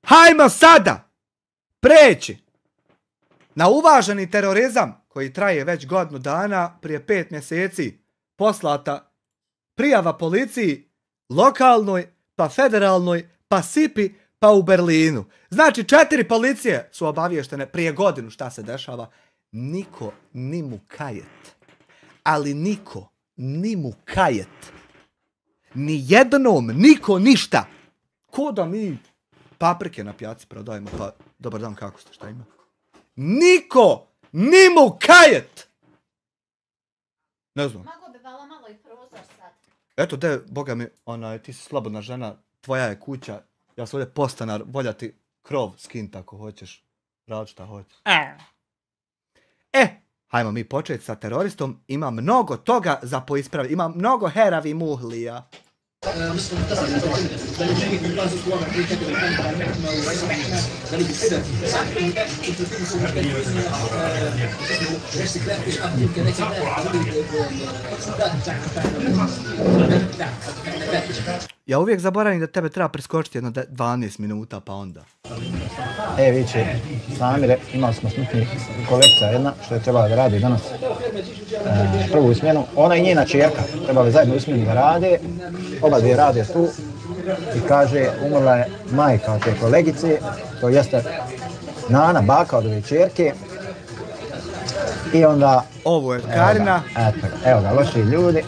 Hajmo sada preći na uvaženi terorizam koji traje već godinu dana. Prije 5 mjeseci poslata prijava policiji, lokalnoj, pa federalnoj, pa SIPI, pa u Berlinu. Znači 4 policije su obavještene prije godinu šta se dešava. Niko ni mu kajet. Ali niko ni mu kajet. Ni jednom, niko ništa. Ko da mi paprike na pijaci prodajemo, pa dobar dan, kako ste, šta ima? Niko ni mu kajet. Ne znam. Mogu bi vala malo i prozor sad. Eto, boga mi, ti si slobodna žena, tvoja je kuća, ja sam ovdje postanar, volja ti krov skint ako hoćeš, rad šta hoćeš. Hajmo mi početi sa teroristom, ima mnogo toga za poispraviti, ima mnogo heravi muhlija. Ja uvijek zaboravim da tebe treba preskočiti jedno 12 minuta, pa onda. Viće, Samire, imali smo smutni kolekcija jedna, što je trebala da radi danas prvu smjenu. Ona i njena čerka trebali zajedno u smjenu da rade, oba dvije rade tu i kaže, umrla je majka od te kolegice, to jeste Nana, baka od ove čerke. I onda... Ovo je Karina. Evo ga, loši ljudi,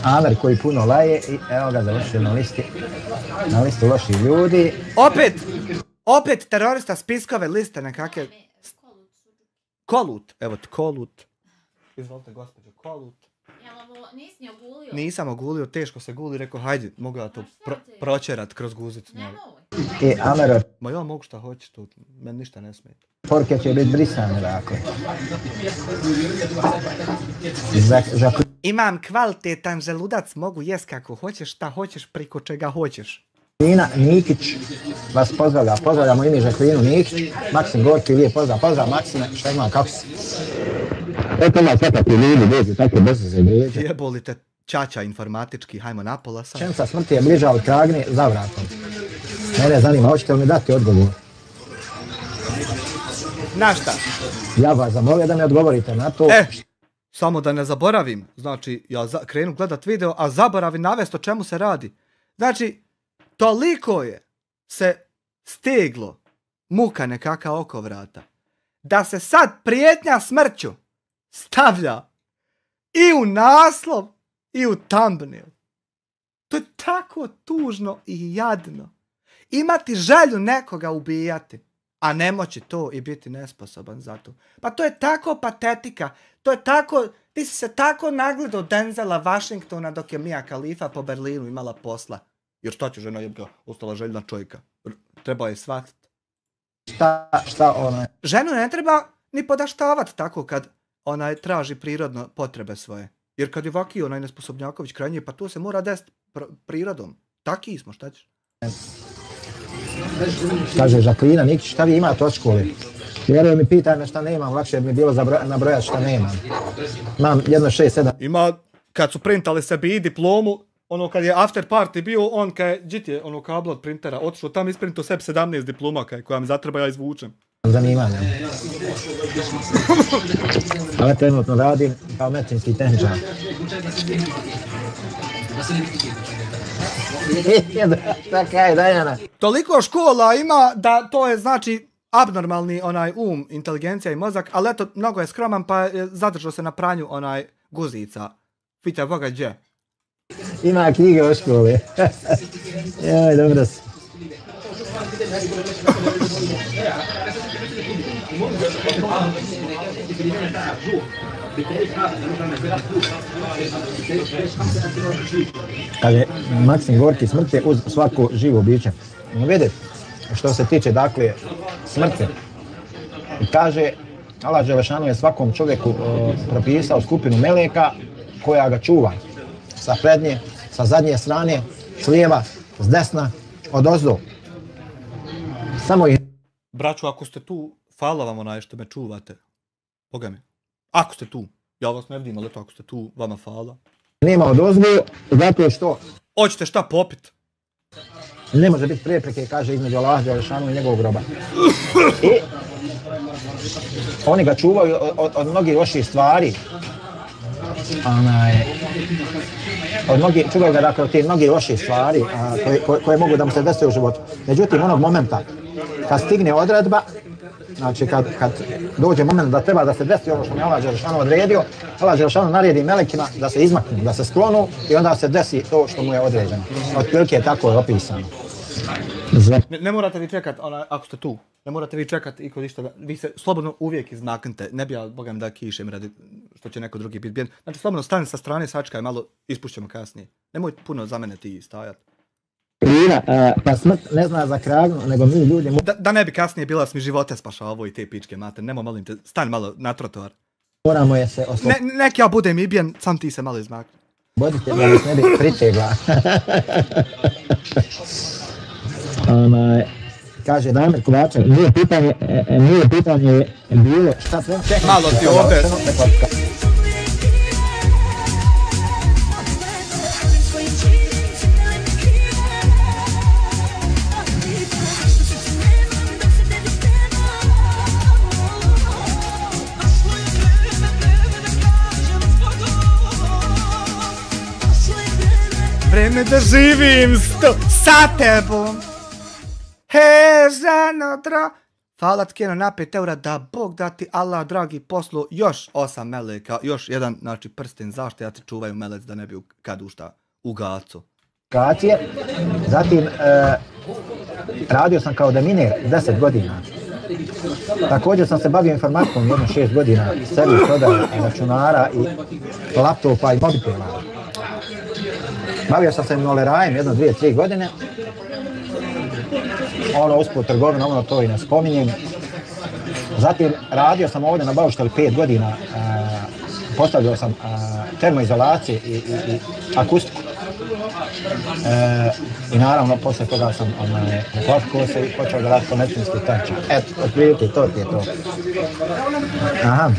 Amer koji puno laje i evo ga završio na listu loših ljudi. Opet terorista spiskove liste nekakve. Kolut, evo ti Kolut. Izvolite gospođo, Kolut. Jel ovo nisi ni ogulio? Nisam ogulio, teško se guli, rekao hajde, mogu ja to pročerat kroz guzicu. Nemoj. I Amer... Ma ja mogu šta hoćeš tu, meni ništa ne smeta. Porke će biti brisane, dakle. Imam kvalitetan želudac, mogu jest kako hoćeš, šta hoćeš, priko čega hoćeš. Žaklina Nikić vas pozdravlja, pozdravljamo ime Žaklinu Nikić, Maksim Gorki, lijep pozdrav Maksime, šta ima, kako si? Eto ima svakakvi ljudi, dođu, tako brzo se vrijeđe. Jeboli te čača informatički, hajmo napola sad. Čenca smrti je bliža od Kragne za vratom. Mene zanima, hoćete li mi dati odgovor? Na šta? Ja vas zamolio da mi odgovorite na to. Samo da ne zaboravim, znači ja krenu gledat video, a zaboravim navest o čemu se radi. Znači, toliko je se steglo muka nekaka oko vrata, da se sad prijetnja smrću stavlja i u naslov i u thumbnail. To je tako tužno i jadno. Imati želju nekoga ubijati, a ne moći to i biti nesposoban za to. Pa to je tako patetika, to je tako, ti si se tako nagledao Denzela Washingtona dok je Mia Khalifa po Berlinu imala posla. Jer šta će žena jebga, ostala željna čovjeka. Treba je shvatiti. Šta ona? Ženu ne treba ni podaštavati tako kad ona traži prirodno potrebe svoje. Jer kad je vaki onaj nesposobnjaković krajnji, pa to se mora desiti prirodom. Taki smo, šta ćeš? Kaže Žaklina Nikić, šta vi imate od škole? Vjerujem mi, pitaj me šta nemam, lakše bi mi bilo nabrojati šta nemam. Imam 1, 6, 7. Ima, kad su printali sebi i diplomu, ono kad je after party bio, on kad je, gdje je ono kablo od printera, otišao tam isprintao sebi 17 diploma koja mi zatreba, ja izvučem. Zanimanja. Ali trenutno radim kao medicinski tehničar. Šta kaj, Dajana? Toliko škola ima da to je znači abnormalni onaj inteligencija i mozak, ali eto, mnogo je skroman pa je zadržao se na pranju onaj guzica. Pitaj Boga gdje. Ima knjige o školi. Joj, dobro si. Kaže, Maksim Gorki, smrt je uz svako živo biće. Vidite, što se tiče, dakle, smrti. Kaže, Allah Đelešanu je svakom čovjeku propisao skupinu meleka koja ga čuva. Sa prednje, sa zadnje strane, s lijeva, s desna, odozdo. Samo ih Braću, ako ste tu, hvala vam onaj što me čuvate. Boga mi. Ako ste tu. Ja vas ne vidim, ali to ako ste tu, vama hvala. Nema dozvolu, zato što Hoćete šta popit? ne može biti prepreke, kaže, između Allaha dželešanu i njegovog groba. I oni ga čuvaju od mnogih loših stvari. Čuvaju ga dakle od tih mnogih loših stvari koje mogu da mu se desi u životu. Međutim, onog momenta kad stigne odredba, znači kad dođe moment da treba da se desi ovo što mi Allah dželešanu odredio, Allah dželešanu naredi melekima da se izmaknu, da se sklonu i onda se desi to što mu je određeno. Otprilike tako je opisano. Ne morate vi čekat, ako ste tu, ne morate vi čekat i kod išta, vi se slobodno uvijek izmaknite, ne bi ja, Boga mi da kišem radi što će neko drugi biti bijen. Znači slobodno stani sa strane, sačkaj malo, ispušćemo kasnije. Nemoj puno za mene ti stajat. Pa smrt ne zna za kragnu, nego mi ljudi... Da ne bi kasnije bila mi živote spašavao i te pičke mate, nemoj molim te, stani malo na trotoar. Moramo je se osloboditi. Nek ja budem i bijen, sam ti se malo izmakni. Bodite da nas ne bi pritegla. Kaže Damir Kovačev, nije pitanje bilo šta sve... Malo ti ovdje. Vreme da živim sa tebom. He, ženo dra. Hvala tkeno na 5 eura, da Bog da ti Allah dragi poslu još 8 meleka, još jedan, znači prsten zašto ja ti čuvaju melec da ne bi kad ušta u gacu. Zatim radio sam kao deminer 10 godina. Također sam se bavio informatikom jedno 6 godina, servis prodaje računara i laptopa i mobitela. Bavio sam se nolerajem jedno 2-3 godine. Usput trgovina, to i ne spominjem. Zatim radio sam ovdje na Baušteli 5 godina. Postavljao sam termoizolacije i akustiku. I naravno, poslije toga sam kvalifikovao se i počeo da raditi po medicinskih tehničara. Eto, otprilike, to ti je to. Aha.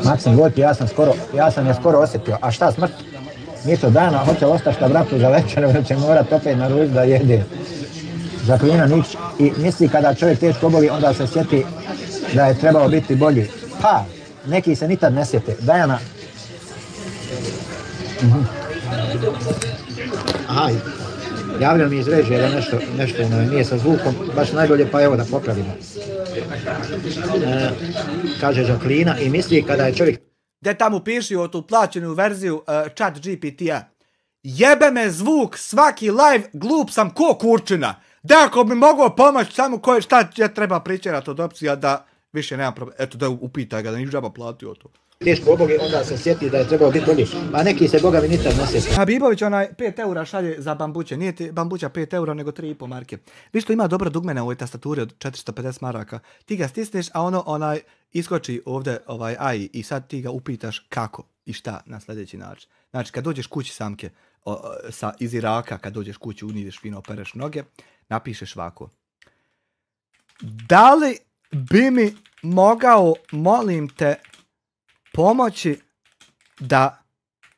Maksim Gorki, ja sam je skoro osjetio. A šta smrt? Nisu dana, hoće ostati šta bratu za večer, da će morat opet na ruž da jede. Žaklina Nić i misli kada čovjek teško oboli, onda se sjeti da je trebao biti bolji. Pa, neki se nikad ne sjete. Dajana. Aha, javljeno mi iz režije da nešto nije sa zvukom, baš najbolje, pa evo da popravimo. Kaže Žaklina i misli kada je čovjek... Gdje tamo piši o tu plaćenu verziju chat GPT-a. Jebe me zvuk, svaki live, glup sam ko kurčina. Da ako bi mogao pomoći samo šta ja treba pričerati od opcija da više nema problema. Eto da upitaj ga da niš džaba platio to. Teško oboge, onda se sjeti da je trebao biti bolji. A neki se boga mi nikad ne sjeti. Habibović 5 eura šalje za bambuće. Nije ti bambuća 5 eura nego 3,5 marke. Vi što ima dobro dugmene u ovoj tastaturi od 450 maraka. Ti ga stisneš, a iskoči ovdje AI i sad ti ga upitaš kako i šta na sljedeći način. Znači kad dođeš kući samke iz Iraka, kad dođeš kući unidiš fino opereš noge, napišeš ovako. Da li bi mi mogao, molim te, pomoći da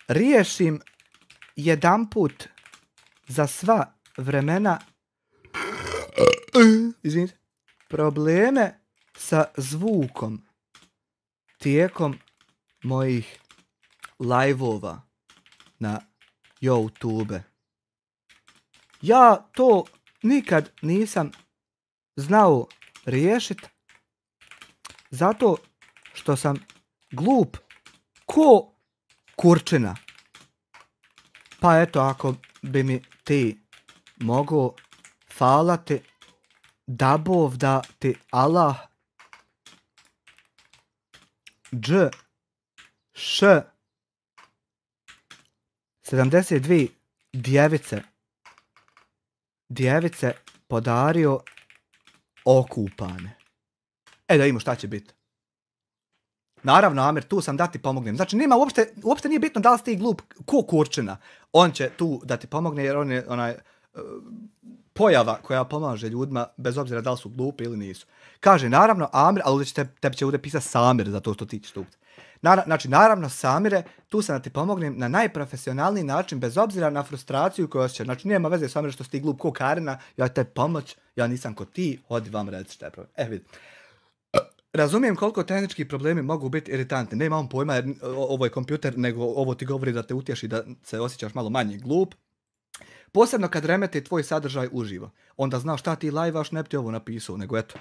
riješim jedanput za sva vremena probleme sa zvukom tijekom mojih live-ova na YouTube. Ja to nikad nisam znao riješiti zato što sam glup ko kurčina. Pa eto, ako bi mi ti mogao falati, da bov da ti Allah Dž Š 72 djevice podario okupane. Da vidimo šta će biti. Naravno, Amir, tu sam da ti pomognem. Znači, nema uopšte nije bitno da li si ti glup ko kurčina. On će tu da ti pomogne jer on je pojava koja pomaže ljudima, bez obzira da li su glupi ili nisu. Kaže, naravno, Amir, ali ovdje tebi će ovdje pisati Samir za to što ti ćeš stupiti. Znači, naravno, Samire, tu sam da ti pomognem na najprofesionalniji način, bez obzira na frustraciju koju osjećaš. Znači, nema veze, Samire, što si ti glup ko Karina, ja te pomoć, ja nisam ko ti, hodi vam reci šta je problem. Vidi. Razumijem koliko tehnički problemi mogu biti iritantni. Nema on pojma, jer ovo je kompjuter, nego ovo ti govori da te utješi, da se osjećaš malo manje glup. Posebno kad remeti tvoj sadržaj uživo. Onda znaš šta ti live-aš, ne bi ti ovo napisao, nego eto.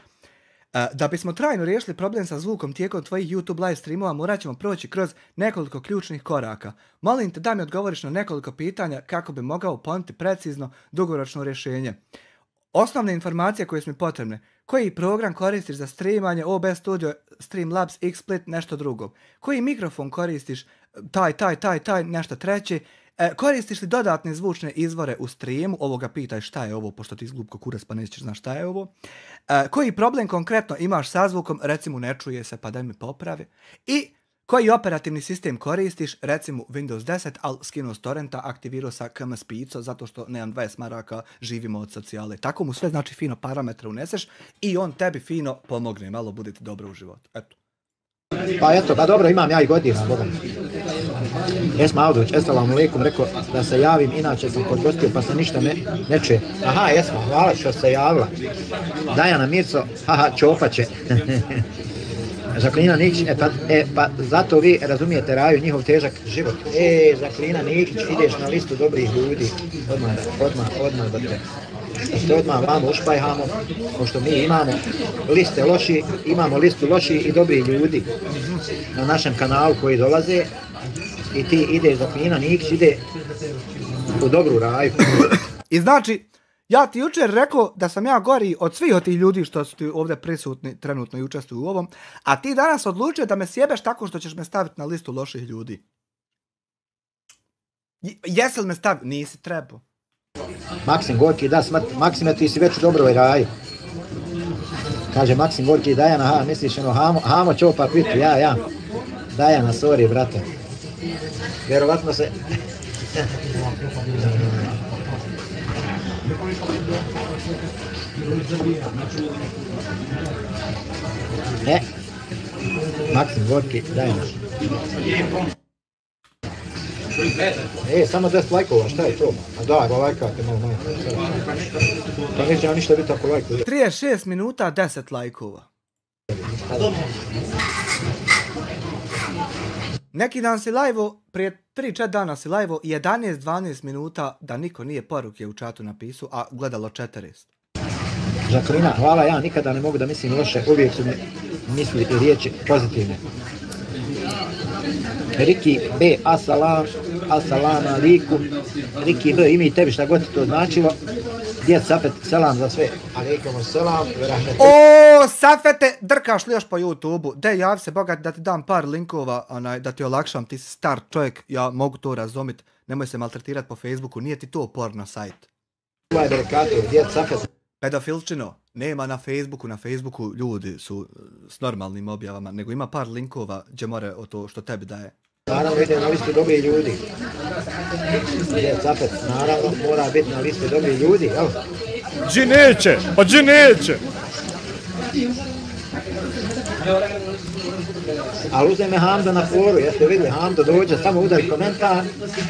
Da bismo trajno riješili problem sa zvukom tijekom tvojih YouTube live streamova, morat ćemo proći kroz nekoliko ključnih koraka. Molim te da mi odgovoriš na nekoliko pitanja kako bi mogao ponuditi precizno dugoročno rješenje. Osnovne informacije koje su mi potrebne. Koji program koristiš za streamanje, OBS Studio, Streamlabs, XSplit, nešto drugo. Koji mikrofon koristiš, taj, nešto treće. Koristiš li dodatne zvučne izvore u streamu? Ovoga pitaj šta je ovo, pošto ti izglup ko kurac pa nećeš znaš šta je ovo. Koji problem konkretno imaš sa zvukom, recimo ne čuje se pa daj mi popravi. I koji operativni sistem koristiš, recimo Windows 10, ali skinuo s torrenta, aktivirao sa KMS Pico, zato što nemam 20 maraka, živimo od socijale. Tako mu sve znači fino parametre uneseš i on tebi fino pomogne, malo bude ti dobro u životu. Eto. Pa eto, pa dobro, imam ja i godina, Boga. Esma Audović, assalamu alaikum, rekao da se javim, inače sam podgostio pa se ništa ne čuje. Aha, Esma, hvala što se javila. Dajana Mirco, haha, čopaće. Žaklina Nikić, pa zato vi razumijete Raju, njihov težak život. Žaklina Nikić, ideš na listu dobrih ljudi, odmah da te. Što odmah vamo ušpajhamo, pošto mi imamo liste loši, imamo listu loši i dobri ljudi na našem kanalu koji dolaze i ti ideš Žaklina Nikić, ide u dobru Raju. I znači, ja ti jučer rekao da sam ja gori od svih od tih ljudi što su ti ovdje prisutni trenutno i učestvuju u ovom, a ti danas odlučio da me sjebeš tako što ćeš me staviti na listu loših ljudi. Jesi li me stavio? Nisi trebao. Maksim Gorki, da smrt, Maksime ti si već u dobroj Raju. Kaže Maksim Gorki, Dajana, aha, misliš ono, hamo čopa pitu, ja. Dajana, sorry, brate. Vjerovatno se... Maksim Gorki, Dajana. Samo 10 lajkova, šta je to? A da, ga lajkate malo manje. To neće ja ništa biti ako lajkuje. 36 minuta, 10 lajkova. Neki dan si live-o, prije 3-4 dana si live-o, 11-12 minuta da niko nije poruke u čatu napisao, a gledalo 40. Žaklina, hvala, ja nikada ne mogu da mislim loše, uvijek su mi misli i riječi pozitivne. Riki B, asalam alikum, Riki B, imi tebi šta god ti to značilo. Djed Safet, selam za sve. Alaikum selam, verahmetu. O, Safete, drkaš li još po YouTube-u? Dej, javi se, bogat, da ti dam par linkova, da ti olakšam, ti si star čovjek, ja mogu to razumit, nemoj se maltretirati po Facebooku, nije ti to porno sajt. Ovaj berekatu, djed Safet. Pedofilčino, nema na Facebooku ljudi su s normalnim objavama, nego ima par linkova gdje more o to što tebi daje. Naravno ide na listu dobri ljudi. Djed Safet, naravno mora biti na listu dobri ljudi, jel? Džineće, pa džineće! Ali uzeme Hamdo na foru, jeste vidjeli, Hamdo dođe, samo udari komentar,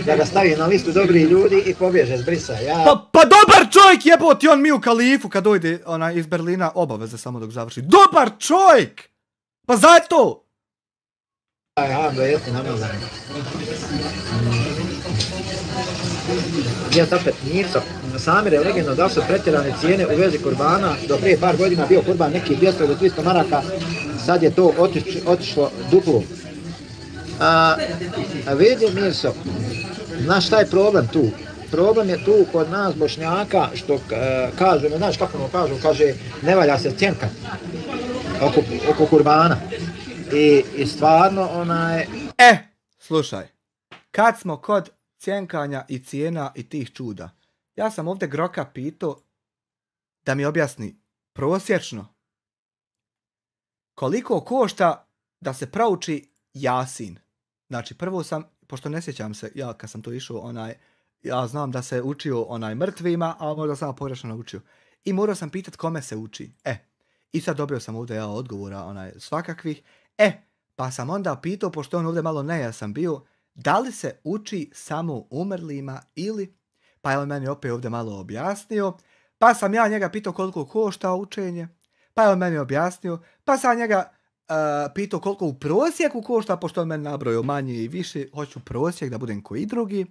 da ga stavi na listu dobri ljudi i pobježe s brisa. Pa dobar čovjek jeboti, on mi u Kalifu kad dojde iz Berlina, obaveze samo dok završi. Dobar čovjek! Pa zato! Hamdo jeste namazan. Gdje opet Mirco, Samire, legendno, da su pretjerane cijene u vezi kurbana, do prije par godina bio kurban neki 200 do 300 maraka, sad je to otišlo duplo. Vidi Mirco, znaš šta je problem tu? Problem je tu kod nas Bošnjaka što kažu, ne znaš kako ono kažu, kaže ne valja se cjenkat oko kurbana. I stvarno onaj... Slušaj, kad smo kod cjenkanja i cijena i tih čuda, ja sam ovdje Groka pitao da mi objasni prosječno koliko košta da se prouči Jasin. Znači prvo sam, pošto ne sjećam se, ja kad sam to išao ja znam da se učio onaj mrtvima, a možda sam pogrešno naučio. I morao sam pitat kome se uči. I sad dobio sam ovdje ja odgovora svakakvih. Pa sam onda pitao, pošto on ovdje malo nejasan bio, da li se uči samo umrlima ili... Pa je on meni opet ovdje malo objasnio. Pa sam ja njega pitao koliko košta učenje. Pa je on meni objasnio. Pa sam njega pitao koliko u prosjeku košta, pošto on meni nabrojio manje i više. Hoću prosjek da budem koji drugi.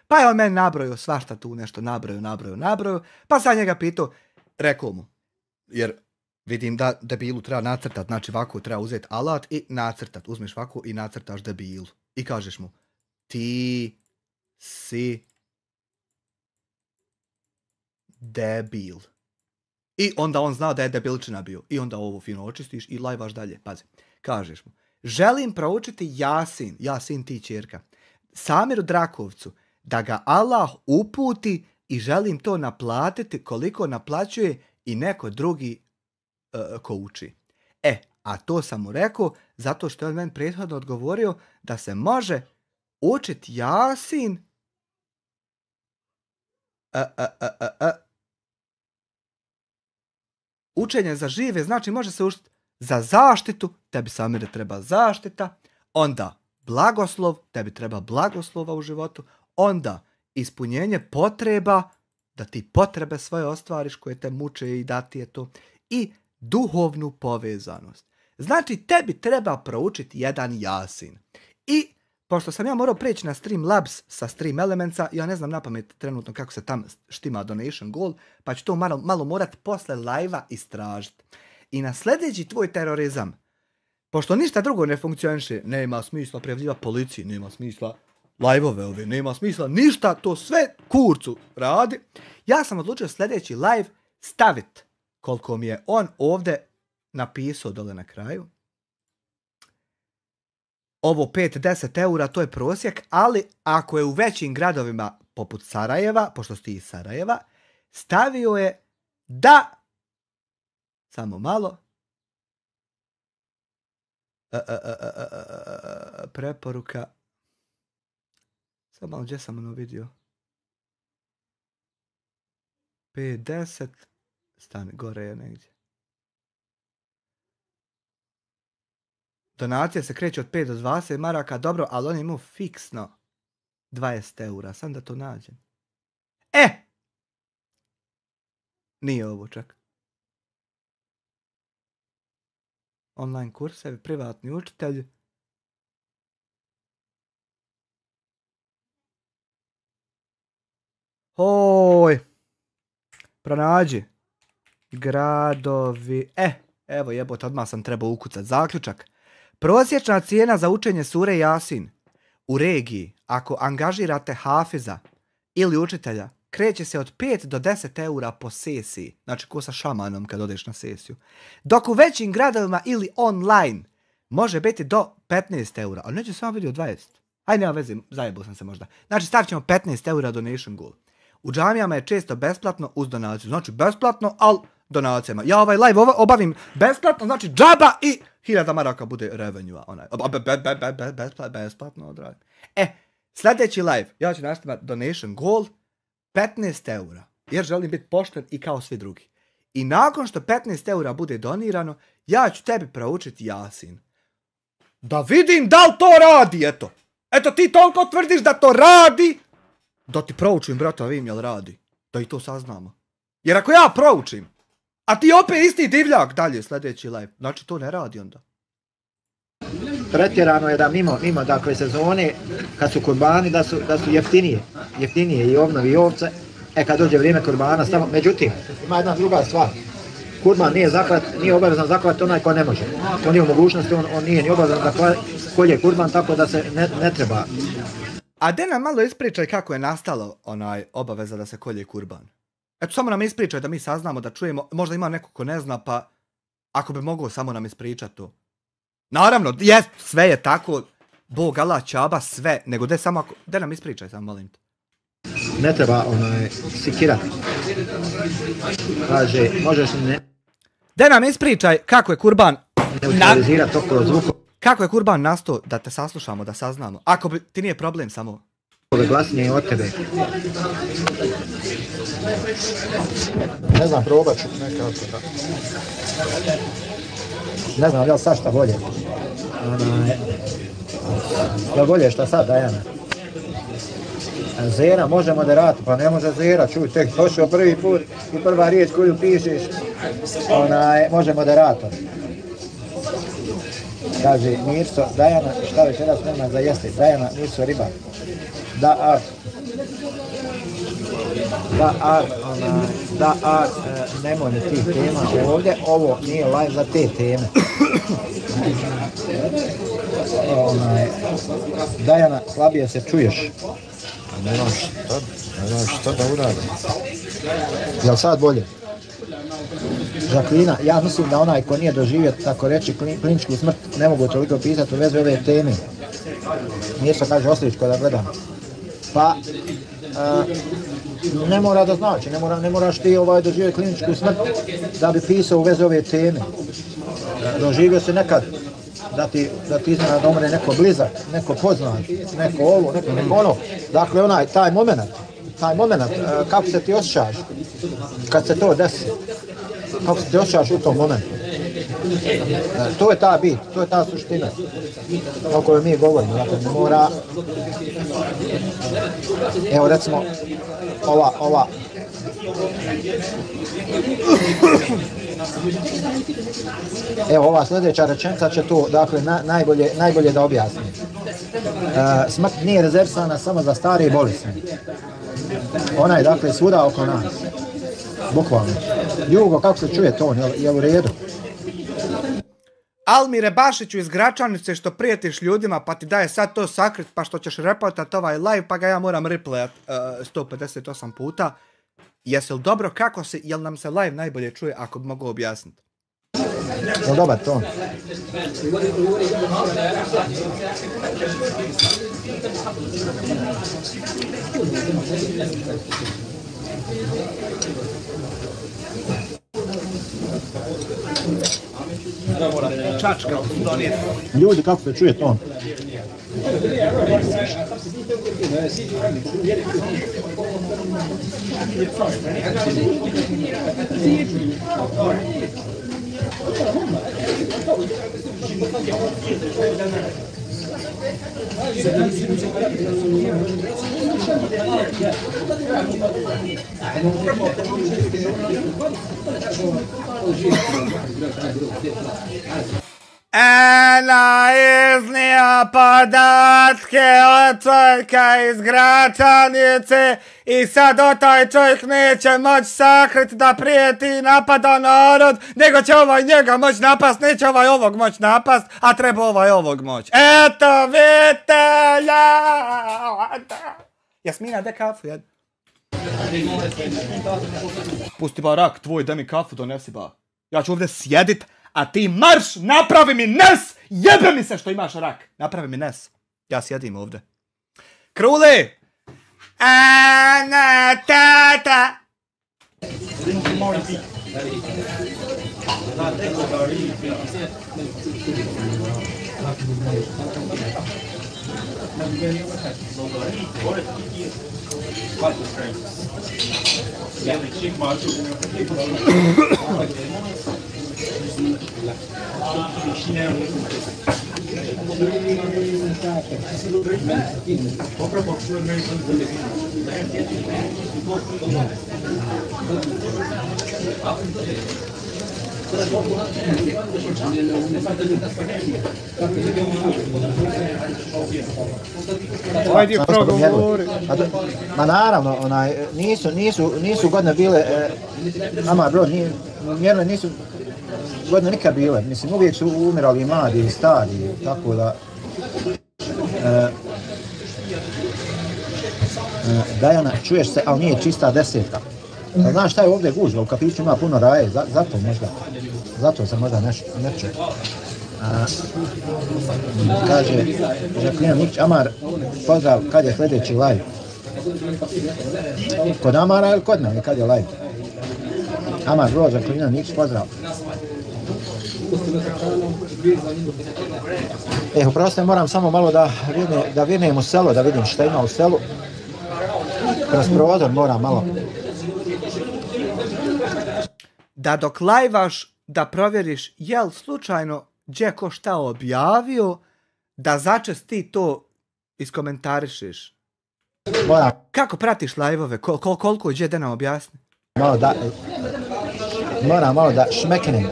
Pa je on meni nabrojio svašta tu nešto. Nabrojio. Pa sam njega pitao, rekao mu, jer vidim da debilu treba nacrtat. Znači ovako treba uzeti alat i nacrtat. Uzmeš ovako i nacrtaš debilu. I kažeš mu, ti si debil. I onda on zna da je debilčina bio. I onda ovo fino očistiš i lajvaš dalje. Pazi, kažeš mu, želim proučiti Jasin ti ćerka, Samiru Drakovcu, da ga Allah uputi i želim to naplatiti koliko naplaćuje i neko drugi ko uči. A to sam mu rekao zato što je on meni prethodno odgovorio da se može učiti Jasin učenje za žive, znači može se učiti za zaštitu, tebi Samire treba zaštita, onda blagoslov, tebi treba blagoslova u životu, onda ispunjenje potreba, da ti potrebe svoje ostvariš koje te muče i da ti je to, i duhovnu povezanost. Znači tebi treba proučiti jedan Jasin. I pošto sam ja morao preći na Streamlabs sa Stream Elementsa, ja ne znam napamet trenutno kako se tam štima donation goal, pa ću to malo morat posle live-a istražiti. I na sljedeći tvoj terorizam, pošto ništa drugo ne funkcioniše, nema smisla prijavljivati policiji, nema smisla live-ove ove, nema smisla ništa, to sve kurcu radi. Ja sam odlučio sljedeći live staviti koliko mi je on ovdje napisao dole na kraju. Ovo 5-10 eura, to je prosjek, ali ako je u većim gradovima poput Sarajeva, pošto si iz Sarajeva, stavio je da, samo malo, preporuka, samo malo gdje sam ono vidio, 5-10, stane, gore je negdje. Donacije se kreće od 5 do 20 maraka, dobro, ali on imao fiksno 20 eura, sam da to nađem. Nije ovo čak. Online kursevi, privatni učitelj. Oj, pronađi. Gradovi, evo jebote, odmah sam trebao ukucat zaključak. Prosječna cijena za učenje sure Jasin u regiji, ako angažirate hafiza ili učitelja, kreće se od 5 do 10 eura po sesiji. Znači ko sa šamanom kad odeš na sesiju. Dok u većim gradovima ili online može biti do 15 eura. Ali neće samo vidio 20. Ajde, nema veze, zajebao sam se možda. Znači stavit ćemo 15 eura donation goal. U džamijama je često besplatno uz donaciju. Znači besplatno, ali donacijama. Ja ovaj live obavim besplatno, znači džaba i 1000 maraka bude revenue. Besplatno odradim. Sljedeći live, ja ću nastaviti donation goal 15 eura. Jer želim biti pošten i kao svi drugi. I nakon što 15 eura bude donirano, ja ću tebi proučiti Jasin. Da vidim da li to radi, eto. Eto ti toliko tvrdiš da to radi, da ti proučim, brata, vidim jel radi. Da i to saznamo. Jer ako ja proučim, a ti opet isti divljak dalje sljedeći live, znači to ne radi onda. Pretjerano je da mimo dakle sezone, kad su kurbani, da su jeftinije i ovnovi i ovce, kad dođe vrijeme kurbana, međutim, ima jedna druga stvar. Kurban nije obavezan zaklat onaj ko ne može. On nije u mogućnosti, on nije ni obavezan da kolje kurban, tako da se ne treba. A de nam malo ispričaj kako je nastalo obaveza da se kolje kurban. Eto, samo nam ispričaj da mi saznamo, da čujemo, možda ima neko ko ne zna, pa ako bi mogao samo nam ispričati to. Naravno, sve je tako, Bog, Allah, Čaba, sve, nego de nam ispričaj, samo molim te. Ne treba sikirati. Kaže, možeš ne... De nam ispričaj kako je kurban... Neutralizirati okolo zvukom. Kako je kurban nastao, da te saslušamo, da saznamo. Ako ti nije problem samo... Glasnije od tebe. Ne znam, probat ću nekako da. Ne znam, jel sad šta bolje? Jel bolje šta sad, Dajana? Zera može moderator, pa ne može Zera, čuj, tek došao prvi put i prva riječ koju pišeš, može moderator. Kaže Mirso, Dajana, šta večeras nema za jesti? Dajana, Mirso, riba. Da, nemoj ni tih tema ovdje, ovo nije live za te teme. Dajana, slabije se čuješ. Ne znam šta da uradim. Jel sad bolje? Žaklina, ja mislim da onaj ko nije doživio, tako reći, kliničku smrt, ne mogu toliko pisati u vezi ove teme. Mirso kaže Osličko da gledam. Pa, ne mora da znači, ne moraš ti doživjeti kliničku smrt da bi pisao u vezi ove teme. Doživio se nekad da ti iznenada umre neko blizak, neko poznat, neko ovo, neko ono. Dakle, taj moment, kako se ti osjećaš kad se to desi, kako se ti osjećaš u tom momentu. To je ta bit, to je ta suština o kojoj mi govorimo. Dakle, ne mora, evo recimo, ova. Evo, ova sljedeća rečenica će to, dakle, najbolje da objasni. Smrt nije rezervisana samo za stare i bolesne. Ona je, dakle, svuda oko nas. Bukvalno. Jugo, kako se čuje to, je u redu? Almire Bašiću iz Gračanice što prijetiš ljudima pa ti daje sad to sakrit pa što ćeš reportat ovaj live pa ga ja moram replayat 158 puta. Jesi li dobro kako se, jel nam se live najbolje čuje ako bi mogu objasniti? Jel dobar ton? Čačka donijeti. Ljudi, kako se čuje ton? Ena iznio podatke od čovjeka iz Gračanice i sad o taj čovjek neće moći sakrit da prijeti napada narod, nego će ovaj njega moći napast, neće ovaj ovog moći napast, a treba ovaj ovog moći. Eto vitelja! Jasmina, de kafu jed. Pusti ba rak tvoj, da mi kafu donesi ba. Ja ću ovdje sjedit, a ti marš, napravi mi nes! Jebe mi se što imaš rak! Napravi mi nes. Ja sjedim ovdje. Kruli! Ana, tata! Ajde progovori. Ma naravno, nisu godine bile, ama bro, mjerno nisu godine nikad bile. Mislim, uvijek su umirali mladi i stari, tako da... Dajana, čuješ se, ali nije čista desetka. A znaš šta je ovdje gužva, u kafiću ima puno raje, zato možda. Zato se možda ne čuje. Kaže, Žaklina Nikić, Amar, pozdrav, kad je sljedeći live? Kod Amara ili kod mene, kad je live? Amar, bro, Žaklina Nikić, pozdrav. Oprosti, moram samo malo da virnem u selo, da vidim šta ima u selu. Kroz prozor moram malo. Da dok lajvaš, da provjeriš jel slučajno gdje ko šta objavio, da začas ti to iskomentarišeš. Moram Kako pratiš lajvove? Koliko gdje da nam objasni? moram malo da šmeknem.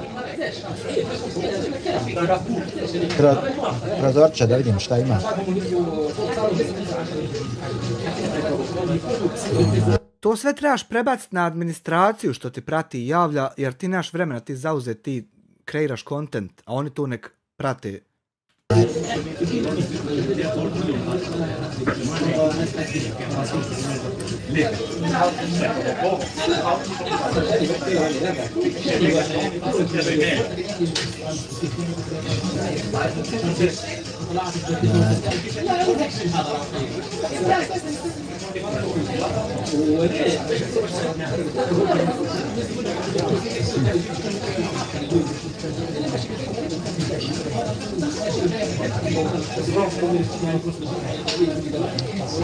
Prozorče da vidim šta ima. To sve trebaš prebaciti na administraciju što ti prati i javlja, jer ti nemaš vremena, ti zauzet, ti kreiraš kontent, a oni tu nek prate.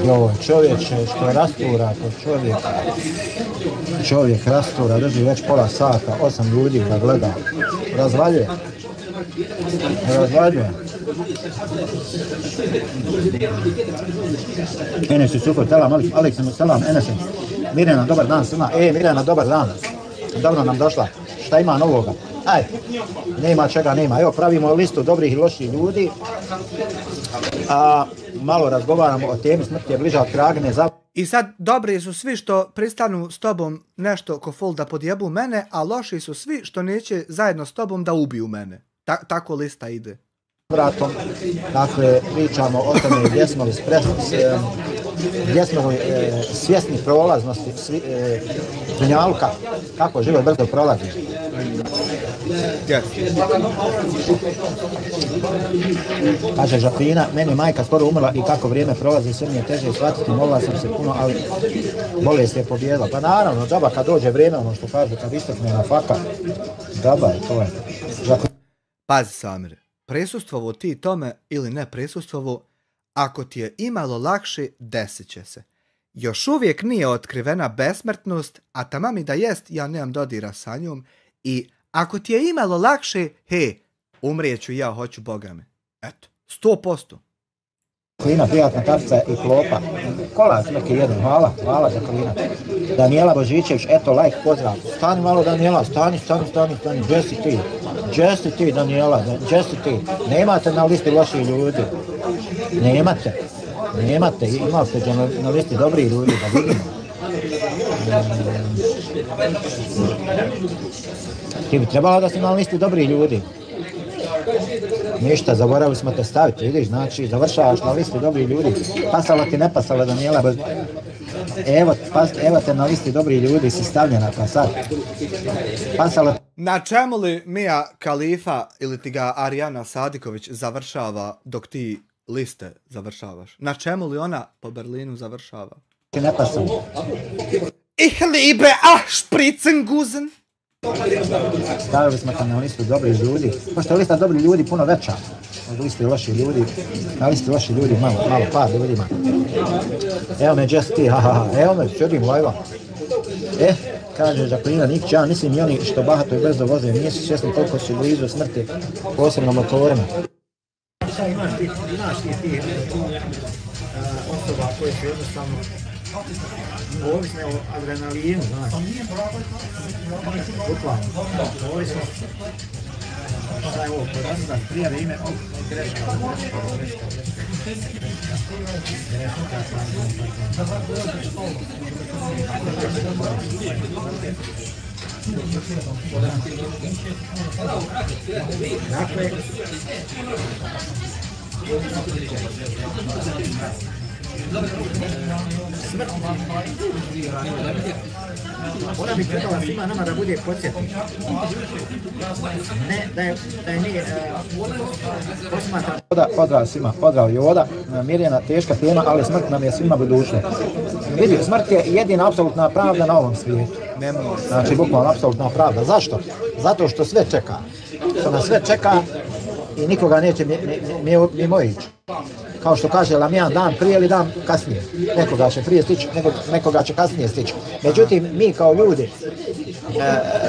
Jo, čovječe, što rastura, to čovjek rastura, drži već pola sata, 8 ljudi ga gleda, razvaljuje. Enes je super, selam, Aleksim, selam, Enesim. Mirjana, dobar dan svima. Mirjana, dobar dan. Dobro nam došla. Šta ima novoga? Aj, nema čega, nema. Evo, pravimo listu dobrih i loših ljudi. A malo razgovaramo o temi smrti je bliža od Kragne. I sad dobri su svi što pristanu s tobom nešto ko fol da podjebu mene, a loši su svi što neće zajedno s tobom da ubiju mene. Tako lista ide. Vratom, dakle, pričamo o tome gdje smo svjesni prolaznosti dunjaluka, kako život brzo prolazi. Kaže Žafina, meni majka skoro umrla i kako vrijeme prolazi, sve mi je teže shvatiti, molila sam se puno, ali bolest je pobijedila. Pa naravno, džaba kad dođe vrijeme, ono što kažu, kad istakne na faka, džaba je to. Pazi Samire, prisustvovo ti tome ili ne prisustvovo, ako ti je imalo lakše, desit će se. Još uvijek nije otkrivena besmrtnost, a tamam i da jest, ja nemam dodira sa njom. I ako ti je imalo lakše, umrijeću ja, hoću Boga me. Eto, 100%. Klina, prijatna kafica i klopa. Kolac neki jedan, hvala za Klina. Danijela Božićević, eto, like, pozdrav. Stani malo Danijela, stani, gdje si ti Danijela, gdje si ti? Nemate na listi loših ljudi. Nemate, imate na listi dobrih ljudi, da vidimo. Ti bi trebala da si na listi dobrih ljudi. Ništa, zaboravili smo te staviti, vidiš, znači završavaš na listi dobrih ljudi. Pasala ti ne pasala Danijela, evo te na listi dobrih ljudi si stavljena pa sad. Pasala. Na čemu li Mia Khalifa ili ti ga Arijana Sadiković završava dok ti liste završavaš? Na čemu li ona po Berlinu završava? Ne pasam. Ich liebe Spritzengusен. Stavili smo te na listu dobrih ljudi. Pošto je lista dobrih ljudi puno veća od listi loših ljudi. Na listi loših ljudi malo par ljudima. Evo me just ti, evo me, čudim lajva. Kaže Žaklina Nikić, ja mislim i oni što bahato i brzo voze, nisu svjesni koliko su blizu smrti, posebno motorima. Imaš ti osoba koje su jednostavno ovisne o adrenalinu, znaš. Bukvalno, ovisno. Šta je ovo, podnosno, prijave ime, greška. Dakle, smrt. Ona bi trebala svima nama da bude podsjetnik. Ne, da je nije posmatra. Pozdrav svima, pozdrav Joda, Mirjana, teška tema, ali smrt nam je svima budućnost. Vidi, smrt je jedina apsolutna pravda na ovom svijetu. Znači, bukvalno apsolutna pravda. Zašto? Zato što sve čeka. što nas sve čeka i nikoga neće mimo ići. Kao što kaže Lamijan, dan prije ili dan kasnije. Nekoga će prije stići, nekoga će kasnije stići. Međutim, mi kao ljudi,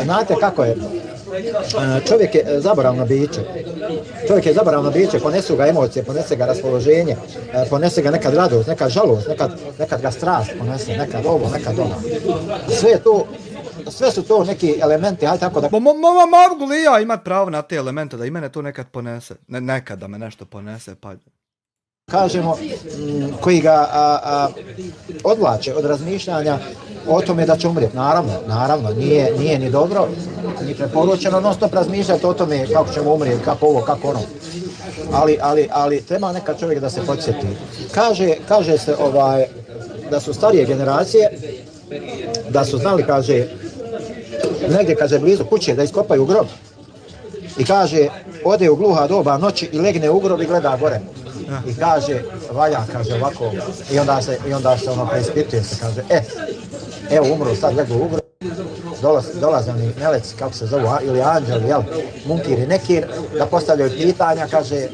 znate kako je, čovjek je zaboravno biće. Čovjek je zaboravno biće, ponesu ga emocije, ponese ga raspoloženje, ponese ga nekad radost, nekad žalost, nekad ga strast ponese, nekad ovo, nekad ono. Sve su to neki elementi, hajde tako da... Mogu li ja imat pravo na te elemente, da i mene to nekad ponese? Nekad da me nešto ponese, pa... Kažemo, koji ga odvlače od razmišljanja o tome da će umrijeti. Naravno, nije ni dobro, ni preporučeno non stop razmišljati o tome kako ćemo umrijeti, kako ovo, kako ono. Ali treba nekad čovjek da se podsjeti. Kaže se da su starije generacije, da su znali, kaže, negdje, kaže, blizu kuće da iskopaju grob. I kaže, ode u gluha doba noći i legne u grob i gleda gore. I kaže, valja, kaže ovako, i onda se ono preispituje se, kaže, evo umro, sad legu u grob, dolaze oni meleci, kako se zovu, ili anđeli, jel, munkir i nekir, da postavljaju pitanja, kaže,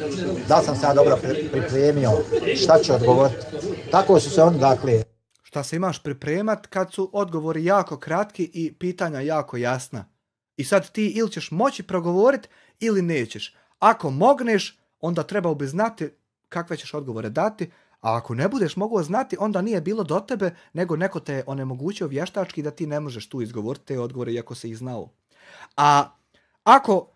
da sam se ja dobro pripremio, šta ću odgovoriti. Tako su se oni, dakle... Šta se imaš pripremat kad su odgovori jako kratki i pitanja jako jasna. I sad ti ili ćeš moći progovoriti ili nećeš. Ako mogneš, onda trebao bi znati kakve ćeš odgovore dati, a ako ne budeš mogao znati, onda nije bilo do tebe, nego neko te onemogućio vještački da ti ne možeš tu izgovoriti te odgovore iako si ih znao. A ako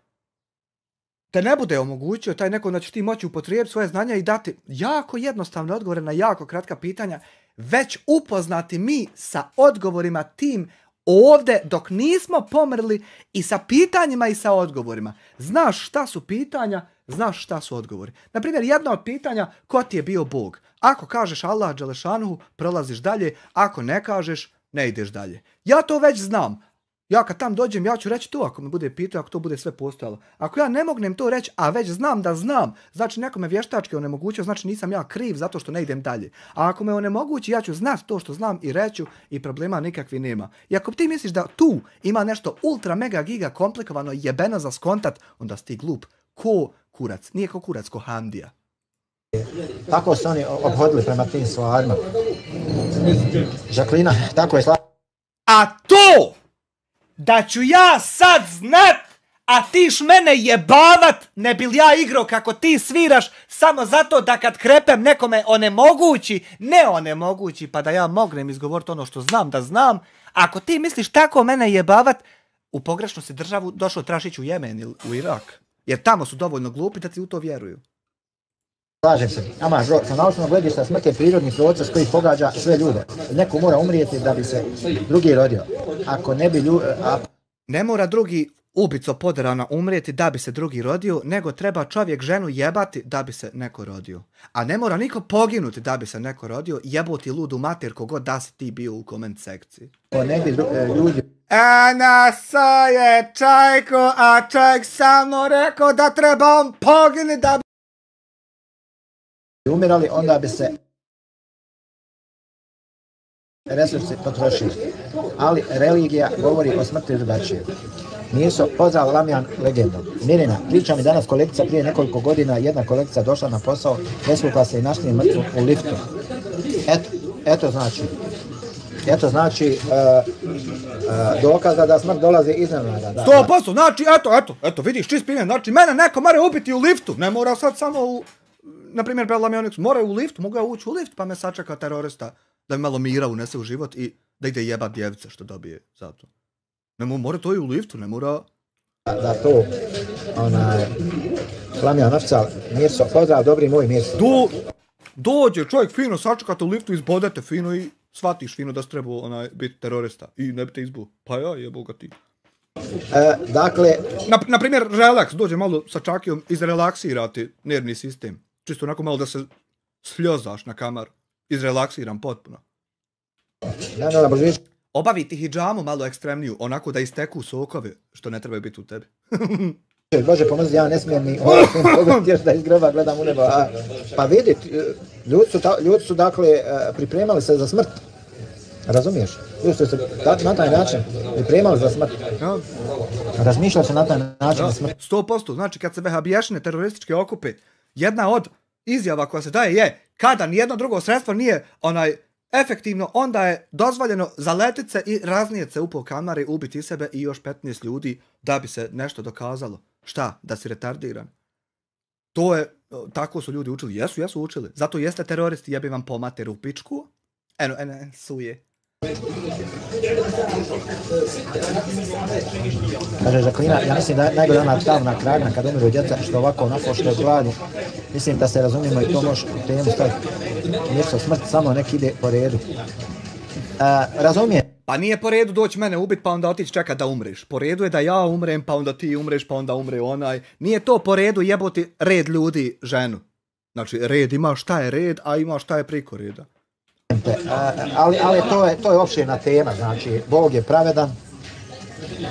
te ne bude omogućio taj neko, da ćeš ti moći upotrijebiti svoje znanja i dati jako jednostavne odgovore na jako kratka pitanja, već upoznati mi sa odgovorima tim ovdje dok nismo pomrli i sa pitanjima i sa odgovorima. Znaš šta su pitanja, znaš šta su odgovori. Naprimjer, jedno od pitanja, ko ti je bio Bog? Ako kažeš Allah dželešanuhu, prolaziš dalje, ako ne kažeš, ne ideš dalje. Ja to već znam. Ja kad tam dođem, ja ću reći to ako me bude pitao, ako to bude sve postojalo. Ako ja ne mognem to reći, a već znam da znam, znači neko me vještački onemogućio, znači nisam ja kriv zato što ne idem dalje. A ako me onemogući, ja ću znati to što znam i reću i problema nikakvi nema. I ako ti misliš da tu ima nešto ultra mega giga komplikovano jebeno za skontat, onda si ti glup. Ko kurac? Nije ko kurac, ko Hamdija. Tako su oni obhodili prema tim stvarima. Žaklina, tako je A to da ću ja sad znat, a tiš mene jebavat, ne bil ja igrao kako ti sviraš, samo zato da kad krepem nekome ne onemogući, pa da ja mognem izgovoriti ono što znam da znam. Ako ti misliš tako mene jebavat, u pogrešnu si državu došao tražić u Jemen ili u Irak. Jer tamo su dovoljno glupi da ti u to vjeruju. Slažem se. Ama, bro, sa naučnog gledišta smrt je prirodni proces koji pogađa sve ljude. Neko mora umrijeti da bi se drugi rodio. Ako ne bi Ne mora drugi ubico poderana umrijeti da bi se drugi rodio, nego treba čovjek ženu jebati da bi se neko rodio. A ne mora niko poginuti da bi se neko rodio, jeboti ludu mater kogod da si ti bio u koment sekciji. Ako ne bi ljudi... Anasa je čajko, a čajk samo rekao da treba on pogini da bi umirali, onda bi se resursi potrošili. Ali religija govori o smrti drugačije. Nisu, pozdrav Lamijan legendom. Mirina, priča mi danas kolegica prije nekoliko godina, jedna kolegica došla na posao, presvukla se i našli je mrtvu u liftu. Eto znači dokaza da smrt dolazi iznenada. 100%, znači eto, vidiš čist primjer, znači mene neko mora ubiti u liftu, ne mora sad samo u, na primjer, Lamionix, mora u liftu, mogu ja ući u lift pa me sačeka terorista da mi malo mira unese u život i da ide jebat djevice što dobije za to. Ne mora to i u liftu, ne mora... Da to, Lamijan oficial, Mirso, pozdrav, dobri moj Mirso. Dođe čovjek fino, sačekate u liftu, izbodete fino i shvatiš fino da se treba biti terorista i ne bi te izbuo. Pa ja jebo ga ti. Dakle... Na primjer, relaks, dođe malo sa čakijom izrelaksirati nervni sistem. Čisto onako malo da se sljozaš na kamar. Izrelaksiram potpuno. Obaviti hidžamu malo ekstremniju, onako da isteku sokove, što ne trebaju biti u tebi. Bože pomozi, ja ne smijem ni pogledati još da iz groba gledam u nebo. Pa vidit, ljudi su dakle pripremali se za smrt. Razumiješ? Ljudi su se na taj način pripremali za smrt. Ja. Razmišljali su na taj način za smrt. 100%. Znači kad se vehabiješine terorističke okupe, jedna od izjava koja se daje je kada nijedno drugo sredstvo nije efektivno, onda je dozvoljeno zaletit se i raznijet se u kamari, ubiti sebe i još 15 ljudi da bi se nešto dokazalo. Šta? Da si retardiran. To je, tako su ljudi učili. Jesu učili. Zato jeste teroristi, jebi vam po materu u pičku. Eno, suje. Kaže Žaklina, ja mislim da je najbolja ona stavna kragna kad umiru djeca, što ovako onako što je gladi. Mislim da se razumijemo i to možeš u temu staviti. Mjesto smrt, samo nek ide po redu. Razumije? Pa nije po redu doći mene ubit pa onda otići čekat da umreš. Po redu je da ja umrem pa onda ti umreš pa onda umre onaj. Nije to po redu jeboti red ljudi ženu. Znači red ima šta je red, a ima šta je priko reda. Ali to je opširna tema, znači Bog je pravedan,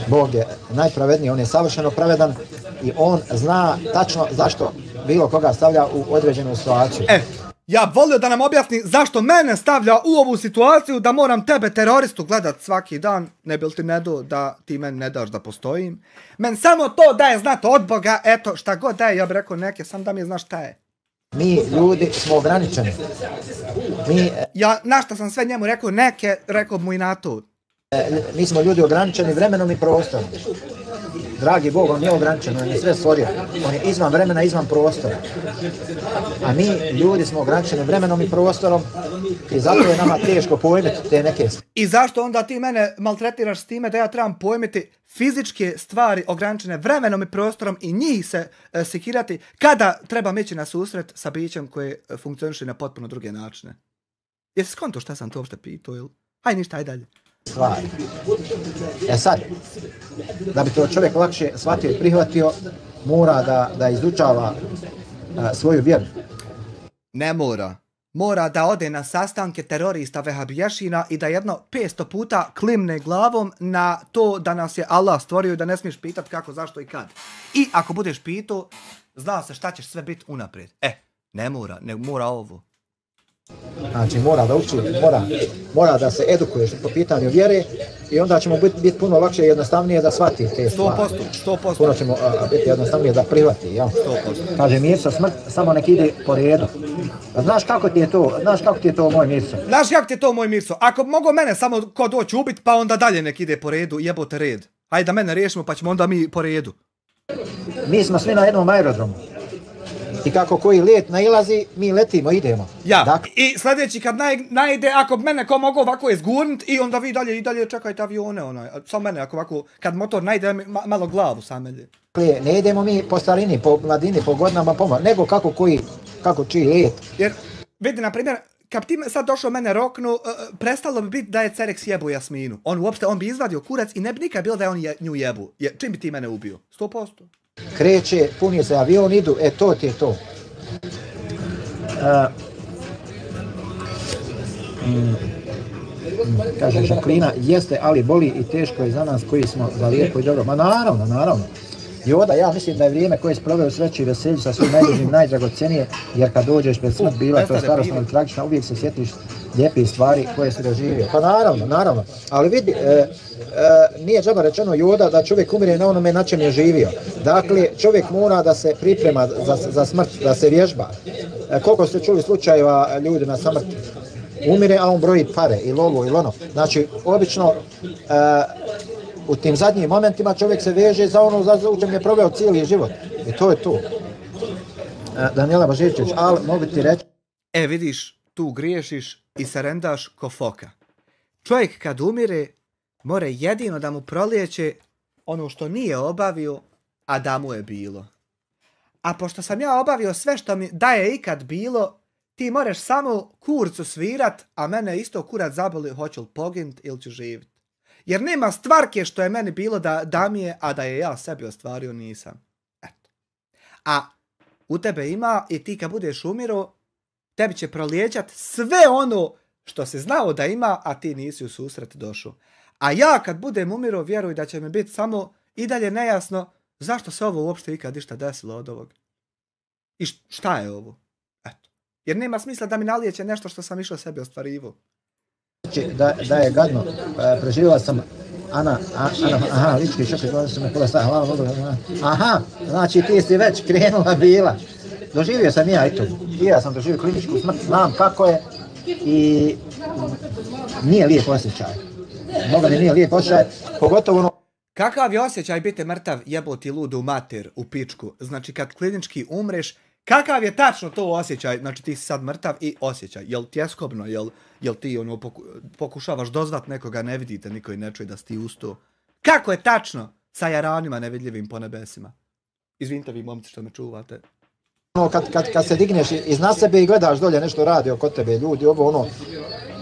Bog je najpravedniji, on je savršeno pravedan i on zna tačno zašto bilo koga stavlja u određenu situaciju. Ja volio da nam objasni zašto mene stavlja u ovu situaciju da moram tebe teroristu gledat svaki dan, ne bil ti ne do da ti meni ne daš da postojim. Men samo to da je znat od Boga, eto šta god da je, ja bih rekao neke, sam da mi znaš šta je. Mi ljudi smo ograničeni. Ja na što sam sve njemu rekao neke, rekao mu i na to. Mi smo ljudi ograničeni vremenom i prostorom. Dragi Bog, on je ograničen, on je sve stvorio. On je izvan vremena, izvan prostora. A mi ljudi smo ograničeni vremenom i prostorom i zato je nama teško pojmiti te neke. I zašto onda ti mene maltretiraš s time da ja trebam pojmiti fizičke stvari ograničene vremenom i prostorom i njih se sekirati kada trebam ići na susret sa bićem koje funkcioniše na potpuno druge načine? Jesi skonto šta sam to uopšte pitao ili? Hajde ništa, hajde dalje. Stvari. Sad, da bi to čovjek lakše shvatio i prihvatio, mora da izučava svoju vjeru. Ne mora. Mora da ode na sastanke terorista vehabiješina i da jedno 500 puta klimne glavom na to da nas je Allah stvorio i da ne smiješ pitat kako, zašto i kad. I ako budeš pitao, zna se šta ćeš sve biti unaprijed. Ne mora, ne mora ovo. Znači mora da uči, mora da se edukuješ po pitanju vjere i onda ćemo biti puno lakše i jednostavnije da shvati te stvari. 100%. Puno ćemo biti jednostavnije da prihvati, jel? 100%. Kaže Mirso, smrt samo nek ide po redu. A znaš kako ti je to moj Mirso? Znaš kako ti je to moj Mirso? Ako mogu mene samo ko doći ubit pa onda dalje nek ide po redu, jebote red. Hajde da mene riješimo pa ćemo onda mi po redu. Mi smo svi na jednom aerodromu. I kako koji let nailazi, mi letimo, idemo. Ja, dakle. I sljedeći kad najde, ako mene ko mogu ovako izgurnut i onda vi i dalje čekajte avione, samo mene, ako ovako, kad motor najde, malo glavu samelje. Ne idemo mi po starini, po mladini, po godinama, nego kako čiji let. Jer, vidi, na primjer, kad ti sad došao mene roknu, prestalo bi biti da je Cerex jebu Jasminu. On bi izvadio kurac i ne bi nikad bilo da je on nju jebu. Čim bi ti mene ubio? 100%. Kreće, puni se avion, idu, to ti je to. Kaže Žaklina, jeste, ali boli i teško je za nas koji smo za lijepo i dobro. Ma naravno. Joda, ja mislim da je vrijeme koje se proveo u sreći i veselju sa svojim najbližim najdragocenije, jer kad dođeš pred smrt, bila to starostna ili tragična, uvijek se sjetiš lijepih stvari koje si doživio. Pa naravno. Ali vidi, nije džaba rečeno Joda da čovjek umire na onome na čem je živio. Dakle, čovjek mora da se priprema za smrt, da se vježba. Koliko ste čuli slučajeva ljudi na smrti? Umire, a on broji pare, ili ovo, ili ono. Znači, obično, u tim zadnjim momentima čovjek se veže za ono za čem je proveo cijeli život. I to je to. Danijela Božičević, ali mogu ti reći... Vidiš, tu griješiš i serendaš ko foka. Čovjek kad umire, mora jedino da mu prolijeće ono što nije obavio, a da mu je bilo. A pošto sam ja obavio sve što mi da je ikad bilo, ti moraš samo kurcu svirat, a mene isto kurac zaboli hoću li poginut ili ću živit. Jer nema stvarke što je meni bilo da mi je, a da je ja sebi ostvario nisam. Eto. A u tebe ima i ti kad budeš umiro, tebi će prolijećat sve ono što si znao da ima, a ti nisi u susret došao. A ja kad budem umiro, vjeruj da će mi biti samo i dalje nejasno zašto se ovo uopšte ikad išta desilo od ovog. I šta je ovo? Eto. Jer nema smisla da mi nalijeće nešto što sam išao sebi ostvarivo. da je gadno. Preživio sam aha, lički šok, sam me pola staja, hvala Bogu. Aha, znači ti si već krenula bila. Doživio sam ja i to. I ja sam doživio kliničku smrt, znam kako je i nije lijep osjećaj. Mnogo mi nije lijep osjećaj, pogotovo ono... Kakav je osjećaj biti mrtav, jeboti ludu mater u pičku? Znači kad klinički umreš, kakav je tačno to osjećaj? Znači ti si sad mrtav i osjećaj. Jel tjeskobno, jel ti ono pokušavaš dozvat nekoga, ne vidite, niko i ne čuje da si ti usto? Kako je tačno sa jaranima nevidljivim po nebesima? Izvinite vi momci što me čuvate. Kad se digneš iznad sebe i gledaš dolje nešto radi oko tebe, ljudi, ovo ono,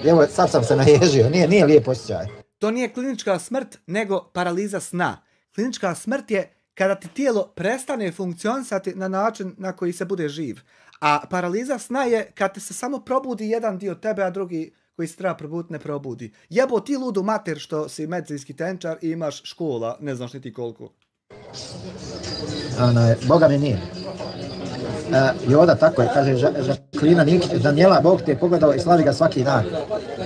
evo sad sam se naježio, nije lijep osjećaj. To nije klinička smrt, nego paraliza sna. Klinička smrt je kada ti tijelo prestane funkcionisati na način na koji se bude živ. A paraliza sna je kad te se samo probudi jedan dio tebe, a drugi koji se treba probuditi ne probudi. Jebo ti ludu mater što si medicinski tenčar i imaš škola, ne znaš niti koliko. Boga mi nije. Joda tako je, kaže Žaklina Nikić, Danijela, Bog te je pogledao i slavi ga svaki dan.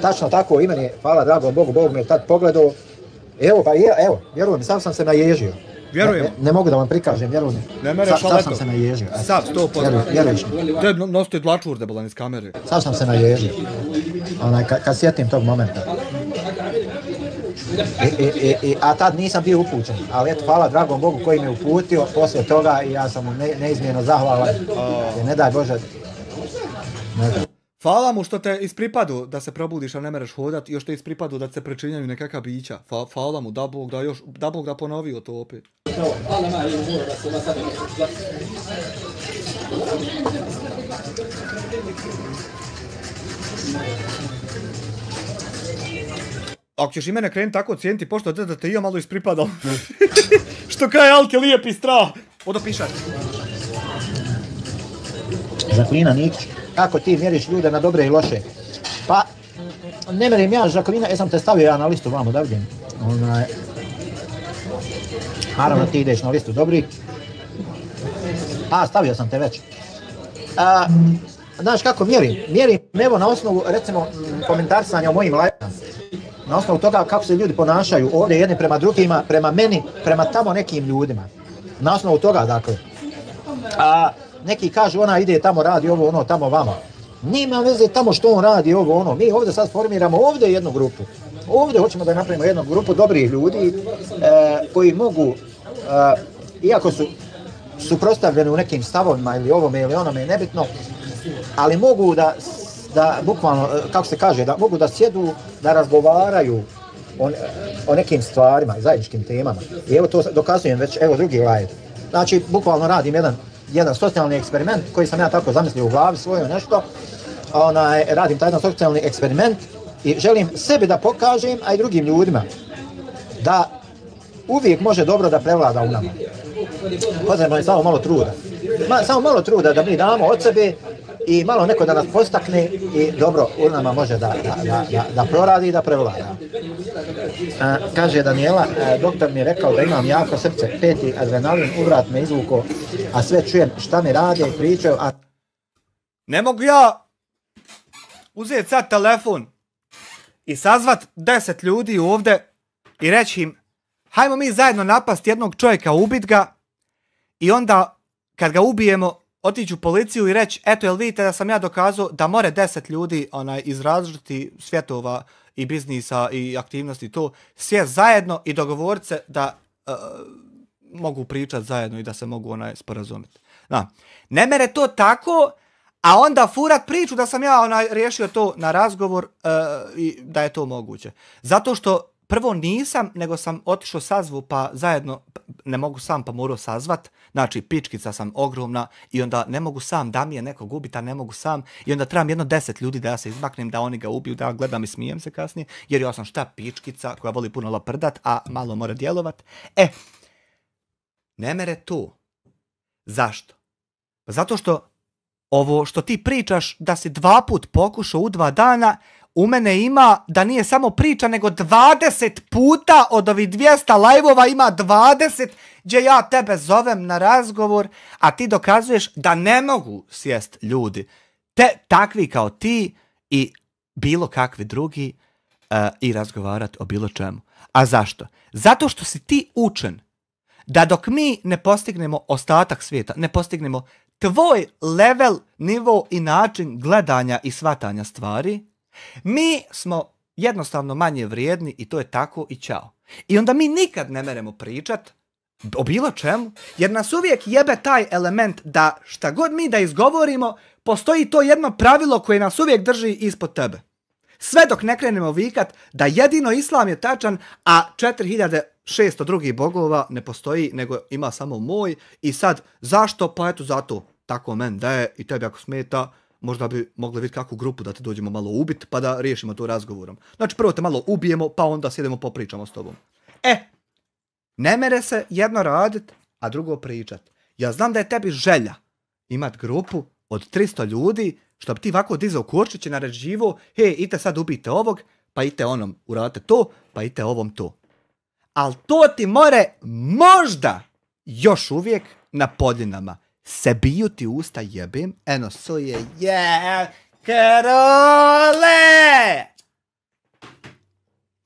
Tačno tako, i meni, hvala dragom Bogu, Bog me je tad pogledao. Evo, vjerujem, sam se naježio. Vjerujem. Ne mogu da vam prikažem, vjerujem. Ne mereš šaleto. Sam se naježio. Sad, 100%. Vjeruješ mi. To je nosite dlačur debelan iz kamere. Sad sam se naježio. Kad sjetim tog momenta. A tad nisam bio upućen, ali eto, hvala dragom Bogu koji me uputio poslije toga i ja sam mu neizmjerno zahvalan. Ne daj Bože. Hvala mu što te ispripadu da se probudiš, a ne mereš hodat, i još te ispripadu da se prečinjaju nekakva bića. Hvala mu, da Bog da ponovio to opet. Ako ćeš i mene krenuti tako cijeniti, pošto da te i ja malo ispripadao. Što kaj Alke lijepi strah. Odopišat. Žaklina Nikić, kako ti mjeriš ljude na dobre i loše? Pa, ne mjerim ja, Žaklina, sam te stavio ja na listu vamo da vidim. Naravno ti ideš na listu dobri. Stavio sam te već. Znaš kako mjerim? Mjerim evo na osnovu, recimo, komentarisanja o mojim lajkama. Na osnovu toga kako se ljudi ponašaju ovdje jedni prema drugima, prema meni, prema tamo nekim ljudima. Na osnovu toga, dakle. Neki kažu ona ide tamo, radi ovo, ono, tamo vama. Nima veze tamo što on radi ovo, ono. Mi ovdje sad formiramo ovdje jednu grupu. Ovdje hoćemo da napravimo jednu grupu dobrih ljudi koji mogu, iako su suprotstavljeni u nekim stavovima ili ovome ili onome, nebitno, ali mogu da bukvalno, kako se kaže, da mogu da sjedu, da razgovaraju o nekim stvarima, zajedničkim temama. I evo to dokazujem već, evo drugi live. Znači, bukvalno radim jedan socijalni eksperiment koji sam ja tako zamislio u glavi svoju nešto. Radim taj jedan socijalni eksperiment i želim sebi da pokažem, a i drugim ljudima, da uvijek može dobro da prevlada u nama. Potrebno je samo malo truda. Samo malo truda da mi damo od sebe i malo neko da nas postakne i dobro u nama može da proradi i da prevlada. Kaže Danijela, doktor mi je rekao da imam jako srce, 5. adrenalin, uvrat me izvuko, a sve čujem šta mi rade i pričaju, a... Ne mogu ja uzeti sad telefon i sazvat 10 ljudi ovdje i reći im hajmo mi zajedno napast jednog čovjeka, ubit ga i onda kad ga ubijemo otići u policiju i reći eto jel vidite da sam ja dokazao da more 10 ljudi iz različitih svjetova i biznisa i aktivnosti to sjest zajedno i dogovorit se da mogu pričati zajedno i da se mogu sporazumiti. Ne mere to tako, a onda furat priču da sam ja riješio to na razgovor i da je to moguće. Zato što prvo nisam, nego sam otišao sazvu pa zajedno, ne mogu sam pa morao sazvat, znači pičkica sam ogromna i onda ne mogu sam, da mi je nekog ubita, ne mogu sam i onda trebam jedno 10 ljudi da ja se izmaknem, da oni ga ubiju, da ja gledam i smijem se kasnije, jer ja sam šta pičkica koja voli puno laprdat, a malo mora djelovat. Ne mere to. Zašto? Pa zato što ovo što ti pričaš da si 2 put pokušao u 2 dana, u mene ima da nije samo priča, nego 20 puta od ovih 200 lajvova ima 20 gdje ja tebe zovem na razgovor, a ti dokazuješ da ne mogu sjest ljudi. Takvi kao ti i bilo kakvi drugi i razgovarati o bilo čemu. A zašto? Zato što si ti učen da dok mi ne postignemo ostatak svijeta, ne postignemo tvoj level, nivo i način gledanja i shvatanja stvari, mi smo jednostavno manje vrijedni i to je tako i ćao. I onda mi nikad ne meremo pričat o bilo čemu, jer nas uvijek jebe taj element da šta god mi da izgovorimo, postoji to jedno pravilo koje nas uvijek drži ispod tebe. Sve dok ne krenemo vikat da jedino islam je tačan, a 4600 drugih bogova ne postoji, nego ima samo moj. I sad, zašto? Pa eto zato. Tako men da je i tebi ako smeta, možda bi mogli vidjeti kakvu grupu da te dođemo malo ubiti, pa da riješimo to razgovorom. Znači prvo te malo ubijemo, pa onda sjedemo popričamo s tobom. Ne mere se jedno radit, a drugo pričat. Ja znam da je tebi želja imat grupu od 300 ljudi, što bi ti ovako dizao kurčiće, naređivo, hej, ite sad ubijte ovog, pa ite onom uradite to, pa ite ovom to. Al to ti more možda još uvijek na podinama. Se biju ti usta jebem, eno suje Karole!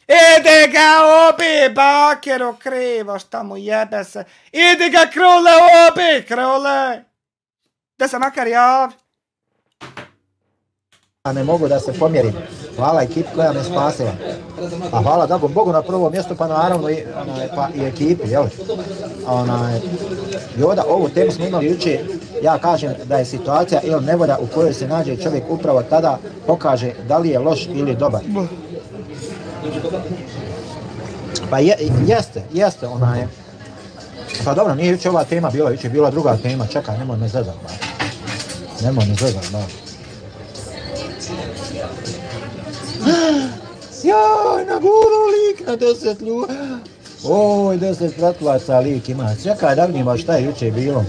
Idi ga obi, bakero krivo, šta mu jebe se. Idi ga krule obi, krule! Da se makar javi. A ne mogu da se pomjerim. Hvala ekipi koja me spasila. A hvala dragom Bogu na prvo mjesto, pa naravno i ekipi, jel? Joda, ovu temu smo imali jučer. Ja kažem da je situacija ili nevolja u kojoj se nađe čovjek upravo tada pokaže da li je loš ili dobar. Pa jeste, Pa dobro, nije jučer ova tema bila, jučer je bila druga tema. Čekaj, nemoj me zezat, ba. Joj, na guru lik na 10 ljudi. Oj, 10 pratilaca lik ima. Čekaj, da vidimo šta je jučer bilo.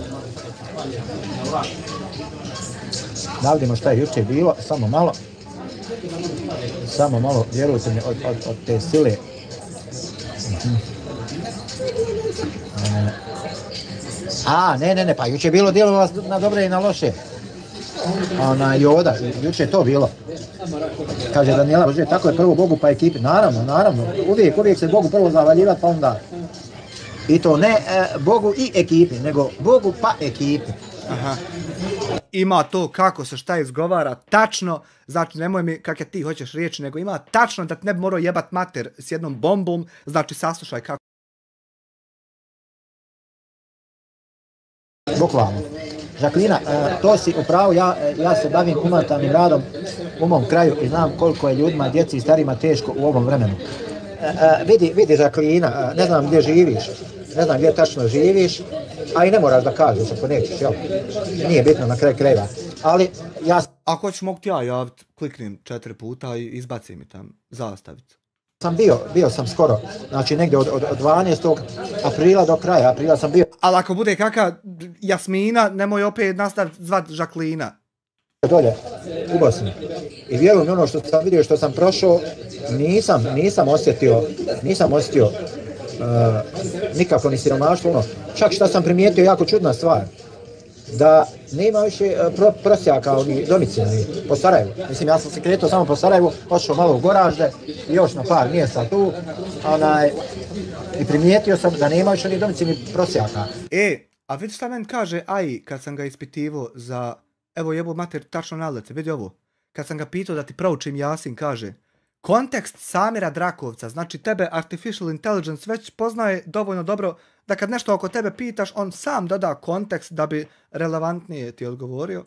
Samo malo, vjerujte mi, od te sile. Ne, pa jučer je bilo djelovala na dobre i na loše. Joda, jučer je to bilo. Kaže Daniela, bože, tako je prvo Bogu pa ekipi. Naravno, uvijek se Bogu prvo zahvaljivati pa onda. I to ne Bogu i ekipi, nego Bogu pa ekipi. Aha. Ima to kako se šta izgovara tačno, znači nemoj mi kakve ti hoćeš riječi, nego ima tačno da ti ne bi morao jebat mater s jednom bombom, znači saslušaj kako. Bukvalno. Žaklina, to si upravo, ja se bavim humanitarnim radom u mom kraju i znam koliko je ljudima, djeci i starima teško u ovom vremenu. Vidi Žaklina, ne znam gdje živiš, ne znam gdje tačno živiš, a i ne moraš da kažeš ako nećeš, jel? Nije bitno na kraju krajeva, ali ja... Ako hoćeš mogu ti ja javiti, kliknem 4 puta i izbaci mi tam zastavicu. Bio sam skoro, znači negdje od 12. aprila do kraja aprila sam bio. Ali ako bude kakva Jasmina, nemoj opet nastaviti zvat Žaklina. Dolje, u Bosni. I vjerujem ono što sam vidio, što sam prošao, nisam osjetio nikako ni siromaštvo. Čak što sam primijetio jako čudna stvar. Da nema više prosjaka domicilni po Sarajevu. Mislim, ja sam se kretao samo po Sarajevu, otišao malo u Goražde i još na par mjesta tu. I primijetio sam da nema više ni domicilni prosjaka. A vidi šta meni kaže Aji kad sam ga ispitivo za... Evo jebo mater tačno na lice, vidi ovo. Kad sam ga pitao da ti proučim Jasin, kaže kontekst Samira Drakovca, znači tebe Artificial Intelligence već poznaje dovoljno dobro da kad nešto oko tebe pitaš, on sam doda kontekst da bi relevantnije ti odgovorio.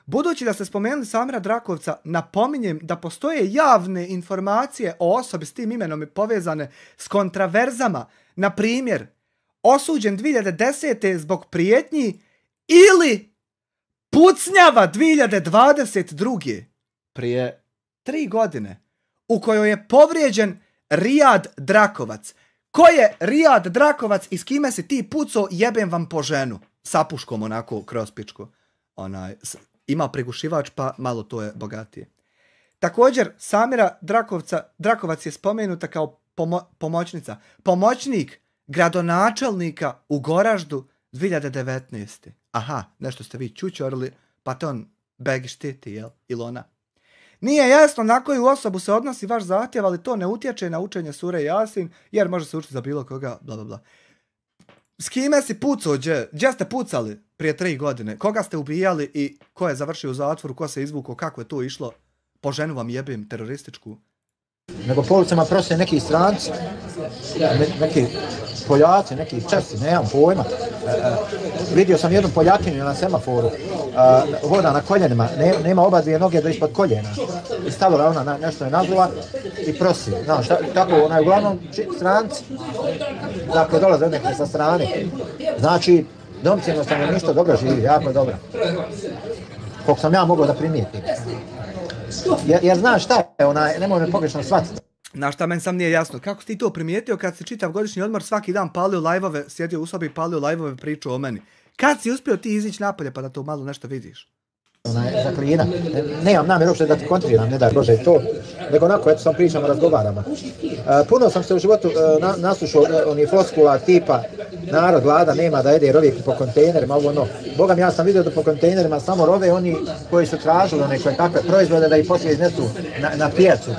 Budući da ste spomenuli Samira Drakovca, napominjem da postoje javne informacije o osobi s tim imenom i povezane s kontraverzama. Na primjer, osuđen 2010. zbog prijetnji ili pucnjava 2022. prije 3 godine, u kojoj je povrijeđen Rijad Drakovac. Ko je Rijad Drakovac i s kime si ti pucao, jebem vam po ženu. Sa puškom onako kroz pičku. Ima prigušivač pa malo to je bogatije. Također Samira Drakovac je spomenuta kao pomoćnica. Pomoćnik gradonačelnika u Goraždu 2019. Aha, nešto ste vi čučorili, pa to on begi štiti, jel? Ili ona. Nije jasno na koju osobu se odnosi vaš zahtjev, ali to ne utječe na učenje sure Jasin, jer može se učiti za bilo koga, bla bla bla. S kime si pucao, gdje ste pucali prije 3 godine? Koga ste ubijali i ko je završio u zatvoru, ko se izvukao, kako je to išlo? Po ženu vam jebim, terorističku. Nego po ulicama prose neki stranci, neki Poljaci, neki Česi, nemam pojma. Vidio sam jednu Poljakinju na semaforu, hoda na koljenima, nema oba dvije noge do ispod koljena. I stavila ona, nešto je nazula i prosi. Znaš, tako, uglavnom stranci, dakle, dolaze od nekih sa strane. Znači, domicilno stanovništvo dobro živi, jako dobro. Koliko sam ja mogao da primijetim. Jer znaš šta je, nemoj me pogrešno shvatiti. Znaš šta, meni sam nije jasno. Kako si ti to primijetio kad si čitav godišnji odmor svaki dan palio live-ove, sjedio u sobi i palio live-ove priču o meni? Kad si uspio ti izići napolje pa da to malo nešto vidiš? Zaklina. Nemam namjer uopšte da ti kontriram, ne daj Bože to, nego onako, eto sam pričamo, razgovaramo. Puno sam se u životu naslušao onih floskula tipa narod glada nema da jede jer uvijek po kontejnerima, ovo ono. Boga mi, ja sam vidio da po kontejnerima samo rove oni koji su tražili one takve proizvode da ih poslije iznesu na pijacu,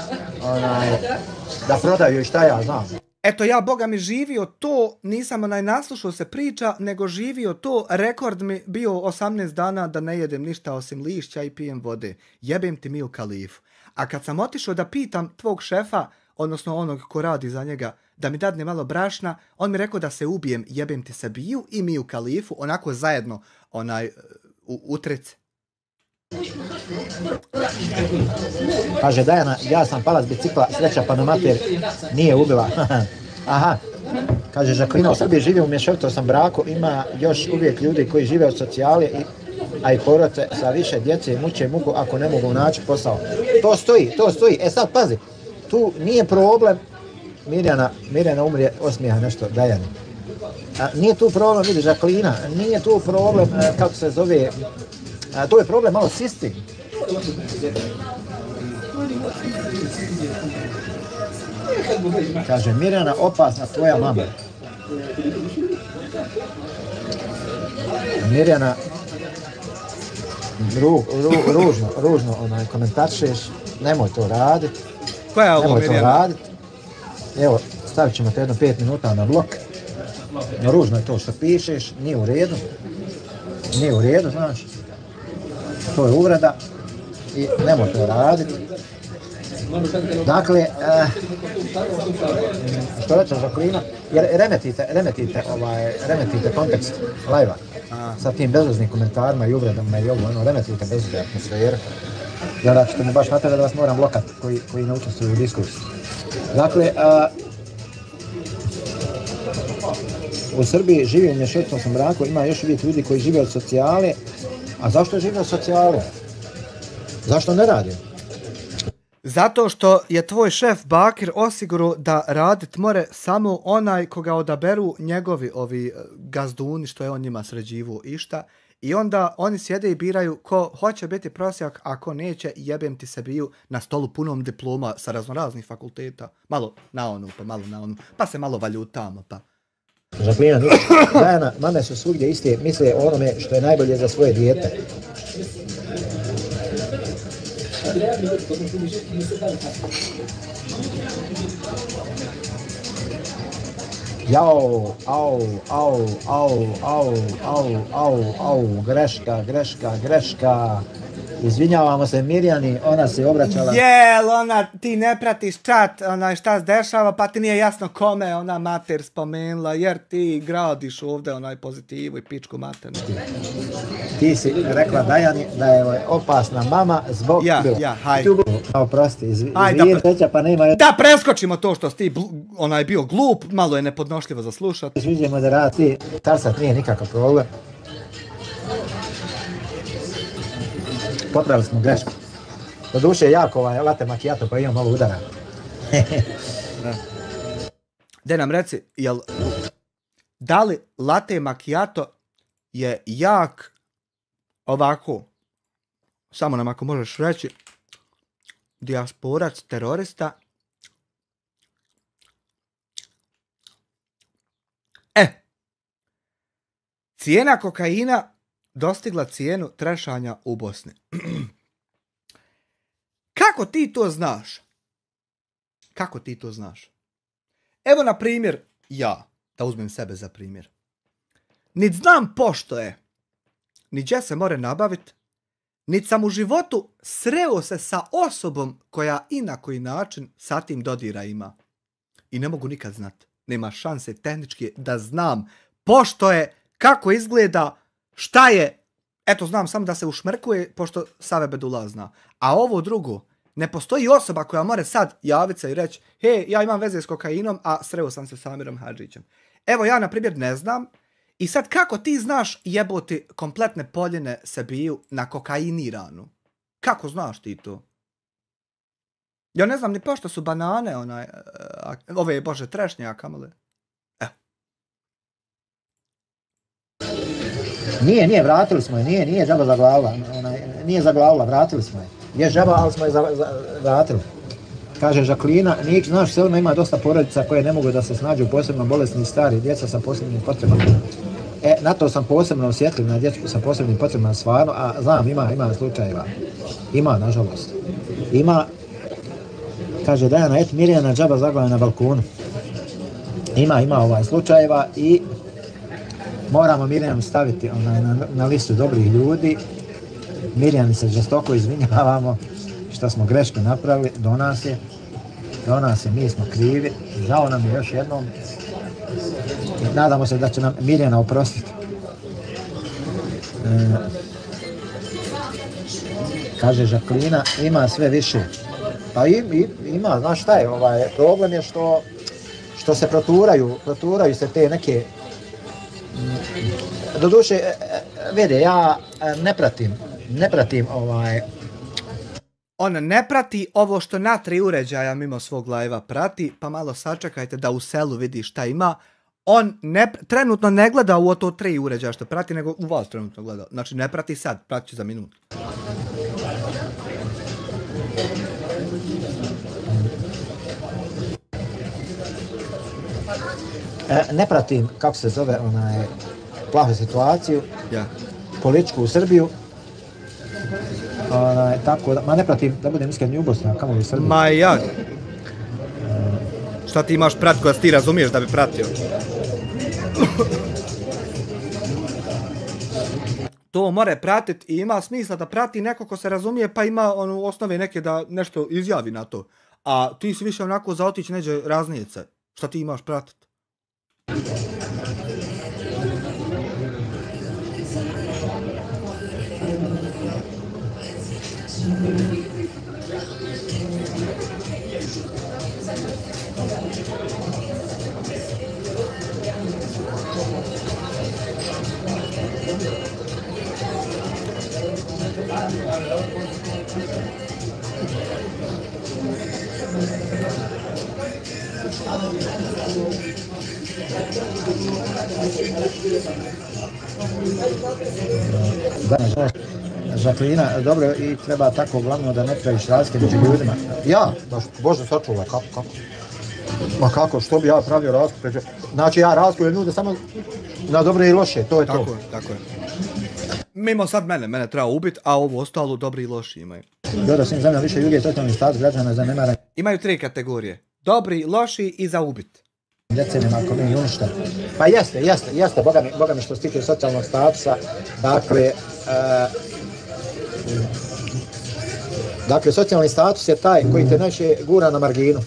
da prodaju i šta ja znam. Eto ja, Boga mi, živio to, nisam naslušao se priča, nego živio to, rekord mi bio 18 dana da ne jedem ništa osim lišća i pijem vode. Jebem ti Miju Kalifu. A kad sam otišao da pitam tvog šefa, odnosno onog ko radi za njega, da mi dadne malo brašna, on mi rekao da se ubijem, jebem ti Sabiju i Miju Kalifu, onako zajedno, u trec. Kaže Dajana, ja sam pala s bicikla, sreća pa na mater nije ubila. Aha, kaže Žaklina, u Srbiji živi u mješovitom braku, ima još uvijek ljudi koji žive od socijale, a i porodice sa više djece muče muku ako ne mogu naći posao. To stoji. E sad pazi, tu nije problem, Mirjana umrije osmijeha nešto Dajani. Nije tu problem, vidi Žaklina, nije tu problem, kako se zove, to je problem malo sistem. Kaže, Mirjana, opasna tvoja mama. Mirjana, ružno komentaršeš, nemoj to raditi. Koja je ovo Mirjana? Evo, stavit ćemo te jedno 5 minuta na blok. No, ružno je to što pišeš, nije u redu, znaš. To je uvreda i nemoj to raditi. Dakle, što rećeš Žaklina, jer remetite kontekst live-a sa tim bezuznim komentarima i uvredama i ovo, remetite bezuzne atmosfere. I onda ćete me baš natjerati da vas moram blokati koji ne učestvuju u diskusiji. Dakle, u Srbiji živi u mješovitom braku, ima još uvijek ljudi koji žive od socijale. A zašto žive od socijale? Zašto ne radi? Zato što je tvoj šef Bakir osigurao da radit more samo onaj koga odaberu njegovi ovi gazduni što je on njima sređivo išta. I onda oni sjede i biraju ko hoće biti prosjak, a ko neće, jebem ti se biju na stolu punom diploma sa raznoraznih fakulteta. Malo na onu, pa malo na onu, pa se malo valjutamo, pa. Žaklina, Dajana, mame su svugdje iste, misle o onome što je najbolje za svoje dijete. Jao, au, greška. Izvinjavamo se Mirjani, ona se obraćala... Jel, ti ne pratiš čat, šta se dešava, pa ti nije jasno kome ona mater spomenula, jer ti gradiš ovdje pozitivu i pičku mater. Ti si rekla Dajani da je opasna mama zbog... hajde. Oprosti, pa nema... Da preskočimo to što si ti bio glup, malo je nepodnošljivo za slušat. Vidimo da radi, tarsat nije nikakav problem. Popravili smo grešku. Doduše je jako latte macchiato pa imam malo udara. Daj nam reci, da li latte macchiato je jak ovako, samo nam ako možeš reći, dijasporac, terorista. Cijena kokaina kako ti to znaš? Kako ti to znaš? Evo, na primjer, ja, da uzmem sebe za primjer. Nit znam pošto je, ni gdje se more nabavit, nit sam u životu sreo se sa osobom koja i na koji način sa tim dodira ima. I ne mogu nikad znat. Nema šanse tehnički da znam pošto je, kako izgleda, šta je. Eto, znam samo da se ušmrkuje, pošto Save Bedula zna. A ovo drugo, ne postoji osoba koja more sad javit se i reći, he, ja imam veze s kokainom, a sreo sam se s Amirom Hadžićem. Evo, ja, na primjer, ne znam. I sad kako ti znaš jeboti kompletne Poljine se biju na kokainiranu? Kako znaš ti to? Ja ne znam ni pošto su banane, ove, bože, trešnje, kamale. Nije, vratili smo je, nije žaba zaglavila, nije zaglavila, vratili smo je. Je žaba, ali smo je vratili. Kaže Žaklina, Nik, znaš, selima ima dosta porodica koje ne mogu da se snađu, posebno bolesni i stari, djeca sa posebnim potrebama. Na to sam posebno osjetljiv, na djecu sa posebnim potrebama stvarno, a znam, ima slučajeva. Ima, nažalost. Ima, kaže Dajana, Mirjana džaba zaglavila na balkonu. Ima slučajeva i moramo Mirjanu staviti na listu dobrih ljudi. Mirjani se žestoko izvinjavamo što smo greške napravili, do nas je, mi smo krivi, žao nam je još jednom. Nadamo se da će nam Mirjana oprostiti. Kaže Žaklina, ima sve više. Pa ima, znaš šta je, problem je što se proturaju se te neke. Doduše, vede, ja ne pratim On ne prati ovo što na 3 uređaja mimo svog live-a prati, pa malo sačekajte da u selu vidi šta ima. On trenutno ne gleda u to 3 uređaja što prati, nego u vas trenutno gleda. Znači ne prati sad, prati će za minutu. Ne pratim, kako se zove, plahu situaciju, političku u Srbiju. Tako da, ne pratim, da budem iskren, ni u Bosni, a kamo u Srbiji. Ma ja. Šta ti imaš prat koja ti razumiješ da bi pratio? To more pratit i ima smisla da prati neko ko se razumije, pa ima osnove neke da nešto izjavi na to. A ti si više onako za otići neđe raznijice. Šta ti imaš pratit? Žaklina, dobro, i treba tako glavno da ne praviš razlike među ljudima. Ja, Bože sačuvaj, kako? Ma kako, što bi ja pravio razliku? Znači ja razlikujem ljude samo na dobre i loše, to je to. Tako je. Mimo sad mene treba ubiti, a ovo ostalo dobri i loši imaju. Dobro, svim zemljama više ljudi je socijalni status građana zanemara. Imaju 3 kategorije. Dobri, loši i za ubit. Decenijama ako mi uništa. Pa jeste, boga mi što se tiče socijalnog statusa, dakle, socijalni status je taj koji te najviše gura na marginu.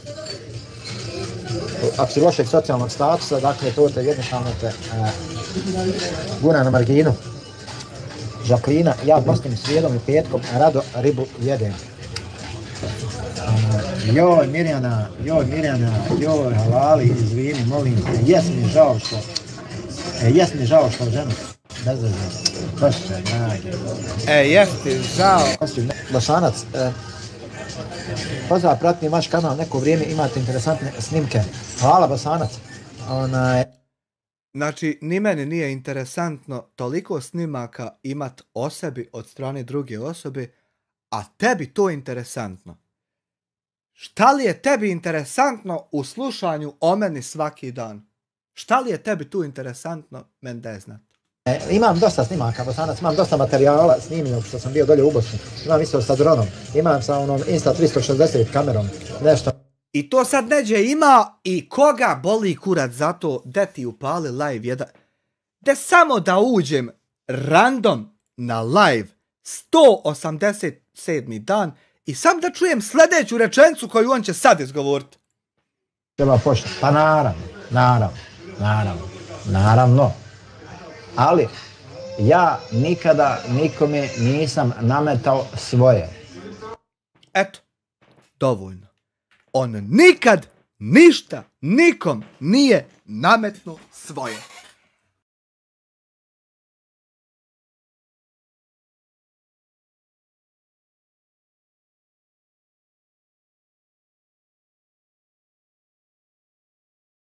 Ako si lošeg socijalnog statusa, dakle, to te jednostavno gura na marginu. Žaklina, ja postim srijedom i petkom, rado ribu jedem. Joj Mirjana, joj halali, izvini, molim te, jes mi žao što ženu bezvezno, Bože, dragi. Jes ti žao. Bosanac, pozdrav, pratim vaš kanal, neko vrijeme imate interesantne snimke. Hvala Bosanac. Znači, ni meni nije interesantno toliko snimaka imat o sebi od strane druge osobe, a tebi to interesantno. Šta li je tebi interesantno u slušanju o meni svaki dan? Šta li je tebi tu interesantno, meni da je znat? Imam dosta snimaka, Bosanac, imam dosta materijala snimljenog što sam bio dolje u Bosni. Imam isto sa dronom, imam sa onom Insta360 kamerom, nešto. I to sad neđe ima i koga boli kurac za to da ti upali live jedan. Da samo da uđem random na live 187. dan i sam da čujem sljedeću rečenicu koju on će sad izgovoriti. Treba početi, pa naravno. Ali ja nikada nikome nisam nametao svoje. Eto, dovoljno. On nikad ništa nikom nije nametnuo svoje.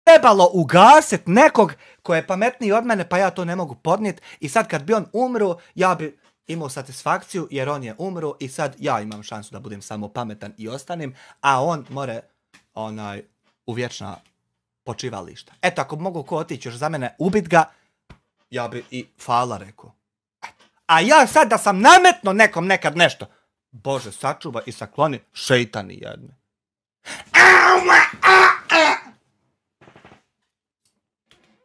Trebalo ugasit nekog ko je pametniji od mene, pa ja to ne mogu podnijeti. I sad kad bi on umro, ja bi imao satisfakciju jer on je umro i sad ja imam šansu da budem samo pametan i ostanem, a on more u vječna počivališta. Eto, ako mogu ko otići još za mene ubit ga, ja bi i fala rekao. A ja sad da sam nametno nekom nekad nešto, Bože, sačuva i sakloni šeitani jedne.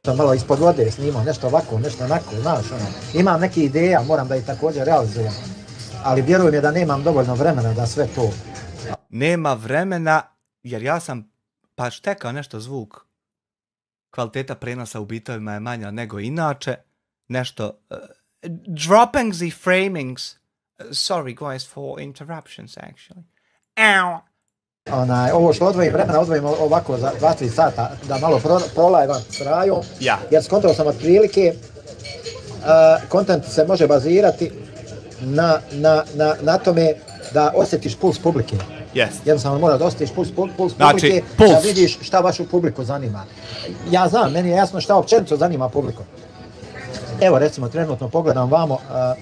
Sam malo ispod vode snimao, nešto ovako, nešto onako, znaš, ono. Imam neke ideja, moram da ih također realizujem, ali vjerujem je da nemam dovoljno vremena da sve to. Nema vremena, jer ja sam pa štekao nešto zvuk. Kvaliteta prenosa u bitovima je manja nego inače. Nešto, droppings i framings. Sorry guys for interruptions actually. Ow. Ovo što odvojim vremena, odvojim ovako za 2-3 sata, da malo prolajvam s rajom, jer skontao sam otprilike, kontent se može bazirati na tome da osjetiš puls publike. Jednostavno mora da osjetiš puls publike, da vidiš šta vašu publiku zanima. Ja znam, meni je jasno šta općenito zanima publiku. Evo recimo trenutno pogledam vamo,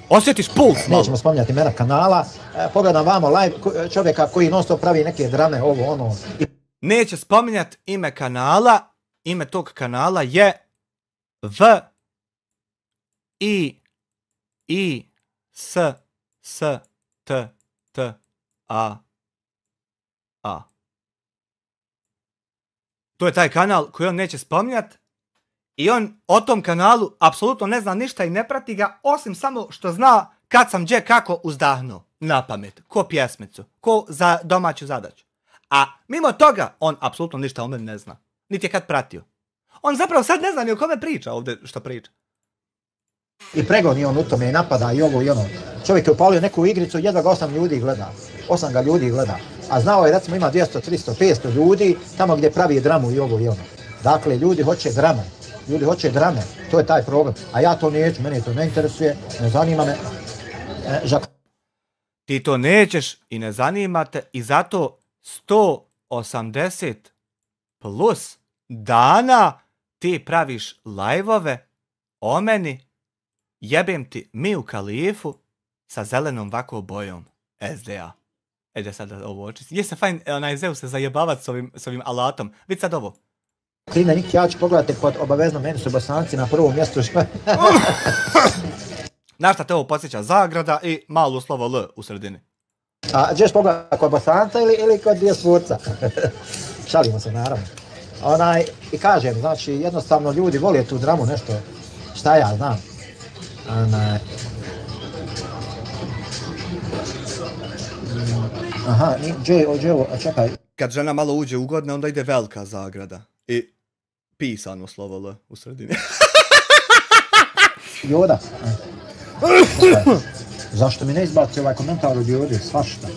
osjetiš puls, nećemo spominjati imena kanala, pogledam vamo live čovjeka koji non stop pravi neke drame, ovo ono. Neće spominjati ime kanala, ime tog kanala je V-I-S-S-T-T-A. To je taj kanal koji on neće spominjati. I on o tom kanalu apsolutno ne zna ništa i ne prati ga, osim samo što zna kad sam gdje kako uzdahnuo na pamet, ko pjesmicu, ko za domaću zadaću. A mimo toga, on apsolutno ništa o meni ne zna, niti je kad pratio. On zapravo sad ne zna ni o kome priča ovdje što priča. I pregoni on u tome i napada i ovo i ono. Čovjek je upalio neku igricu, jedva ga 8 ljudi gleda. 8 ga ljudi gleda. A znao je, recimo, ima 200, 300, 500 ljudi tamo gdje pravi dramu i ovo i ono. Dakle, ljudi hoće drame. Ljudi hoće drame, to je taj problem. A ja to neću, mene to ne interesuje, ne zanima me. Ti to nećeš i ne zanimate i zato 180 plus dana ti praviš live-ove o meni, jebem ti Miju Khalifu sa zelenom ovako bojom SDA. Da sad ovo očistim. Je se fajn, Zeus se zajebavat s ovim alatom. Vidi sad ovo. Klina Nik, ja ću pogledati pod obavezno, meni su Bosanci na prvom mjestu. Na šta te ovo podsjeća? Zagrada i malo slovo L u sredini. A ćeš pogledati kod Bosanca ili kod dijasporca? Šalimo se naravno. I kažem, znači jednostavno ljudi vole tu dramu, nešto, šta ja znam. Aha, čekaj. Kad žena malo uđe ugodne, onda ide velika zagrada. I pisano slovo L u sredini. Joda. Zašto mi ne izbaci ovaj komentar od Jode, svašta?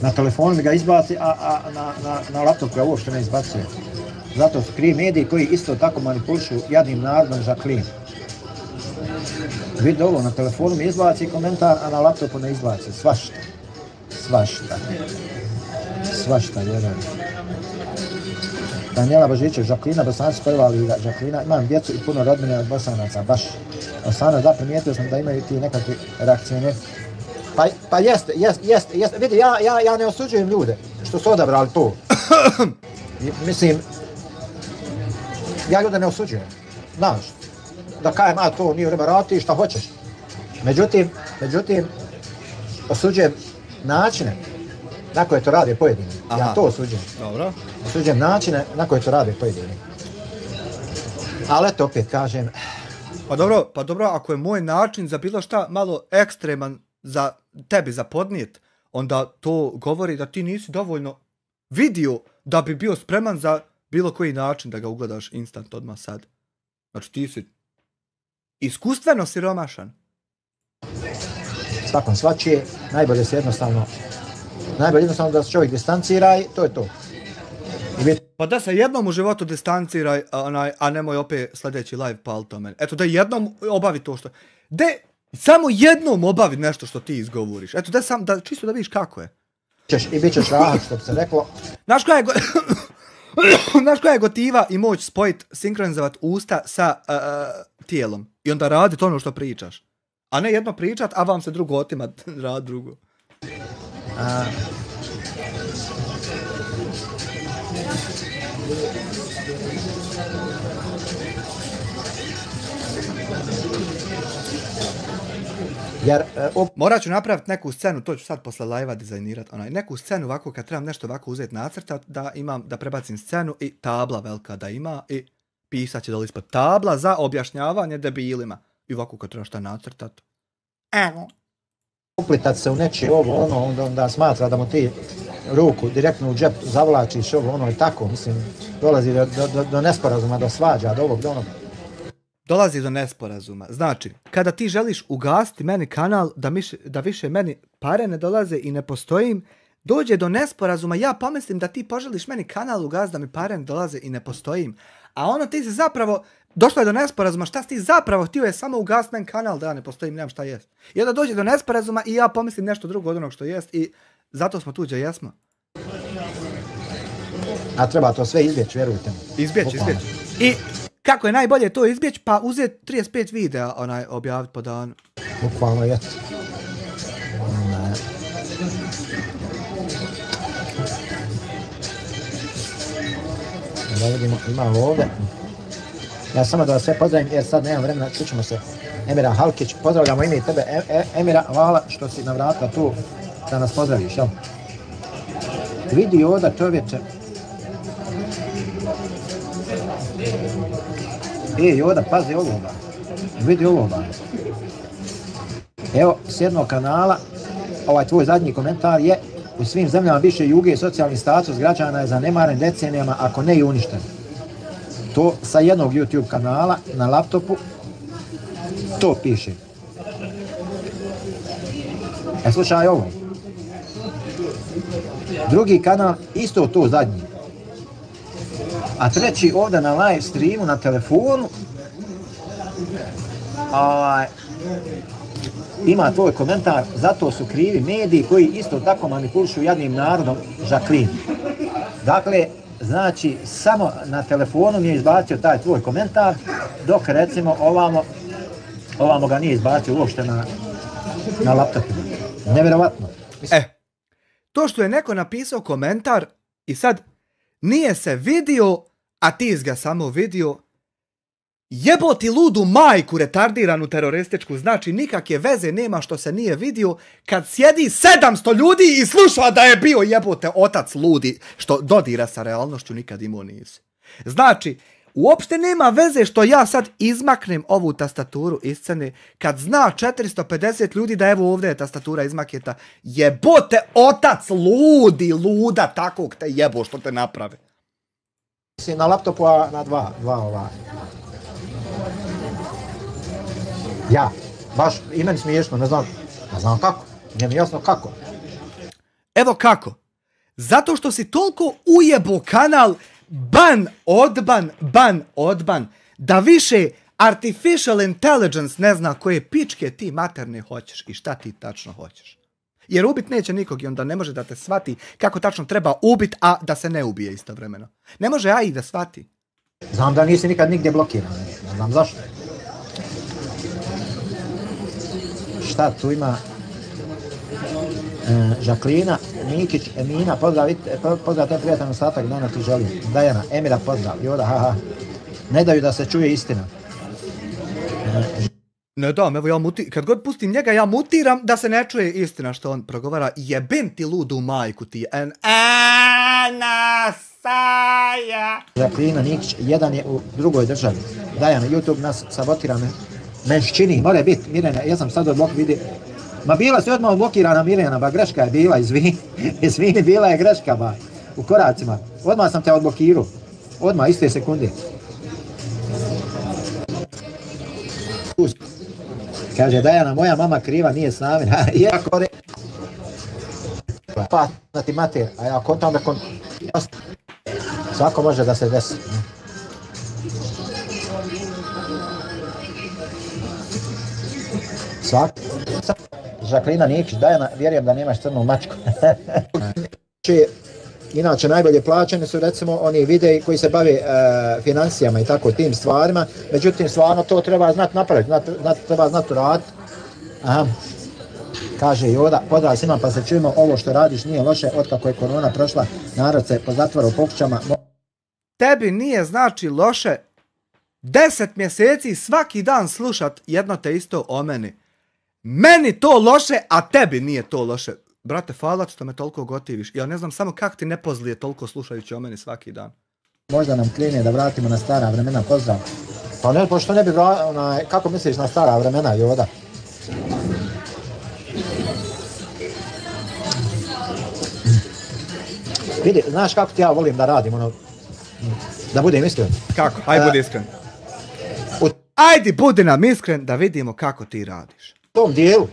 Na telefonu mi ga izbaci, a na laptopu ga uopšte ne izbacuje. Zato su krivi mediji koji isto tako manipulišu jadnim narodom za klin. Vidi ovo, na telefonu mi izbaci komentar, a na laptopu ne izbaci. Svašta. Svašta, jedan. Danijela Božićev, Žaklina, Bosanci prva liga, Žaklina, imam djecu i puno rodbine od Bosanaca, baš. Osana, da, primijetio sam da imaju ti nekakvi reakcijone. Pa jeste, vidi, ja ne osuđujem ljude što su odabrali to. Mislim, ja ljude ne osuđujem, znaš. da kajem, a to nije riba, radi šta hoćeš. Međutim, osuđujem načine na koje to rade pojedini. Ja to osuđujem. Dobro. Osuđujem načine na koje to rade pojedini. Ali eto, opet kažem... Pa dobro, ako je moj način za bilo šta malo ekstreman za tebi za podnijet, onda to govori da ti nisi dovoljno vidio da bi bio spreman za bilo koji način da ga ugledaš instant odmah sad. Znači ti si iskustveno siromašan. Svakom svačije, najbolje jednostavno da se čovjek distancira i to je to. Pa da se jednom u životu distanciraj, a nemoj opet sljedeći live pal to meni. Eto da jednom obavi to što... Samo jednom obavi nešto što ti izgovoriš. Eto da čisto da vidiš kako je. I bit ćeš rahat, što bi se reklo. Znaš koja je gotiva i moć spojiti, sinkronizovat usta sa tijelom. I onda raditi ono što pričaš. A ne jedno pričat, a vam se drugo otimat, rad drugo. Morat ću napraviti neku scenu, to ću sad posle live-a dizajnirati, neku scenu ovako kad trebam nešto ovako uzeti nacrtat, da prebacim scenu i tabla velika da ima i pisat će dole ispod tabla za objašnjavanje debilima. I ovako kad treba šta nacrtat. Evo. Uplitat se u nečije onda smatra da mu ti ruku direktno u džep zavlačiš i tako, mislim, dolazi do nesporazuma, do svađa, do ovog, do onog. Dolazi do nesporazuma. Znači, kada ti želiš ugasiti meni kanal, da više meni pare ne dolaze i ne postojim, dođe do nesporazuma, ja pomislim da ti poželiš meni kanal ugasiti, da mi pare ne dolaze i ne postojim. A ti se zapravo, došlo je do nesporazuma, šta si ti zapravo htio je samo ugasiti meni kanal da ja ne postojim, nemam šta jest. I onda dođe do nesporazuma i ja pomislim nešto drugo od onog što jest i zato smo tu gdje jesmo. A treba to sve izbjeći, vjerujte mi. Izbjeći. I kako je najbolje to izbjeći? Pa uzeti 35 videa objaviti po danu. Bukvalno je. Da vidimo, ima ovdje. Ja samo da vas sve pozdravim jer sad nemam vremena, čućemo se. Emira Halkić, pozdravljamo ime i tebe. Emira, hvala što si navratila tu da nas pozdraviš, jel? Vidi ovdje čovječe. Joda, pazi ovoga. Vidi ovoga. Evo, s jednog kanala, ovaj tvoj zadnji komentar je: u svim zemljama više juge socijalni status građana je zanemaren decenijama, ako ne i uništen. To sa jednog YouTube kanala na laptopu, to piše. Slušaj ovo. Drugi kanal, isto to zadnji. A treći ovdje na live streamu, na telefonu, ima tvoj komentar: zato su krivi mediji koji isto tako manipulišu jadnim narodom, Jacqueline. Dakle, znači, samo na telefonu mi je izbacio taj tvoj komentar, dok recimo ovamo ga nije izbacio uopšte na laptopu. Nevjerovatno. To što je neko napisao komentar i sad nije se vidio, a ti ga samo vidio, jeboti ludu majku retardiranu terorističku, znači nikakve veze nema što se nije vidio kad sjedi 700 ljudi i sluša da je bio jebote otac ludi što dodira sa realnošću, nikad imao nisi. Znači, uopšte nema veze što ja sad izmaknem ovu tastaturu iz scene kad zna 450 ljudi da evo ovdje je tastatura izmaketa. Jebote otac ludi, luda takvog te jebo što te naprave. Si na laptopu, a na dva ova. Ja, baš i meni smiješno, ne znam kako, nije mi jasno kako. Evo kako, zato što si toliko ujebo kanal ban odban, da više artificial intelligence ne zna koje pičke ti materne hoćeš i šta ti tačno hoćeš. Jer ubit neće nikog i onda ne može da te shvati kako tačno treba ubit, a da se ne ubije istovremeno. Ne može AI da shvati. Znam da nisi nikad nigdje blokiran, ne znam zašto. Šta tu ima? Jacqueline, Mikić, Emina, pozdrav te prijatelj ostatak dana ti želim. Dajana, Emira pozdrav, Joda, haha. Ne daju da se čuje istina. Ne dam, evo ja kad god pustim njega, ja mutiram da se ne čuje istina što on progovara. Jebem ti ludu majku ti. Anasaja. Žaklina Nikić, jedan je u drugoj državi. Dajana, YouTube nas sabotira me čini, more biti, Mirjana, ja sam sad odblok vidi. Ma bila si odmah odblokirana Mirjana, ba greška je bila, izvini, bila je greška, ba, u koracima. Odmah sam te odblokirao, odmah, iste sekunde. Kaže, Dajana, moja mama kriva, nije s nami. Iako pa da ti mater, a ja kontam da svako može da se desi. Svako. Žaklina Nikić, Dajana, vjerujem da nemaš crnu mačku. Inače, najbolje plaćeni su recimo oni videi koji se bave financijama i tako tim stvarima, međutim stvarno to treba znati napraviti, treba znati uraditi. Aha. Kaže Joda, pozdrav svima pa se čujemo, ovo što radiš nije loše, otkako je korona prošla, narod se po zatvoru po kućama. Tebi nije znači loše 10 mjeseci svaki dan slušat jedno te isto o meni. Meni to loše, a tebi nije to loše. Brate, hvala što me toliko gotiviš. Ja ne znam samo kako ti ne pozlije toliko slušajući o meni svaki dan. Možda nam krene da vratimo na stara vremena, pozdrav. Pa ne, pošto ne bi kako misliš na stara vremena, Joda? Vidi, znaš kako ti ja volim da radim, da budem iskren. Kako? Ajde budi iskren. Ajde budi nam iskren da vidimo kako ti radiš. U tom dijelu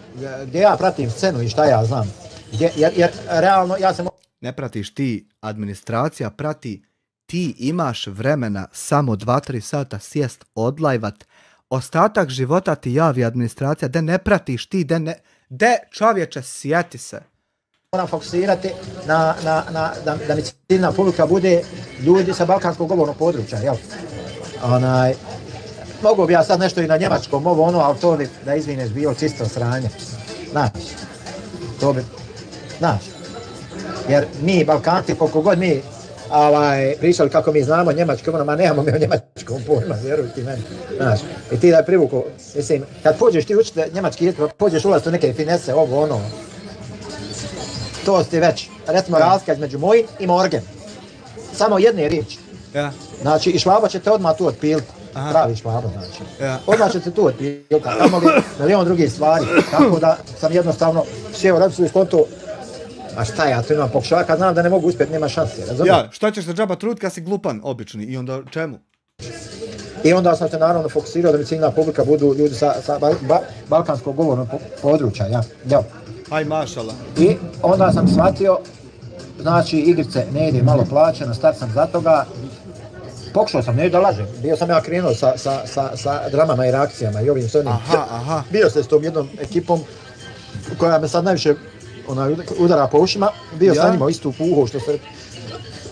gdje ja pratim scenu i šta ja znam, jer realno ja sam... Ne pratiš ti, administracija prati, ti imaš vremena samo 2-3 sata sjest, odlajvat, ostatak života ti javi administracija, da ne pratiš ti, de čovječe sjeti se. Moram fokusirati da mi ciljna publika bude ljudi sa balkanskog govornog područja, jel? Mogu bi ja sad nešto i na njemačkom, ali to bi, da izvineš, bilo čisto sranje. Znaš, to bi, znaš, jer mi Balkanci, koliko god mi pričali kako mi znamo njemački, ma nemamo mi o njemačkom pojma, vjeruj ti meni, znaš, i ti da je privuku, mislim, kad pođeš ti učiti njemački jezik, pođeš ulaziti u neke finese, to ti već, recimo razlika između moj i morgen, samo jedne riječi, znači i švaba će te odmah tu otpiliti. Pravi švabo, znači. Odmah će se tu otpiliti, tamo bi milion drugih stvari, tako da sam jednostavno sjeo raditi svoju skontu, a šta ja tu imam pokušava, kad znam da ne mogu uspjeti, nema šanse, razumijem? Ja, šta ćeš se džaba truditi kad si glupan, obični, i onda čemu? I onda sam se naravno fokusirao da mi ciljna publika budu ljudi sa balkanskog govornog područja, ja. Aj mašala. I onda sam shvatio, znači igrice ne ide malo plaćeno, start sam za toga. Pokušao sam, ne da lažem, bio sam ja krenuo sa dramama i reakcijama i ovim s onim. Bio sam s tom jednom ekipom koja me sad najviše udara po ušima, bio sam njima istu puho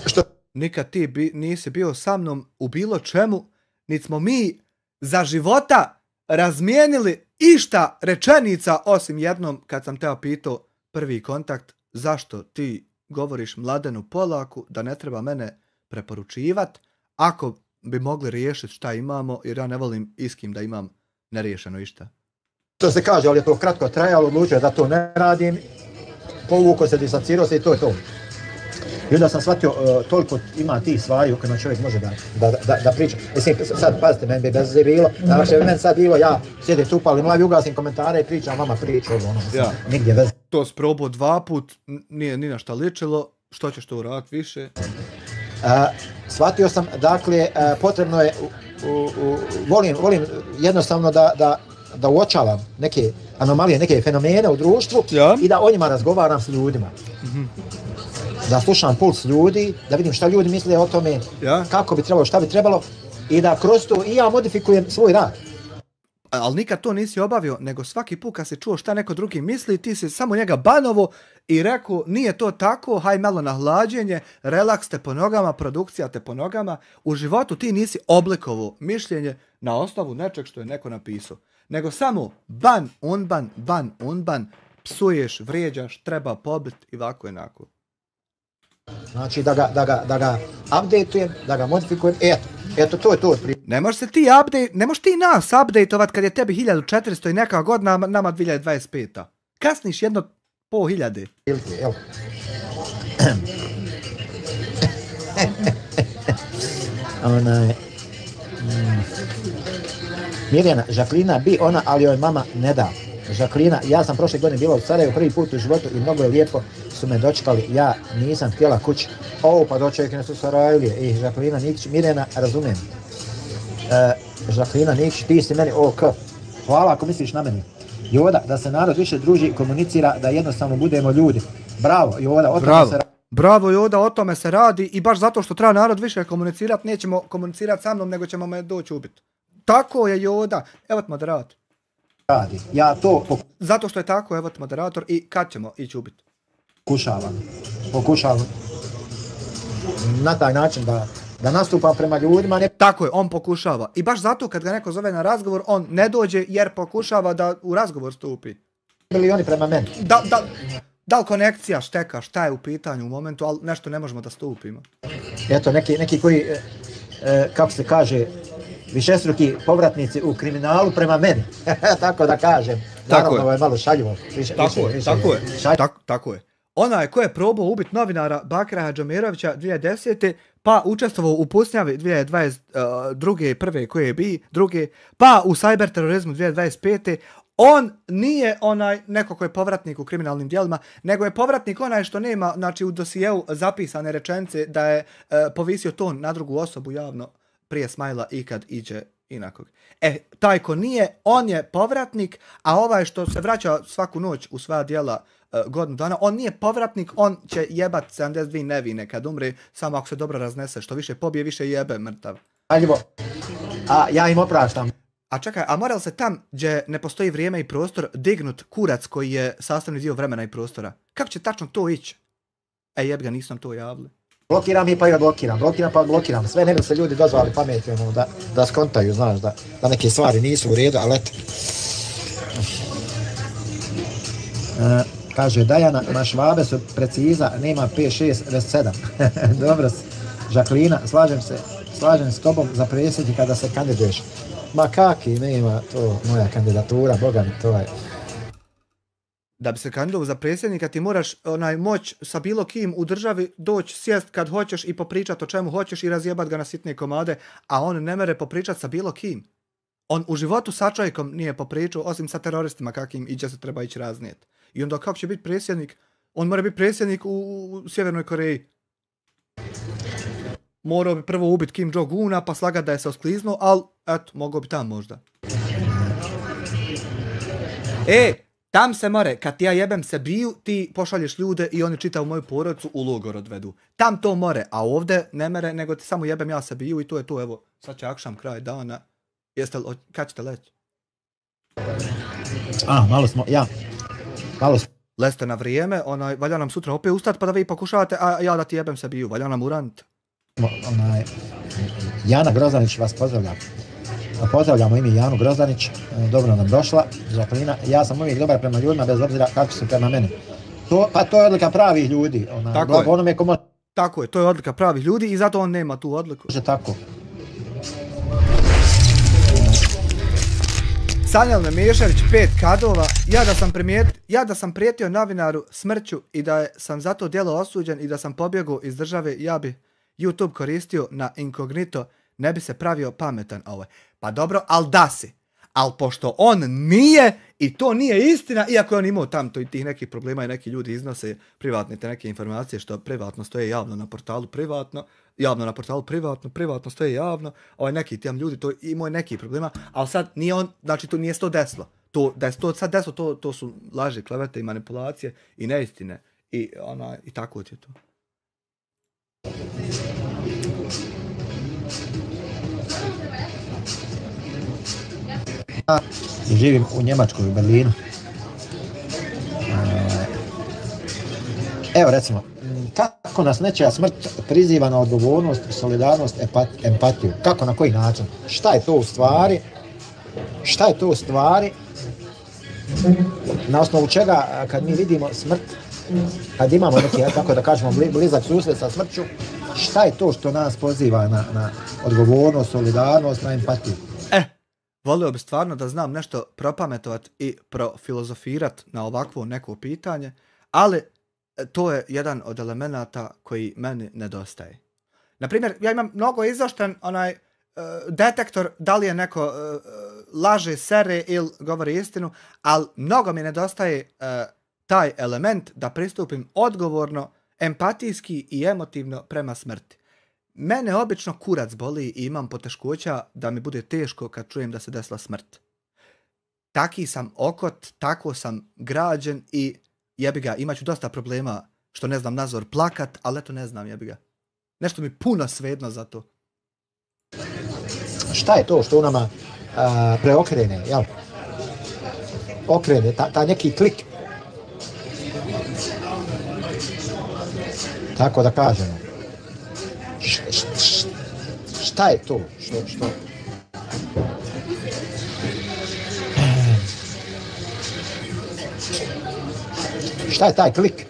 što... Nikad ti nisi bio sa mnom u bilo čemu, niti smo mi za života razmijenili išta rečenica osim jednom kad sam te pitao prvi kontakt zašto ti govoriš Mladenu Polaku da ne treba mene preporučivat ako bi mogli riješiti šta imamo, jer ja ne volim iskim da imam neriješeno išta. To se kaže, ali je to kratko trajalo, odlučio da to ne radim, povukao se, distancirao se i to je to. I onda sam shvatio, toliko ima tih stvari u kojima čovjek može da priča. Mislim, sad pazite, meni bi bez bilo, znači meni sad bilo, ja sjedim tu, palim lavi, ugasim komentare i pričam, vama priča, nigdje veze. To si probao 2 put, nije ni na šta ličilo, što ćeš to uraditi više? Shvatio sam, dakle, potrebno je, volim jednostavno da uočavam neke anomalije, neke fenomene u društvu i da o njima razgovaram s ljudima. Da slušam puls ljudi, da vidim šta ljudi misle o tome, kako bi trebalo, šta bi trebalo i da kroz to i ja modifikujem svoj rad. Ali nikad to nisi obavio, nego svaki put kad si čuo šta neko drugi misli, ti si samo njega banovo i rekao nije to tako, haj malo na hlađenje, relaks te po nogama, produkcija te po nogama. U životu ti nisi oblikovao mišljenje na osnovu nečeg što je neko napisao, nego samo ban, unban, psuješ, vrijeđaš, treba pobit i ovako jednako. Znači da ga updateujem, da ga modifikujem, eto to je to. Ne možeš ti nas updateovat kad je tebi 1400 i neka godina, nama 2025. Kasniš 1.500. Evo. Mirjana, Žaklina bi ona, ali joj mama ne da. Žaklina, ja sam prošle godine bila u Sarajevu prvi put u životu i mnogo je lijepo su me dočekali, ja nisam htjela kući. Pa dočekaj nas u Sarajevije. Žaklina Nikić, Mirjana, razumijem. Žaklina Nikić, ti si meni OK. Hvala ako misliš na meni. Joda, da se narod više druži i komunicira, da jednostavno budemo ljudi. Bravo, Joda, o tome se radi. Bravo Joda, o tome se radi i baš zato što treba narod više komunicirati, nećemo komunicirati sa mnom, nego ćemo me doći ubiti. Tako je Joda, evo ti moderator. Radi, ja to zato što je tako, evo ti moderator i kad ćemo ići ubiti? Pokušavam na taj način da nastupam prema ljudima. Tako je, on pokušava. I baš zato kad ga neko zove na razgovor, on ne dođe jer pokušava da u razgovor stupi. Milioni prema meni. Da li konekcija šteka, šta je u pitanju u momentu, ali nešto ne možemo da stupimo. Eto, neki koji, kako se kaže, višestruki povratnici u kriminalu prema meni. Tako da kažem. Naravno, ovo je malo šaljivo. Tako je. Onaj ko je probao ubiti novinara Bakira Hadžomirovića 2010. pa učestvovao u Pusnjavi 2022. prve koje je bi, druge, pa u cyber terorizmu 2025. On nije onaj neko ko je povratnik u kriminalnim djelima, nego je povratnik onaj što nema, znači u dosijeu zapisane rečenice da je povisio ton na drugu osobu javno prije smajla i kad iđe inakog. Taj ko nije, on je povratnik, a ovaj što se vraća svaku noć u sva djela godinu dana, on nije povratnik, on će jebat 72 nevine kad umre, samo ako se dobro raznese, što više pobije, više jebe mrtav. A ja im opraštam. A čekaj, a mora li se tam gdje ne postoji vrijeme i prostor dignut kurac koji je sastavni dio vremena i prostora? Kako će tačno to ići? Jeb ga, nisam to javili. Blokiram i pa ga blokiram. Sve ne bi se ljudi dozvali pameti da skontaju, znaš, da neke stvari nisu u redu, ali eto. Kaže Dajana, na Švabe su preciza, nema 5, 6, već 7. Dobro, Žaklina, slažem s tobom za predsjednika da se kandiduješ. Ma kaki, nema to moja kandidatura, boga mi to je. Da bi se kandidovao za predsjednika ti moraš moć sa bilo kim u državi doći, sjest kad hoćeš i popričat o čemu hoćeš i razjebat ga na sitne komade, a on ne mere popričat sa bilo kim. On u životu sa čovjekom nije popričao, osim sa teroristima kakim iđe se treba ići raznijet. I onda kako će biti predsjednik? On mora biti predsjednik u Sjevernoj Koreji. Morao bi prvo ubiti Kim Jong-una pa slagat da je se oskliznuo, ali eto, mogao bi tam možda. Tam se more, kad ja jebem se biju, ti pošalješ ljude i oni čitaju moju porodicu u logor odvedu. Tam to more, a ovdje ne mere, nego ti samo jebem ja se biju i to je to, evo, sad će akšam kraj dana. Kad ćete leći? Malo smo. Leste na vrijeme, valja nam sutra opet ustati pa da vi pokušavate, a ja da ti jebem se biju, valja nam urant. Jana Grozanić vas pozdravljam. Pozdravljamo ime Janu Grozanić, dobro nam došla, Žaklina. Ja sam uvijek dobar prema ljudima, bez obzira kako su prema meni. To je odlika pravih ljudi. Tako je, to je odlika pravih ljudi i zato on nema tu odliku. Tako. Sanjel Memešević 5 kadova, ja da sam prijetio novinaru smrću i da sam za to djelo osuđen i da sam pobjegao iz države, ja bi YouTube koristio na inkognito, ne bi se pravio pametan ovaj. Pa dobro, ali da si. Ali pošto on nije, i to nije istina, iako je on imao tam tih nekih problema i neki ljudi iznose privatne te neke informacije što privatno stoje javno na portalu privatno, javno na portalu privatno stoje javno, neki tam ljudi to imaju neki problema, ali sad nije on, znači to nije to desilo. Da je to sad desilo, to su laži, klevete i manipulacije i neistine i tako ti je to. Živim u Njemačkoj, u Berlinu. Evo recimo, kako nas nečija smrt priziva na odgovornost, solidarnost, empatiju? Kako, na koji način? Šta je to u stvari? Na osnovu čega kad mi vidimo smrt kad imamo neki, kako da kažemo, blizak susret sa smrću, šta je to što nas poziva na odgovornost, solidarnost, na empatiju? Volio bi stvarno da znam nešto propametovat i profilozofirat na ovakvo neko pitanje, ali to je jedan od elemenata koji meni nedostaje. Naprimjer, ja imam mnogo izoštren detektor da li je neko laže, sere ili govori istinu, ali mnogo mi nedostaje taj element da pristupim odgovorno, empatijski i emotivno prema smrti. Mene obično kurac boli i imam poteškoća da mi bude teško kad čujem da se desila smrt. Taki sam okot, tako sam građen i jebi ga, imat ću dosta problema što ne znam nazor plakat, ali eto ne znam jebi ga. Nešto mi puno svejedno za to. Šta je to što u nama preokrene, jel? Okrene, ta neki klik. Tako da kažemo. Šta je to? Što? Šta je taj klik?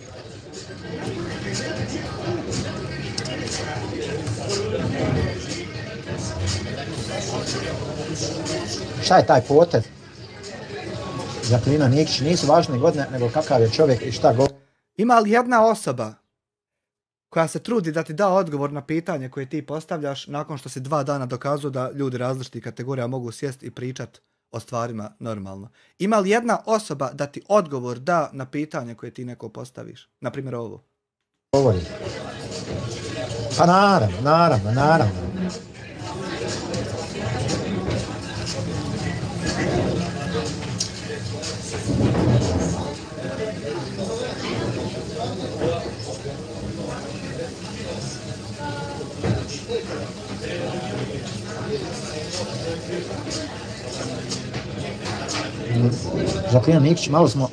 Šta je taj potez? Žaklina Nikić, nisu važne godine, nego kakav je čovjek i šta govori. Ima li jedna osoba koja se trudi da ti da odgovor na pitanje koje ti postavljaš nakon što si 2 dana dokazao da ljudi različitih kategorija mogu sjesti i pričat o stvarima normalno? Ima li jedna osoba da ti odgovor da na pitanje koje ti neko postaviš? Naprimjer ovo. Govori. Pa naravno. Žaklina Nikić, malo smo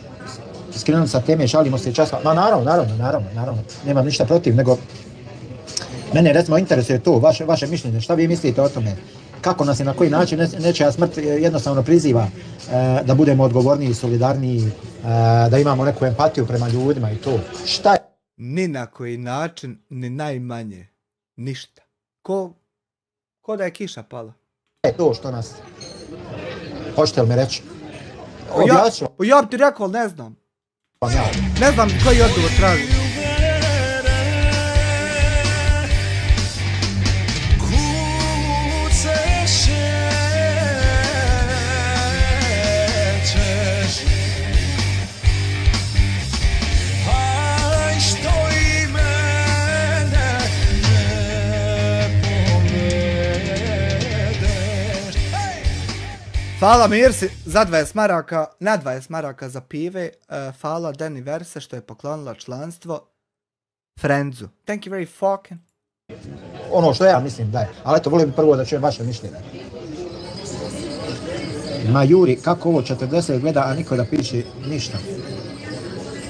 skrenuli sa teme, šalimo se čas. Ma naravno. Nemam ništa protiv, nego mene recimo interesuje to, vaše mišljenje. Šta vi mislite o tome? Kako nas i na koji način nečija smrt jednostavno priziva da budemo odgovorniji, solidarniji, da imamo neku empatiju prema ljudima i to. Šta je? Ni na koji način, ni najmanje. Ništa. Ko da je kiša pala. Je to što nas... Hoćete li mi reći? Ja bi ti rekao, ali ne znam. Ja. Ne znam koji odgovor traži. Hvala Mirsi za 20 maraka, na 20 maraka za pive. Hvala Deni Verse što je poklonila članstvo Friendsu. Thank you very fucking. Ono što ja mislim da je, ali eto, volio bi prvo da čujem vaše mišljenje. Ma Juri, kako ovo 40 gleda, a niko da piše ništa?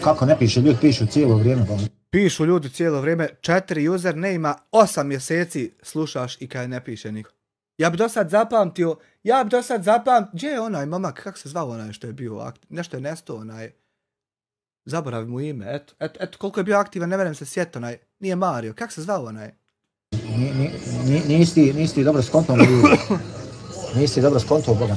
Kako ne piše? Ljudi pišu cijelo vrijeme. Pišu ljudi cijelo vrijeme, 4 username-a, 8 mjeseci slušaš i kaj ne piše niko. Ja bi do sad zapamtio, gdje je onaj momak, kako se zvao onaj što je bio, nešto je nesto onaj, zaboravim mu ime, eto koliko je bio aktivan, ne verujem se sjetiti onaj, nije Mario, kako se zvao onaj? Nisi dobro skonto, nisi dobro skonto, Boga.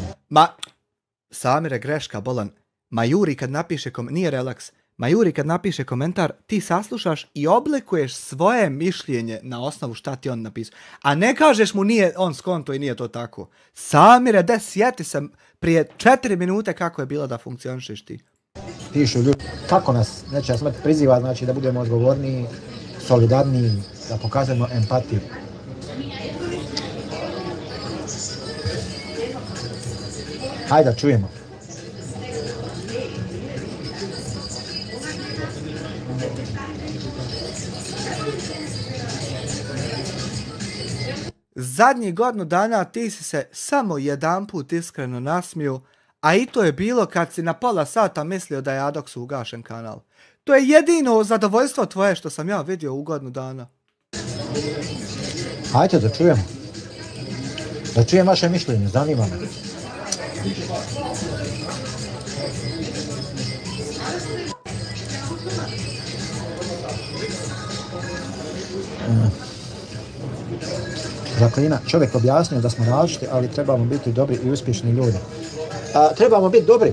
Samire, greška, bolan, Majuri kad napiše, nije relaks, Majuri kad napiše komentar, ti saslušaš i oblikuješ svoje mišljenje na osnovu šta ti on napisao. A ne kažeš mu nije on skonto i nije to tako. Samire, sjeti se prije 4 minute kako je bilo da funkcionišeš ti. Pišu ljudi, kako nas nečija smrt priziva, znači da budemo odgovorniji, solidarniji, da pokazujemo empatiju. Hajde da čujemo. Zadnjih godinu dana ti si se samo jedanput iskreno nasmio, a i to je bilo kad si na pola sata mislio da je Adoksu ugašen kanal. To je jedino zadovoljstvo tvoje što sam ja vidio u godinu dana. Hajde da čujemo. Da čujem vaše mišljenje, zanima me. Žaklina, čovjek objasnio da smo različiti, ali trebamo biti dobri i uspješni ljudi. Trebamo biti dobri,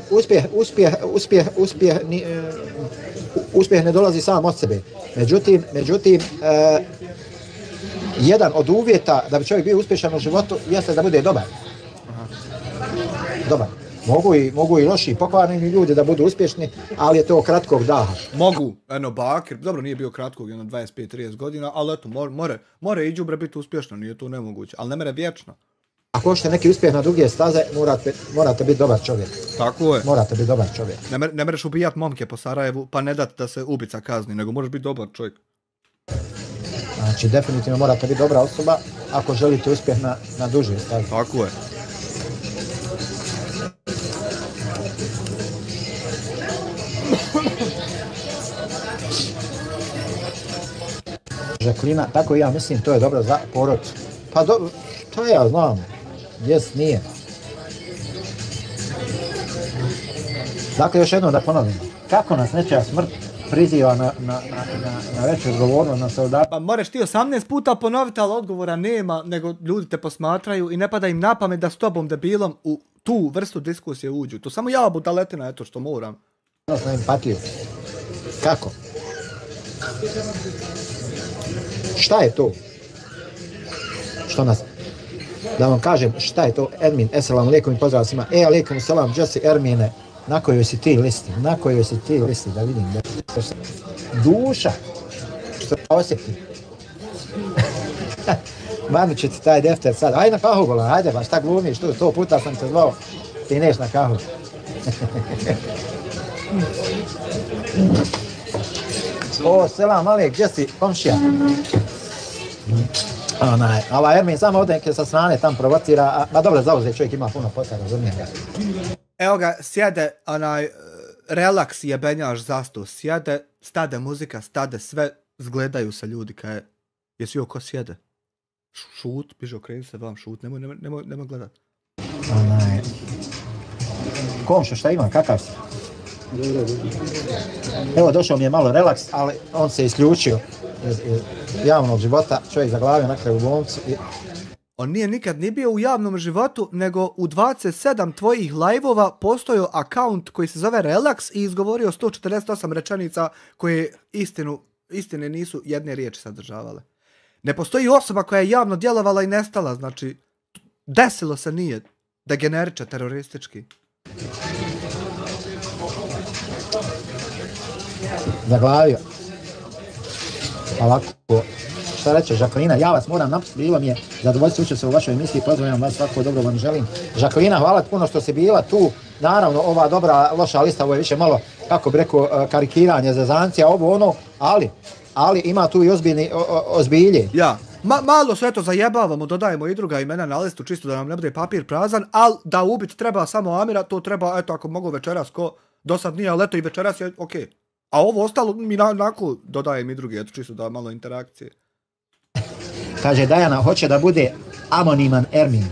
uspjeh ne dolazi sam od sebe. Međutim, jedan od uvjeta da bi čovjek bio uspješan u životu jeste da bude dobar. Dobar. Mogu i loši, pokvareni ljudi da budu uspješni, ali je to kratkog daha. Mogu, Bakir, dobro nije bio kratkog, 25-30 godina, ali eto, more i đubre biti uspješno, nije to nemoguće, ali ne mere vječno. Ako hoćete neki uspjeh na duge staze, morate biti dobar čovjek. Tako je. Morate biti dobar čovjek. Ne mereš ubijat momke po Sarajevu, pa ne dati da se ubica kazni, nego moraš biti dobar čovjek. Znači, definitivno morate biti dobra osoba ako želite uspjeh na duže staze. Tako je. Žaklina, tako i ja mislim, to je dobro za porodicu. Pa dobro, to ja znam. Jes, nije. Dakle, još jednom da ponovim. Kako nas nečija smrt priziva na veću odgovornost, na soldat? Pa moraš ti 18 puta ponoviti, ali odgovora nema, nego ljudi te posmatraju i ne pada im na pamet da s tobom debilom u tu vrstu diskusije uđu. To samo ja budaletina, eto što moram. Na empatiju. Kako? Šta je to? Što nas... Da vam kažem šta je to Ermin, eselamu alejkum i pozdrav svima. Alejkum selam, Jesse Ermine, na kojoj si ti listi? Na kojoj si ti listi, da vidim. Duša, što osjeti. Manu će ti taj defter sad, ajde na kahu gola, ajde ba, šta glumiš, tu 100 puta sam te zvao, ti neš na kahu. O, selam alejk, gdje si, komšija? Ova Ermin samo ovdje sa strane tam provocira, ma dobro, zauzet čovjek ima puno posla, razumijem ga. Evo ga, sjede, relaks jebenjaš zasto, sjede, stade muzika, stade sve, zgledaju se ljudi, kaj jesi joj ko sjede? Šut, piše okreni se vam, šut, nemoj gledat. Komšo, šta ima, kakav si? Evo, došao mi je malo relaks, ali on se isključio iz javnog života, čovjek zaglavio na kraju u bolnicu. On nije nikad ni bio u javnom životu, nego u 27 tvojih live-ova postojao akaunt koji se zove Relax i izgovorio 148 rečenica koje istine nisu jedne riječi sadržavale. Ne postoji osoba koja je javno djelovala i nestala, znači desilo se nije degeneriče teroristički. Zaglavio. Ovako, šta reče Žaklina, ja vas moram napustiti, bilo mi je zadovoljstvo učestvovati u vašoj emisiji, pozdravljam vas, svako dobro vam želim. Žaklina, hvala puno što si bila tu, naravno ova dobra, loša lista, ovo je više malo, kako bi rekao, karikiranje, zezancija, ovo ono, ali ima tu i ozbilje. Ja, malo sve to zajebavamo, dodajemo i druga imena na listu, čisto da nam ne bude papir prazan, ali da ubiti treba samo Amira, to treba, eto, ako mogu večeras, ko do sad nije, ali eto i večeras je okej. A ovo ostalo mi onako dodajem i drugi, eto čisto da malo interakcije. Kaže Dajana, hoće da bude anoniman Ermin.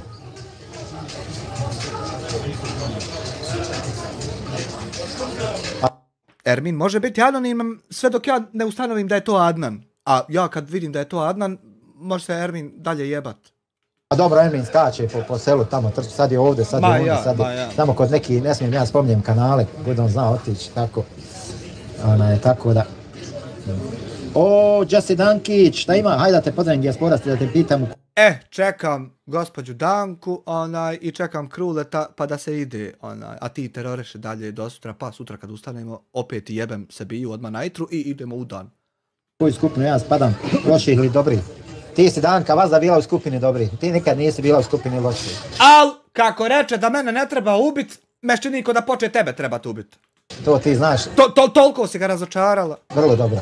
Ermin može biti anoniman sve dok ja ne ustanovim da je to Adnan. A ja kad vidim da je to Adnan, može se Ermin dalje jebat. A dobro, Ermin skače po selu tamo, sad je ovdje, sad je ovdje, sad je tamo kod neki, ne smijem ja spominjem kanale, budem znao otići, tako. Tako da... O, Jesse Dankić, šta ima? Hajde da te pozdravim dijasporasti, da te pitam. Čekam gospođu Danku, i čekam Kruleta, pa da se ide, a ti teroriše dalje do sutra, pa sutra kad ustanemo, opet jebem se biju odmah najtru i idemo u dan. U koju skupinu ja spadam, loših ili dobrih? Ti si Danka, vas bila u skupini dobrih, ti nikad nisi bila u skupini loših. Al, kako reče da mene ne treba ubit, mešćeniko da poče tebe treba ubit. To ti znaš. Toliko si ga razočarala. Vrlo dobro.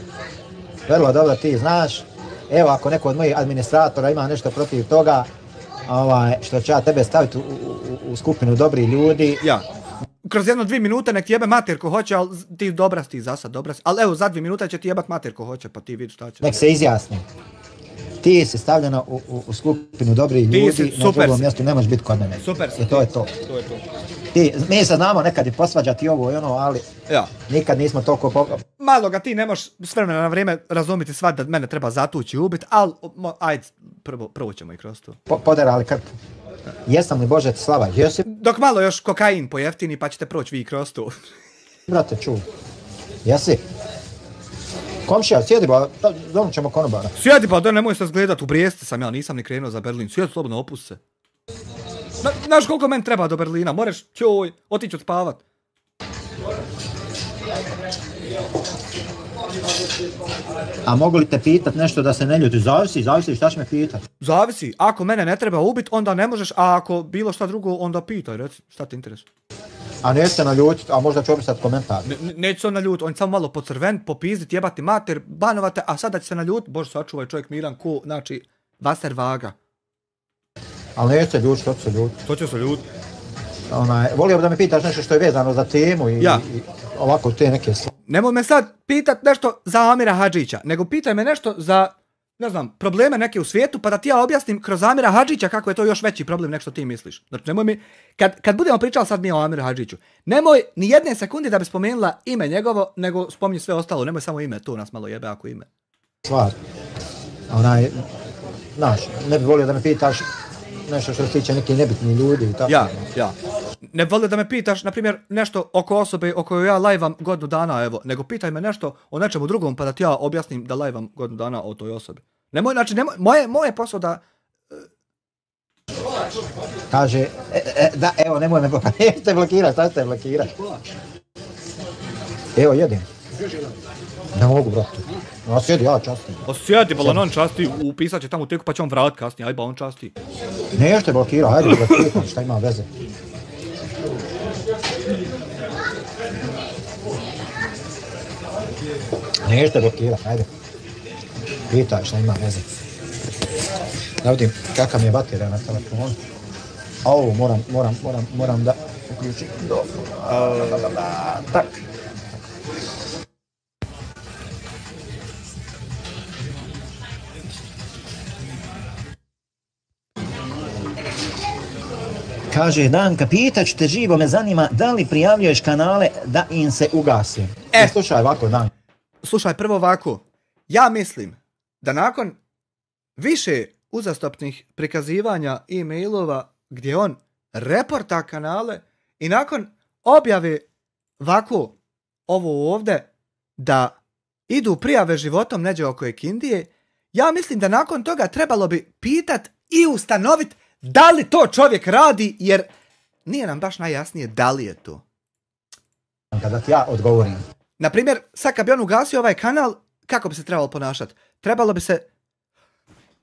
Vrlo dobro ti znaš. Evo, ako neko od mojih administratora ima nešto protiv toga, što će ja tebe staviti u skupinu dobrih ljudi. Ja. Kroz 1-2 minute nek ti jebe mater ko hoće, ali ti dobra si za sad, dobra si. Ali evo, za 2 minute će ti jebat mater ko hoće, pa ti vidi šta će. Nek se izjasni. Ti si stavljena u skupinu dobrih ljudi, na drugom mjestu ne možeš biti kod mene. Super si. I to je to. To je to. Mi se znamo nekad i posvađati ovo i ono, ali nikad nismo toliko... malo ga ti ne možeš s vremena na vrijeme razumiti svat da mene treba zatući i ubiti, ali ajde, prvo ćemo i kroz to. Poderali krpu. Jesam li Bože ti slava? Jesi? Dok malo još kokain pojeftini pa ćete proći vi kroz to. Brate, čuj. Jesi? Komšija, sjedi ba, zovnut ćemo konobara. Sjedi pa, da nemoj se zgledat, u Brijesti sam ja, nisam ni krenuo za Berlin. Sjedi slobodno, opust se. Znaš koliko meni treba do Berlina, moraš, čoj, otići odspavat. A mogu li te pitat nešto da se ne ljuti? Zavisi šta će me pitat? Zavisi, ako mene ne treba ubit, onda ne možeš, a ako bilo šta drugo, onda pitaj, reci, šta ti interesuje. A neće se naljutit, a možda ću opisat komentar. Neće se on naljut, on je samo malo pocrven, popizdit, jebati mater, banovate, a sada će se naljut, bože sačuvaj čovjek miran ko, znači, Vaser Vaga. Ali neće se ljutit, što će se ljutit? To će se ljut. Volio bi da me pitaš nešto što je vezano za temu i ovako te neke stvari. Nemoj me sad pitat nešto za Amira Hadžića, nego pitaj me nešto za, ne znam, probleme neke u svijetu, pa da ti ja objasnim kroz Amira Hadžića kako je to još veći problem nek što ti misliš. Znači nemoj mi, kad budemo pričali sad mi o Amiru Hadžiću, nemoj ni jedne sekundi da bi spomenula ime njegovo, nego spominji sve ostalo, nemoj samo ime, to nas malo jebe ako ime. Stvar, znaš, ne bi volio da me pitaš nešto što se tiče nekih nebitnih ljudi i tako. Ja. Ne volio da me pitaš, na primjer, nešto oko osobe o kojoj ja live-am godinu dana, evo, nego pitaj me nešto o nečemu drugom pa da ti ja objasnim da live-am godinu dana o toj osobi. Nemoj, znači, moje posao da... Kaže, da, evo, nemoj me blokirati, nećete blokirati, šta ćete blokirati? Evo, jedim. Ne mogu, brate. Sjedi, ja častim. Sjedi, bala, on časti, upisat će tamo u teku pa će on vrat kasnije, aj ba on časti. Nećete blokirati, hajde blokirati, šta ima veze. Nećete blokirati, hajde. Pitaj šta ima veze. Da vidim kakav mi je baterija na telefonu. A ovo moram da uključim. Tak. Kaže Danka, pitat ću te živo, me zanima da li prijavljuješ kanale da im se ugasi. Slušaj ovako, Danka. Slušaj, prvo ovako. Ja mislim da nakon više uzastopnih prikazivanja e-mailova gdje on reporta kanale i nakon objave ovako ovo ovdje da idu prijave životom neđe oko Ekindije, ja mislim da nakon toga trebalo bi pitat i ustanovit da li to čovjek radi, jer nije nam baš najjasnije da li je to. Kada ti ja odgovorim. Naprimjer, sad kad bi on ugasio ovaj kanal, kako bi se trebalo ponašati? Trebalo bi se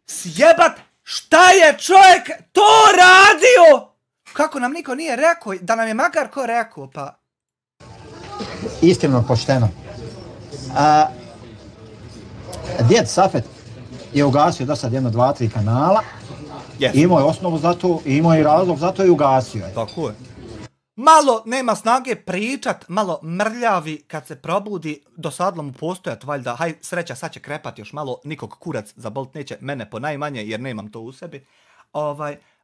sjebat šta je čovjek to radio! Kako nam niko nije rekao, da nam je makar ko rekao, pa... Iskreno, pošteno. Djed Safet je ugasio do sad 1, 2, 3 kanala. Yes. Imao je osnovu za to, imao je razlog za to i ugasio je. Tako je. Malo nema snage pričat, malo mrljavi kad se probudi, dosadlo mu postojat, valjda, haj sreća, sad će krepat još malo, nikog kurac za bolt neće, mene po najmanje jer nemam to u sebi.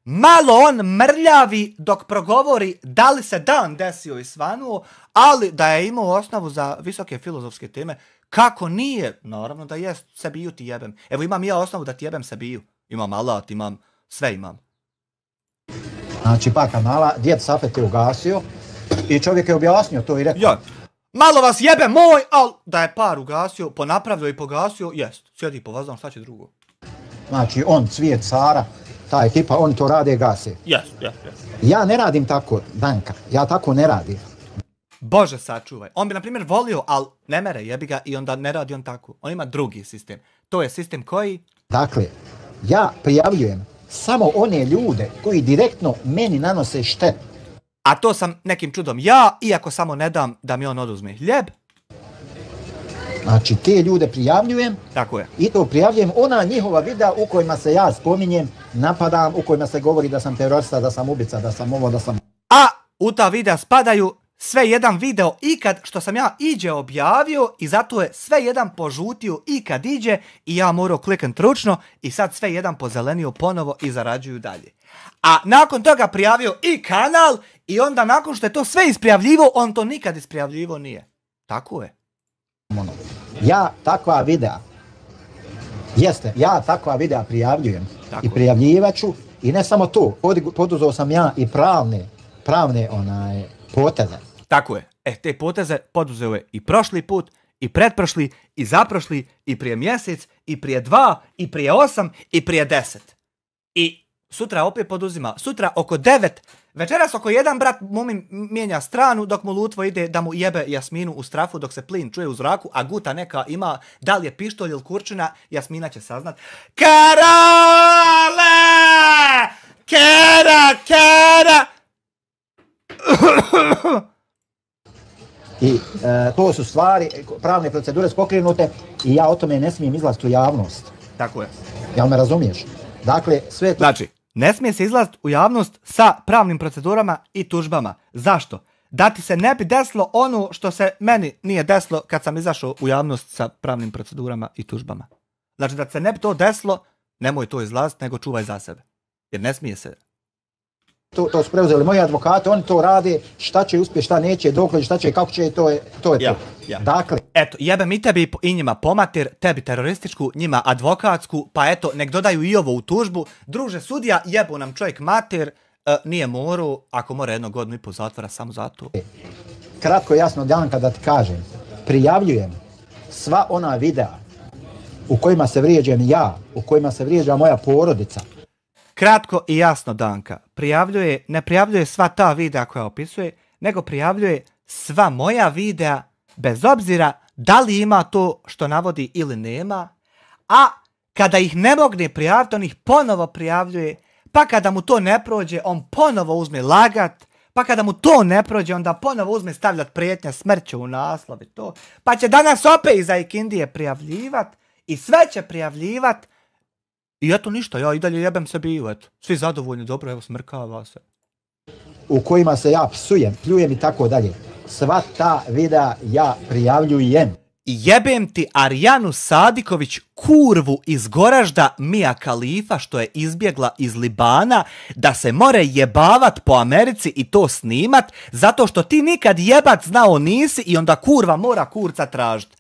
Malo on mrljavi dok progovori da li se dan desio i svanuo, ali da je imao osnovu za visoke filozofske teme, kako nije, naravno da jest, sebiju ti jebem. Evo imam ja osnovu da ti jebem sebiju, imam alat, imam, sve imam. Znači par kanala, djed Safet je ugasio i čovjek je objasnio to i rekao. Ja, malo vas jebe moj, ali da je par ugasio, ponapravio i pogasio, jest, sjedi po vazdan, šta će drugo. Znači on, Cvijet, Sara, ta ekipa, oni to rade i gase. Jest. Ja ne radim tako, Danka, ja tako ne radim. Bože sačuvaj, on bi na primjer volio, ali ne mere, jebi ga i onda ne radi on tako. On ima drugi sistem, to je sistem koji... Dakle, ja prijavljujem samo one ljude koji direktno meni nanose štetu. A to sam nekim čudom ja, iako samo ne dam da mi on oduzme hljeb. Znači, te ljude prijavljujem. Tako je. I to prijavljujem ona njihova videa u kojima se ja spominjem, napadam, u kojima se govori da sam terorista, da sam ubica, da sam ovo, da sam... A u ta videa spadaju sve jedan video ikad što sam ja iđe objavio i zato je sve jedan požutio ikad iđe i ja morao kliknut ručno i sad sve jedan pozelenio ponovo i zarađuju dalje. A nakon toga prijavio i kanal i onda nakon što je to sve isprijavljivo, on to nikad isprijavljivo nije. Tako je. Ja takva videa, ja takva videa prijavljujem i prijavljivaću i ne samo to, poduzeo sam ja i pravne poteze. Tako je. Te poteze poduzeo je i prošli put, i pretprošli, i zaprošli, i prije mjesec, i prije 2, i prije 8, i prije 10. I sutra opet poduzima. Sutra oko 9, večeras oko 1 brat Mumin mijenja stranu dok mu Lutvo ide da mu jebe Jasminu u strafu dok se plin čuje u zraku, a guta neka ima, da li je pištolj ili kurčina, Jasmina će saznat. Karole! Kera! I to su stvari, pravne procedure su pokrenute i ja o tome ne smijem izlaziti u javnost. Tako je. Jel me razumiješ? Dakle, sve to... Znači, ne smije se izlaziti u javnost sa pravnim procedurama i tužbama. Zašto? Da ti se ne bi desilo ono što se meni nije desilo kad sam izašao u javnost sa pravnim procedurama i tužbama. Znači, da ti se ne bi to desilo, nemoj to izlaziti, nego čuvaj za sebe. Jer ne smije se. To su preuzeli moji advokati, oni to rade, šta će uspjeti, šta neće, dokle, šta će, kako će, to je to. Ja. Dakle... Eto, jebem i tebi i njima pomatir, tebi terorističku, njima advokatsku, pa eto, nek dodaju i ovo u tužbu. Druže sudija, jebo nam čovjek matir, nije morao, ako mora 1 godinu i pol zatvora samo za to. Kratko jasno, Danka, da ti kažem, prijavljujem sva ona videa u kojima se vrijeđam ja, u kojima se vrijeđa moja porodica. Kratko i jasno, Danka, ne prijavljuje sva ta videa koja opisuje, nego prijavljuje sva moja videa, bez obzira da li ima to što navodi ili nema, a kada ih ne mogne prijaviti, on ih ponovo prijavljuje, pa kada mu to ne prođe, on ponovo uzme lagat, pa kada mu to ne prođe, onda ponovo uzme stavljati prijetnja smrću u naslov i to, pa će danas opet iza ikindije prijavljivat i sve će prijavljivat. I eto ništa, ja i dalje jebem se biju, eto. Svi zadovoljni, dobro, evo smrkava se. U kojima se ja psujem, pljujem i tako dalje. Sva ta videa ja prijavljujem. I jebem ti Arijanu Sadiković, kurvu iz Goražda Mia Khalifa što je izbjegla iz Libana, da se more jebavat po Americi i to snimat, zato što ti nikad jebat znao nisi i onda kurva mora kurca tražit.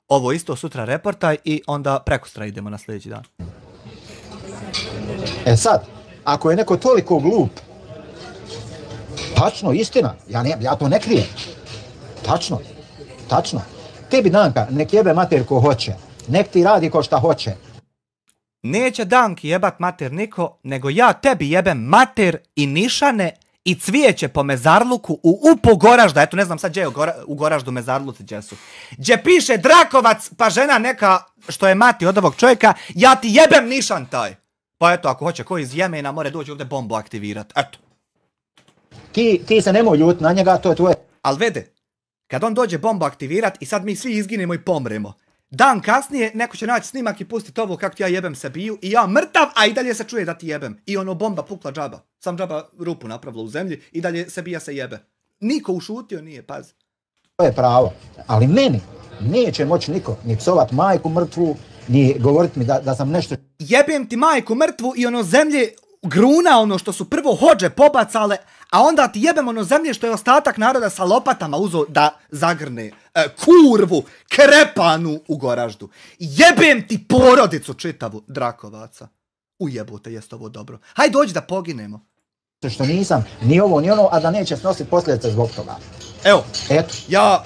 Ovo isto sutra reportaj i onda prekustra idemo na sljedeći dan. E sad, ako je neko toliko glup, tačno, istina, ja to ne krijem. Tačno. Tebi, Danka, nek jebe mater ko hoće, nek ti radi ko šta hoće. Neće Danki jebat mater niko, nego ja tebi jebem mater i nišane i cvijeće po mezarluku u upu Goražda. Eto, ne znam sad gdje je u Goraždu mezarluci gdje su. Gdje piše Drakovac, pa žena neka što je mati od ovog čovjeka, ja ti jebem nišan taj. Pa eto, ako hoće ko iz Jemena, more doći ovdje bombu aktivirat. Eto. Ti se nemoj ljut na njega, to je tvoje. Al vede, kad on dođe bombu aktivirat i sad mi svi izginemo i pomremo. Dan kasnije neko će naći snimak i pustiti ovo kako ti ja jebem se biju i ja mrtav, a i dalje se čuje da ti jebem. I ono bomba pukla džaba. Sam džaba rupu napravila u zemlji i dalje se bija se jebe. Niko ušutio nije, pazi. To je pravo. Ali meni neće moći niko ni psovat majku mrtvu, ni govorit mi da sam nešto... Jebem ti majku mrtvu i ono zemlje gruna, ono što su prvo hođe pobacale, a onda ti jebem ono zemlje što je ostatak naroda sa lopatama uzo da zagrne kurvu, krepanu u Goraždu. Jebem ti porodicu čitavu Drakovaca. Ujebote, jest ovo dobro. Hajde dođi da poginemo. Što nisam ni ovo ni ono, a da neće snositi posljedice zbog toga. Evo,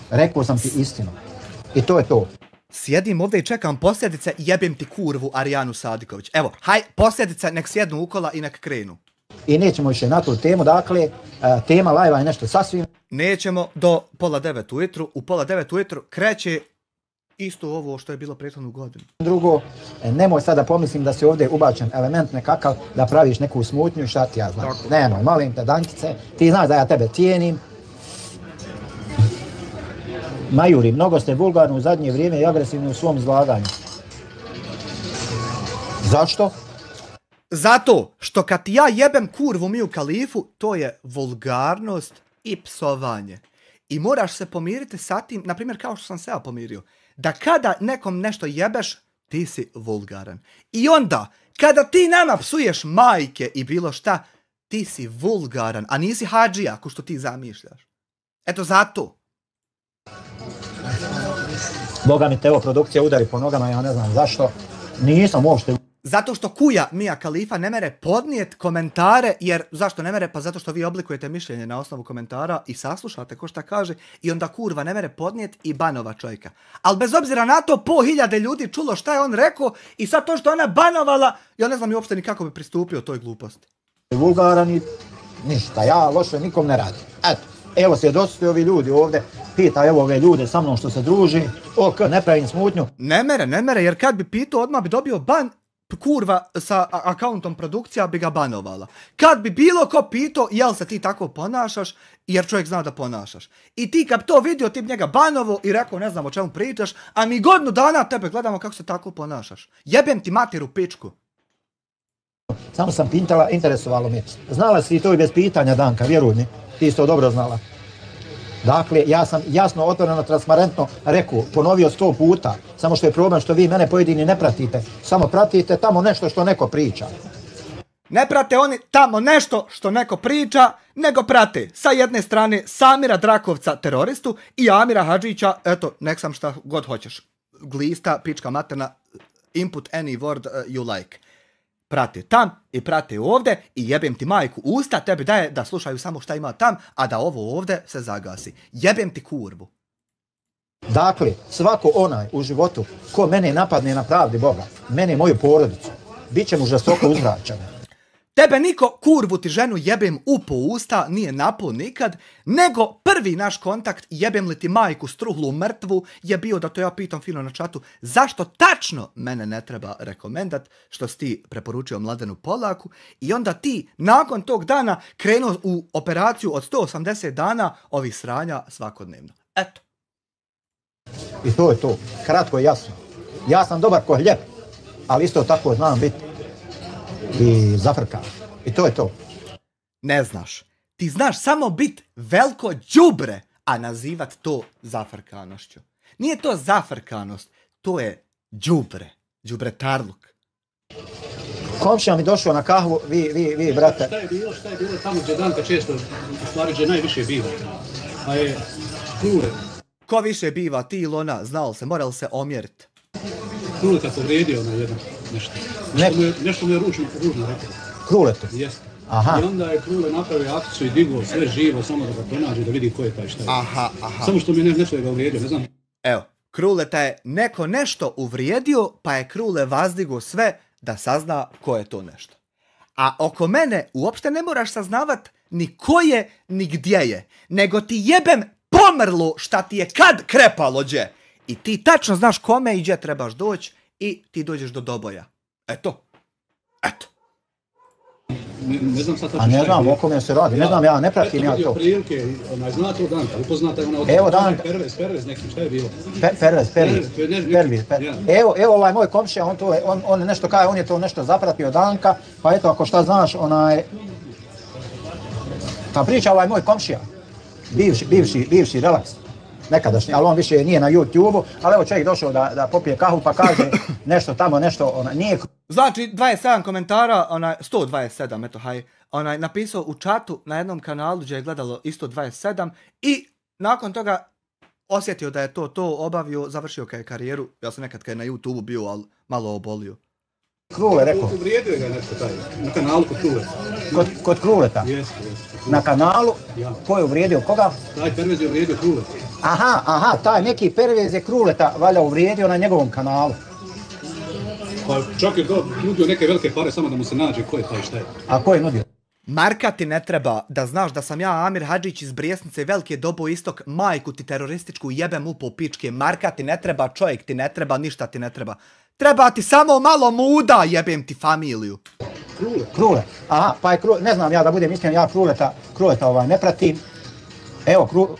rekao sam ti istinu. I to je to. Sjedim ovdje i čekam posljedice, jebem ti kurvu Arijanu Sadiković. Evo, haj, posljedice nek sjednu u kola i nek krenu. I nećemo više na tu temu, dakle, tema live-a je nešto sasvim... Nećemo do 8:30 ujutru, u 8:30 ujutru kreće isto ovo što je bilo prethodnu godinu. Drugo, nemoj sada pomislim da si ovdje ubačen element nekakav, da praviš neku smutnju, šta ti ja znam. Nemoj, molim te, Dankice, ti znaš da ja tebe cijenim. Majuri, mnogo ste vulgarni u zadnje vrijeme i agresivni u svom izlaganju. Zašto? Zato što kad ja jebem kurvu Miju Khalifu, to je vulgarnost i psovanje. I moraš se pomiriti sa tim, na primjer kao što sam se ja pomirio, da kada nekom nešto jebeš, ti si vulgaran. I onda, kada ti nama psuješ majke i bilo šta, ti si vulgaran, a nisi hadžija, ko što ti zamišljaš. Eto zato. Boga mi Teo produkcija udari po nogama, ja ne znam zašto. Nisam uopšte... Zato što kuja Mija Khalifa ne mere podnijet komentare, jer zašto ne mere? Pa zato što vi oblikujete mišljenje na osnovu komentara i saslušate ko šta kaže i onda kurva ne mere podnijet i banova čovjeka. Ali bez obzira na to, po hiljade ljudi čulo šta je on rekao i sad to što ona banovala, ja ne znam i uopšte ni kako bi pristupio toj gluposti. Vulgaran i ništa, ja loše nikom ne radim. Eto, evo svjedoci ovi ljudi ovdje, pita evo ove ljude sa mnom što se druži, ok, ne pravim smutnju. Ne mere, jer kad bi pitao odmah bi dobio ban, kurva sa akauntom produkcija bi ga banovala. Kad bi bilo ko pitao jel se ti tako ponašaš, jer čovjek zna da ponašaš. I ti kad to vidio, ti bi njega banovo i rekao ne znam o čemu pričaš, a mi godinu dana tebe gledamo kako se tako ponašaš. Jebem ti mater u pičku. Samo sam pitala, interesovalo mi. Znala si to i bez pitanja, Danka, vjeruj mi, ti isto dobro znala. Dakle, ja sam jasno, otvoreno, transparentno rekao, ponovio 100 puta, samo što je problem što vi mene pojedini ne pratite, samo pratite tamo nešto što neko priča. Ne prate oni tamo nešto što neko priča, nego prate sa jedne strane Samira Drakovca teroristu i Amira Hadžića, eto, nek sam šta god hoćeš. Glista, pička materna, input any word you like. Prate tam i prate ovdje i jebem ti majku usta, tebi daje da slušaju samo šta ima tam, a da ovo ovdje se zagasi. Jebem ti kurvu. Dakle, svako onaj u životu ko mene napadne na pravdi Boga, mene i moju porodicu, bit će mu žestoko uzvraćano. Tebe niko kurvu ti ženu jebem u po usta nije napao nikad, nego prvi naš kontakt jebem li ti majku struhlu mrtvu je bio da to ja pitam fino na čatu zašto tačno mene ne treba rekomendat što si ti preporučio Mladenu Polaku i onda ti nakon tog dana krenuo u operaciju od 180 dana ovih sranja svakodnevno. Eto. I to je to. Kratko i jasno. Ja sam dobar ko hljeb, ali isto tako znam biti i zafrkan. I to je to. Ne znaš. Ti znaš samo bit veliko đubre, a nazivat to zafrkanošću. Nije to zafrkanost, to je đubre. Đubretarluk. Komšija mi došao na kahvu, vi, brate. Šta je bilo tamo gdje Danka često, u stvari gdje najviše biva? A je Krule. Ko više biva, ti ili ona, znao se, moral se omjerit. Krule kad se vrijedio na jedan nešto. Nešto mu je ružno rekao. Krule tu? Jeste. Aha. I onda je Krule napravio akciju i digao sve živo, samo da ga pronađe, da vidi ko je taj šta je. Aha. Samo što mi nešto je ga uvrijedio, ne znam. Evo, Kruleta je neko nešto uvrijedio, pa je Krule vazdigo sve da sazna ko je to nešto. A oko mene uopšte ne moraš saznavat ni ko je, ni gdje je, nego ti jebem pomrlo šta ti je kad krepalo gdje. I ti tačno znaš kome i gdje trebaš doći i ti dođeš do doboja. Eto. Ne znam sad a ne znam o kome se radi, ne znam, ja ne pratim ja to. Prilike, zna to Danka, upoznata je ona od... Evo Danka. Pervez nekim, šta je bilo? Pervez. Evo ovaj moj komšija, on nešto kaže, on je to nešto zapratio Danka, pa eto ako šta znaš, ta priča ovaj moj komšija, bivši relaks, nekadašnji, ali on više nije na YouTube-u, ali evo čovjek došao da popije kahu pa kaže nešto tamo, nešto, nije... Znači, 27 komentara, 127, eto, napisao u čatu na jednom kanalu gdje je gledalo isto 27 i nakon toga osjetio da je to obavio, završio kaj karijeru. Ja sam nekad kaj na YouTube-u bio, ali malo obolio. Krule, rekao. Uvrijedio ga nešto taj, na kanalu kod Krule. Kod Kruleta? Jeste. Na kanalu? Ja. Ko je uvrijedio koga? Taj Pervez je uvrijedio Kruleta. Aha, taj neki Pervez je Kruleta valjda uvrijedio na njegovom kanalu. Pa čak je nudio neke velike pare samo da mu se nađe ko je taj šta je. A ko je nudio? Marka ti ne treba da znaš da sam ja Amir Hadžić iz Brijesnice Velike Dobo Istok, majku ti terorističku jebem u po pičke. Marka ti ne treba, čovjek ti ne treba, ništa ti ne treba. Treba ti samo malo muda, jebem ti familiju. Krule. Aha, pa je Krule, ne znam ja da budem iskren, ja Kruleta ne pratim. Evo,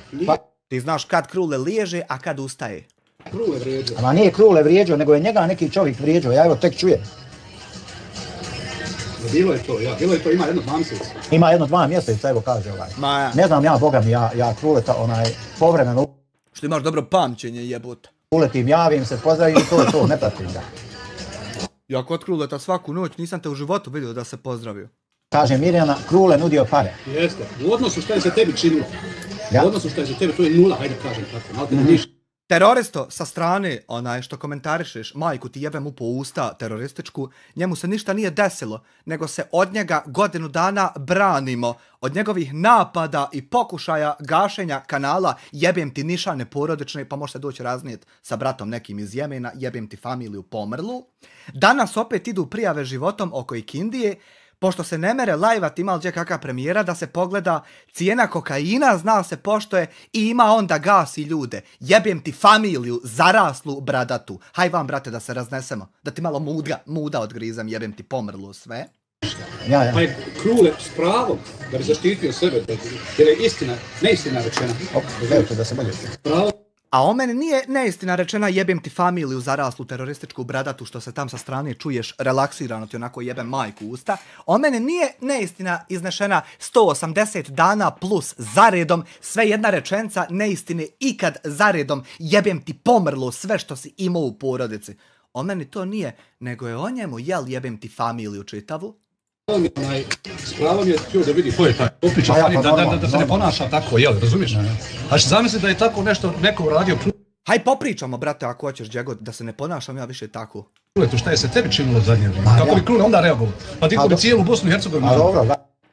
Ti znaš kad Krule liježe, a kad ustaje. Krule vrijeđao. Ama nije Krule vrijeđao, nego je njega neki čovjek vrijeđao, ja evo tek čujem. Bilo je to, ima jedno 2 mjeseca. Ima jedno 2 mjeseca, evo kaže ovaj. Ne znam ja, boga mi, ja Kruleta povremeno... Što imaš dobro pamćenje, jebote. Uletim, javim se, pozdravim i to je to, ne pratim ga. Ja kod Kruleta svaku noć nisam te u životu vidio da se pozdravio. Kaže Mirjana, Krule nudio pare. Jeste, u odnosu šta je se tebi činilo. Ja? U odnosu šta je se tebi, to je 0, hajde kažem tako, malo te ništa. Teroristo sa strane, onaj što komentarišeš, majku ti jebem u po usta terorističku, njemu se ništa nije desilo, nego se od njega godinu dana branimo, od njegovih napada i pokušaja gašenja kanala, jebem ti nišane porodične, pa možete doći raznijet sa bratom nekim iz Jemena, jebem ti familiju pomrlu. Danas opet idu prijave životom oko Ikindije, pošto se ne mere lajvat ima li kakva premijera da se pogleda cijena kokaina, zna se pošto je i ima onda gasi ljude. Jebem ti familiju, zaraslu bradatu. Haj vam, brate, da se raznesemo. Da ti malo muda odgrizam, jebem ti pomrlo sve. Ja. Pa je Krule s pravom da bi zaštitio sebe, jer je istina, neistina rečena. Gledajte da se bolje. Pravo. A o meni nije neistina rečena jebem ti familiju zaraslu terorističku bradatu što se tam sa strane čuješ relaksirano ti onako jebem majku usta. O meni nije neistina iznešena 180 dana plus zaredom, sve jedna rečenca neistine ikad zaredom jebem ti pomrlo sve što si imao u porodici. O meni to nije, nego je o njemu jebem ti familiju čitavu. S pravom je htio da vidi ko je taj. Popriča da se ne ponaša tako, jel, razumiješ? A što zamisli da je tako nešto neko uradio Haj popričamo, brate, ako hoćeš, Džego, da se ne ponašam ja više tako. Krule, to šta je se tebi činilo zadnje vrijeme? Kako bi Krule onda reagovao? Pa ti bi cijelu Bosnu i Hercegovinu.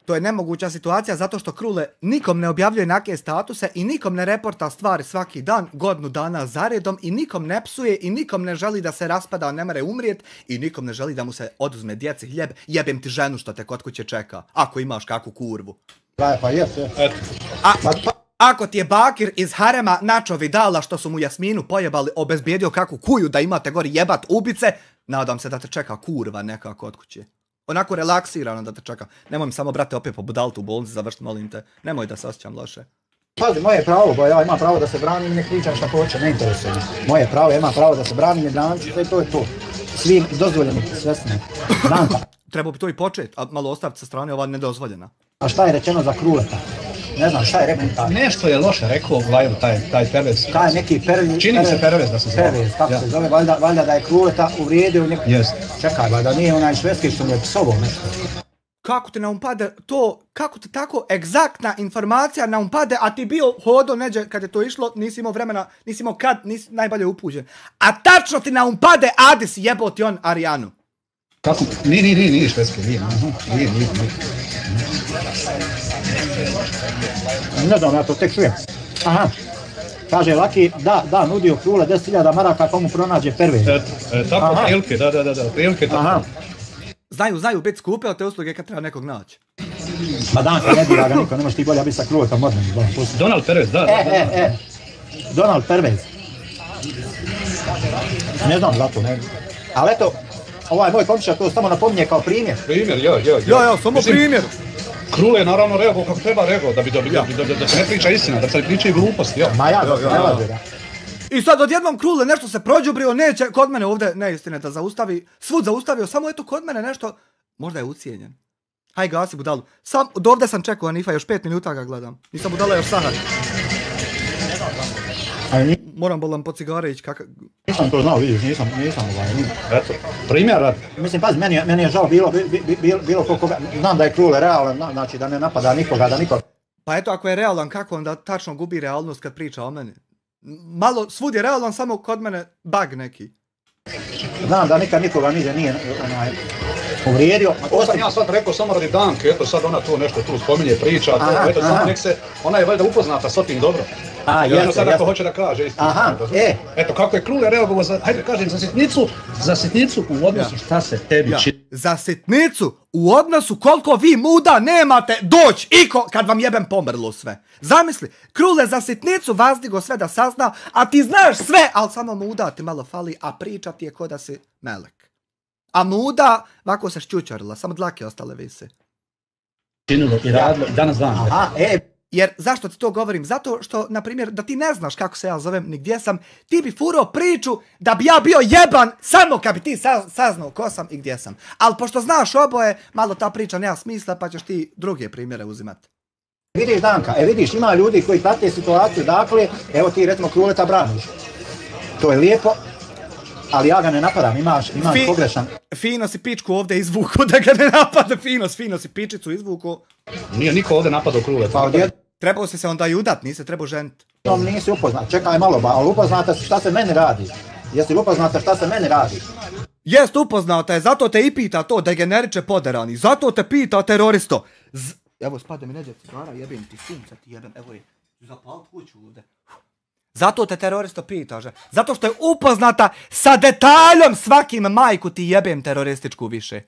To je nemoguća situacija zato što Krule nikom ne objavljuje neke statuse i nikom ne reporta stvari svaki dan, godinu dana zaredom i nikom ne psuje i nikom ne želi da se raspada, ne mere umrijet i nikom ne želi da mu se oduzme djeci hljeb, jebem ti ženu što te kod kuće čeka, ako imaš kakvu kurvu. Pa jes. Ako ti je Bakir iz harema Načo Vidala što su mu Jasminu pojebali obezbijedio kakvu kuju da imate gori jebat ubice, nadam se da te čeka kurva neka kod kuće. Onako relaksirano da te čeka. Nemoj mi samo, brate, opet pobudaliti u bolnici, završiti, molim te. Nemoj da se osjećam loše. Pazi, moje pravo, bo ja imam pravo da se branim i ne pričam šta hoće, ne interesuje me. Moje pravo, ja imam pravo da se branim i braniti, to je to. Svi dozvoljeni, svesni. Branka. Trebao bi to i početi, a malo ostaviti sa strane ova nedozvoljena. A šta je rečeno za Kruleta? Ne znam, šta je rekao? Nešto je loše rekao u live taj Pervez. Kaj neki Pervez? Čini se Pervez da se zove. Pervez, kako se zove, valjda da je Kruleta uvrijedio neko... Čekaj, valjda nije onaj švedski što mu je psovo nešto. Kako te naumpade to, kako te tako egzaktna informacija naumpade, a ti bio hodo neđe kad je to išlo, nisi imao vremena, nisi imao kad, nisi najbolje upuđen. A tačno ti naumpade Adis jebo ti on Arijanu. Kako? Nije švedski, nije. Ne znam, ja to tek čujem. Aha. Kaže Laki, da, nudio Krule 10.000 maraka komu pronađe Pervez. Tako, prilike, da, prilike tako. Aha. Znaju biti skupe, ali te usluge kad treba nekog naći. Ma Danka, ne dira ga niko, ne možeš ti bolje biti sa Kruletom odmah. Donald Pervez, da. Donald Pervez. Ne znam zato, ne. Ali eto, ovaj moj komšija to samo napominje kao primjer. Primjer, ja, samo primjer. Krule je naravno reagovao kako treba reagovao, da se ne priča istina, da se ne priča i gluposti, ja. Ma ja, ne laže ga. I sad odjednom Krule nešto se prođubrio, neće kod mene ovdje neistine da zaustavi, svud zaustavio, samo eto kod mene nešto, možda je ucijenjen. Haj gasi budalu, do ovdje sam čekao Anifa, još 5 minuta ga gledam, nisam budala još sahat. Moram bolam po cigare ići kakav... Nisam to znao, vidiš, nisam Eto, primjer. Mislim, pazi, meni je žao bilo koga, znam da je Krule realan, znači da ne napada nikoga, da nikoga... Pa eto, ako je realan, kako onda tačno gubi realnost kad priča o meni? Malo, svud je realan, samo kod mene bug neki. Znam da nikad nikoga nije uvrijedio. To sam ja sad rekao samo radi Danke, eto sad ona tu nešto tu spominje, priča, eto samo nek se, ona je valjda upoznata s tim dobro. Jeste. Sad ako hoće da kaže istinu. Eto kako je Krule reagovao za, hajde kažem, za sitnicu u odnosu šta se tebi čini. Za sitnicu u odnosu koliko vi muda nemate doć iko kad vam jebem pomrlo sve. Zamisli, Krule za sitnicu vazdigo sve da sazna, a ti znaš sve, ali samo muda ti malo fali, a priča ti je ko da si melek. A muda, ovako se šćućarila, samo dlake ostale vise. Činilo i radilo, danas dan. Jer zašto ti to govorim? Zato što, na primjer, da ti ne znaš kako se ja zovem ni gdje sam, ti bi furao priču da bi ja bio jeban samo kad bi ti saznao ko sam i gdje sam. Ali pošto znaš oboje, malo ta priča nema smisla pa ćeš ti druge primjere uzimati. Vidiš Danka, vidiš, ima ljudi koji prate situaciju, dakle, evo ti recimo Kruleta braniš. To je lijepo, ali ja ga ne napadam, imaš pogrešan. Fino si pičku ovdje izvuku da ga ne napada, fino si pičicu izvuku. Nije niko ovdje napadao Kruleta. Trebao si se onda i udat, nisi trebao ženiti. Nisi upoznat, čekaj malo, ali upoznata šta se meni radi? Jesi li upoznata šta se meni radi? Jest upoznata je, zato te i pita to, degeneriče poderani, zato te pita teroristo. Evo, spade mi neđe cigara, jebim ti sunce, ti jebem, evo je, zapal kuću ovdje. Zato te teroristo pita, že? Zato što je upoznata sa detaljom svakim majku ti jebem terorističku više.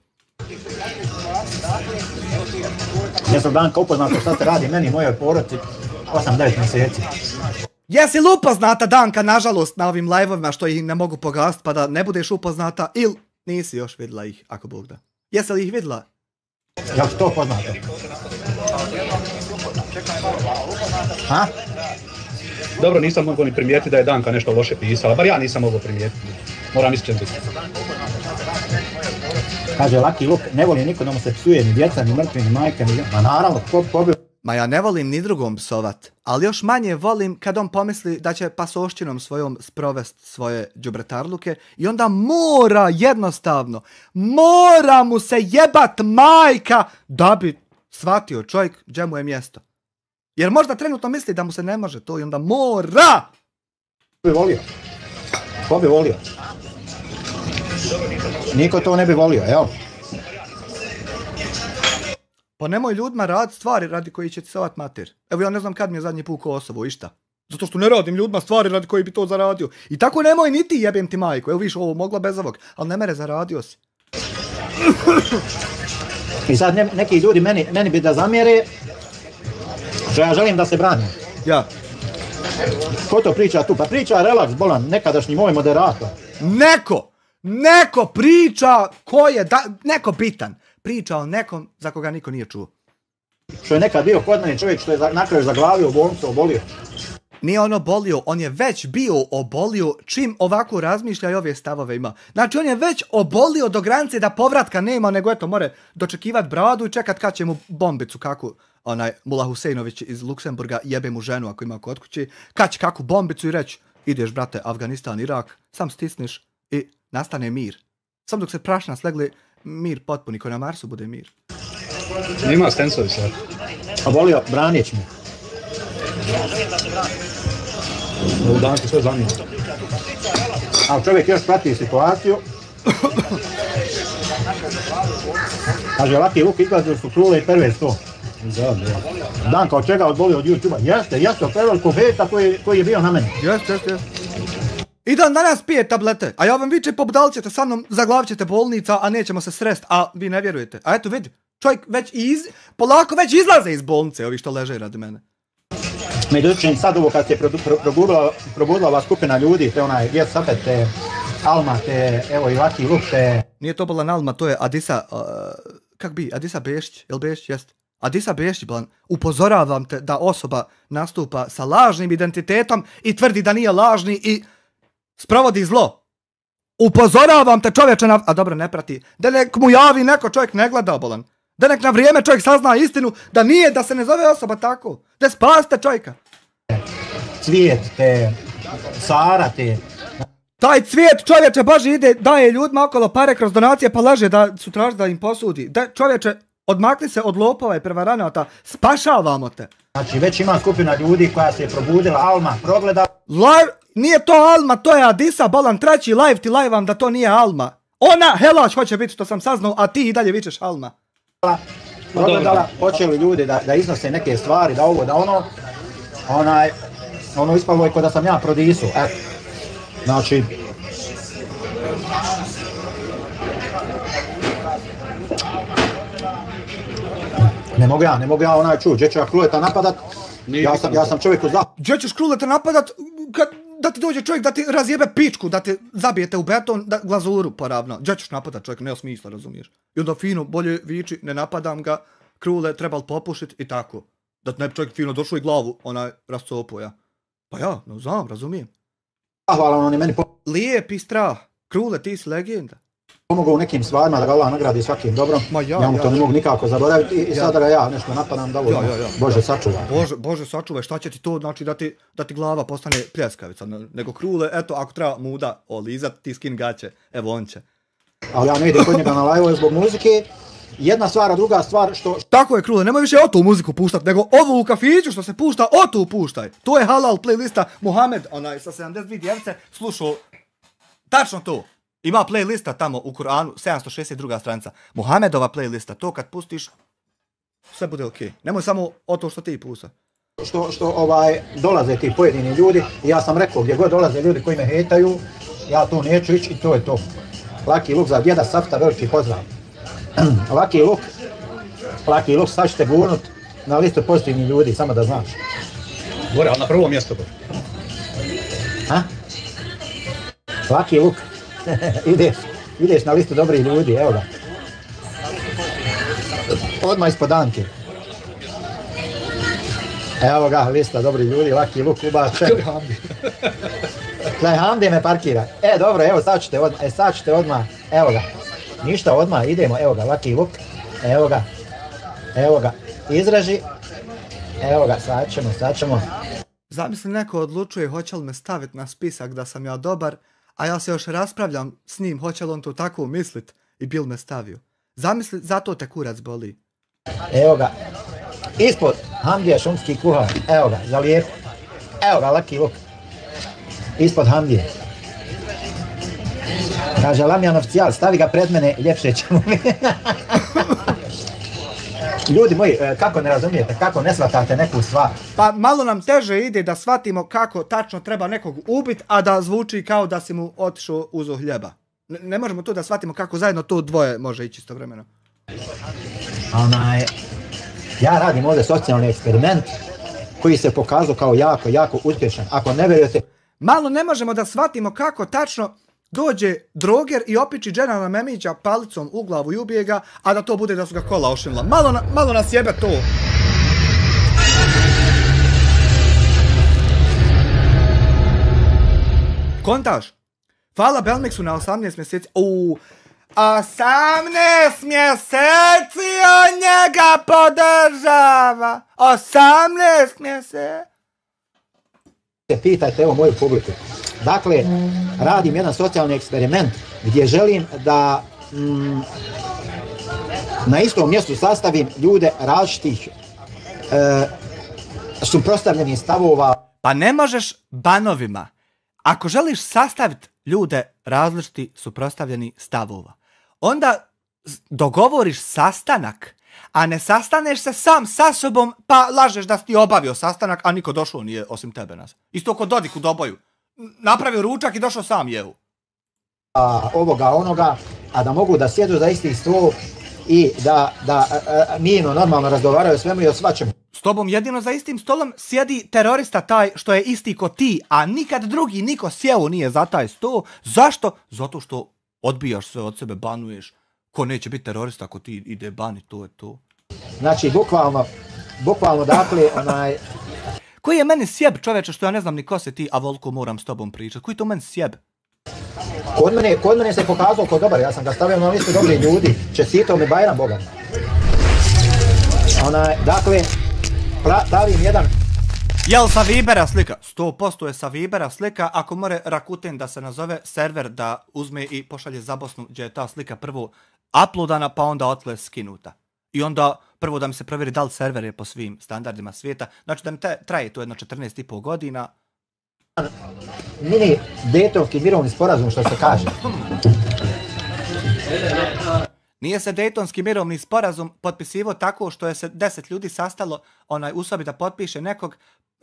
Jesam Danka upoznata šta se radi meni i mojoj porodici 8-9 mjeseci. Jesi li upoznata Danka, nažalost, na ovim live-ovima što ih ne mogu pogast pa da ne budeš upoznata ili nisi još vidjela ih, ako Bog da. Jesi li ih vidjela? Jel ti to poznato? Ha? Dobro, nisam mogao ni primijetiti da je Danka nešto loše pisala, bar ja nisam mogao primijetiti. Moram iskreno biti. Kaže Lucky Luke, ne voli niko da mu se psuje, ni djeca, ni mrtvi, ni majka, ni... Ma naravno, ko pobio... Ma ja ne volim ni drugom psovat, ali još manje volim kad on pomisli da će pasoštinom svojom sprovest svoje đubretarluke i onda mora jednostavno, mora mu se jebat majka da bi shvatio čovjek gdje mu je mjesto. Jer možda trenutno misli da mu se ne može to i onda mora! Ko bi volio? Ko bi volio? Niko to ne bi volio, evo. Pa nemoj ljudima raditi stvari radi koji će ti se ovat mater. Evo ja ne znam kad mi je zadnji put Kosovo, išta. Zato što ne radim ljudima stvari radi koji bi to zaradio. I tako nemoj niti jebem ti majku. Evo viš ovo mogla bez ovog, ali ne mere zaradio si. I sad neki ljudi meni bi da zamjere što ja želim da se branim. Ja. Ko to priča tu? Pa priča Relax Bolan, nekadašnji moj moderator. Neko priča ko je, neko bitan. Priča o nekom za koga niko nije čuo. Što je nekad bio kod mene čovjek što je na kraju zaglavio u bolnicu, obolio. Nije on obolio, on je već bio obolio čim ovako razmišlja i ove stavove ima. Znači on je već obolio do granice da povratka nema, nego eto more dočekivat bradu i čekat kad će mu bombicu kako onaj Mula Huseinović iz Luksemburga jebe mu ženu ako ima kod kući, kad će kakvu bombicu i reći ideš brate Afganistan, Irak, sam stisniš i nastane mir. Sam dok se prašna slegli, mir potpuni, ko na Marsu bude mir. Nima stensovi sad. Obolio, branjeć mu. U Danku sve zanima. Ali čovjek još prati situaciju. Kaže, Lucky Luke izgledaju su Krule i Pervez to. Danka od čega odbolio od YouTube-a? Jeste, od Perveljkog hejta koji je bio na meni. Jeste. I dan danas pije tablete, a ja vam viče pobudali ćete sa mnom, zaglavit ćete bolnica, a nećemo se srest, a vi ne vjerujete. A eto vidi, čovjek već polako već izlaze iz bolnice, ovi što leže radi mene. Međutim, sad ovo kad se probudila ova skupina ljudi, te onaj Jet Safet, te Alma, te evo i Lucky Luke, te... Nije to Bolan Alma, to je Adisa, Adisa Bešić, jel Bešić, jest? Adisa Bešić, Bolan, upozoravam te da osoba nastupa sa lažnim identitetom i tvrdi da nije lažni i sprovodi zlo. Upozoravam te čovječe na... A dobro, ne prati. Da nek mu javi neko, čovjek ne gleda, Bolan. Da nek na vrijeme čovjek sazna istinu, da nije, da se ne zove osoba tako. Da spasite čovjeka. Cvijet, te Sara, te... Taj Cvijet, čovječe, Bože, ide, daje ljudima okolo pare kroz donacije, pa laže da su traži da im posudi. Da, čovječe, odmakli se od lopova i prevaranata, spašavamo te. Znači, već ima skupina ljudi koja se je probudila, Alma, progleda... Nije to Alma, to je Adisa, Bolan, treći live ti live-am da to nije Alma. Ona, Helač, hoće biti što sam saznao, a ti i dalje vičeš Alma. Progledala, počeli ljudi da iznose neke stvari, da ovo, da ono ispalo je ko da sam ja prodisu, eto. Znači... Ne mogu ja onaj čuo, gdje ću ja Kruleta napadat, ja sam čovjek uz da... Gdje ćeš Kruleta napadat, da ti dođe čovjek da ti razjebe pičku, da ti zabijete u beton, da glazuru poravna. Gdje ćeš napadat čovjek, nema smisla, razumiješ. I onda fino, bolje viči, ne napadam ga, Krule, trebal popušit i tako. Da ti ne bi čovjek fino došao i glavu, onaj, rascopo ja. Pa ja, no znam, razumijem. Hvala, on je meni Lijepi strah, Krule, ti si legenda. Pomogao u nekim stvarima da ga Allah nagradi svakim dobrom. Ja mu to ne mogu nikako zaboraviti i sada ga ja nešto napadam da ovo Bože sačuvaj. Bože sačuvaj, šta će ti to, znači da ti glava postane pljeskavica, nego Krule, eto, ako treba muda olizat, ti skin gaće, evo on će. Ali ja ne idem kod njega na live zbog muzike jedna stvar, a druga stvar što... Tako je, Krule, nemoj više otu muziku puštat, nego ovu u kafiću što se pušta, otu puštaj. To je halal playlista. Muhammed, onaj sa 72 djevce, slušao tačno to. Ima playlista tamo u Kur'anu, 762. stranica. Muhammedova playlista, to kad pustiš, sve bude okej. Nemoj samo o to što ti pušta. Što dolaze ti pojedini ljudi, ja sam rekao gdje god dolaze ljudi koji me hejtaju, ja tu neću ići i to je to. Lucky Luke za djeda Safta, veliki pozdrav. Lucky Luke, sad ćete gurnut na listu pozitivnih ljudi, samo da znaš. Gore, ali na prvo mjesto. Ha? Lucky Luke, ideš na listu dobrih ljudi, evo ga. Odmah ispod Anke. Evo ga, lista dobrih ljudi, Lucky Luke ubačen. Kraj Hamdi me parkira. Dobro, evo sad ćete odmah, evo ga. Ništa, odmah idemo, evo ga, Lucky Luke. Evo ga, izraži. Evo ga, sad ćemo. Zamisli, neko odlučuje hoće li me staviti na spisak da sam ja dobar, a ja se još raspravljam s njim, hoće li on to tako mislit i bil me stavio. Zamisli, zato te kurac boli. Evo ga, ispod Hamdija šumski kuhar, evo ga, za lijepo. Evo ga, Lucky Luke. Ispod Hamdije. Kaže Lamjan oficijal, stavi ga pred mene, ljepše ćemo mi. Ljudi moji, kako ne razumijete, kako ne shvatate neku stvar? Pa malo nam teže ide da shvatimo kako tačno treba nekog ubiti, a da zvuči kao da si mu otišao uzo hljeba. Ne možemo to da shvatimo kako zajedno to dvoje može ići istovremeno. Ja radim ovdje socijalni eksperiment koji se pokazao kao jako uspješan. Ako ne vjerujete... Malo ne možemo da shvatimo kako tačno dođe droger i opiči Dženana Memića palicom u glavu i ubije ga, a da to bude da su ga kola ošinila. Malo nas jebe to. Kontaž? Hvala Belmixu na 18 mjeseci. 18 mjeseci on njega podržava. 18 mjeseci. Pitajte evo moju publiku. Dakle, radim jedan socijalni eksperiment gdje želim da na istom mjestu sastavim ljude različitih suprotstavljenih stavova. Pa ne možeš banovima. Ako želiš sastaviti ljude različitih suprotstavljenih stavova, onda dogovoriš sastanak, a ne sastaneš se sam sa sobom pa lažeš da si ti obavio sastanak, a niko došao nije osim tebe nas. Isto kod Dodik u Doboju. Napravio ručak i došao sam jevu. Ovoga, onoga, a da mogu da sjedu za isti stol i da mirno, normalno razgovaraju o svemu i o svačemu. S tobom jedino za istim stolom sjedi terorista taj što je isti ko ti, a nikad drugi niko sjeo nije za taj stol. Zašto? Zato što odbijaš sve od sebe, banuješ. Ko neće biti terorista ako ti ide bani, to je to. Znači, bukvalno dakle, Koji je meni sjeb, čoveče, što ja ne znam ni ko se ti, a volko moram s tobom pričati. Koji to meni sjeb? Kod mene se pokazao ko dobar, ja sam ga stavio na listu dobrih ljudi. Čestitao mi Bajram Boga. Dakle, stavim jedan... Jel sa Vibera slika? 100% je sa Vibera slika, ako more Rakuten da se nazove server da uzme i pošalje za Bosnu gdje je ta slika prvo uploadana pa onda otle skinuta. I onda prvo da mi se provjeri da li server je po svim standardima svijeta. Znači da mi traje to jedno 14,5 godina. Mini Daytonski mirovni sporazum što se kaže. Nije se Daytonski mirovni sporazum potpisivo tako što je se 10 ljudi sastalo u sobi da potpiše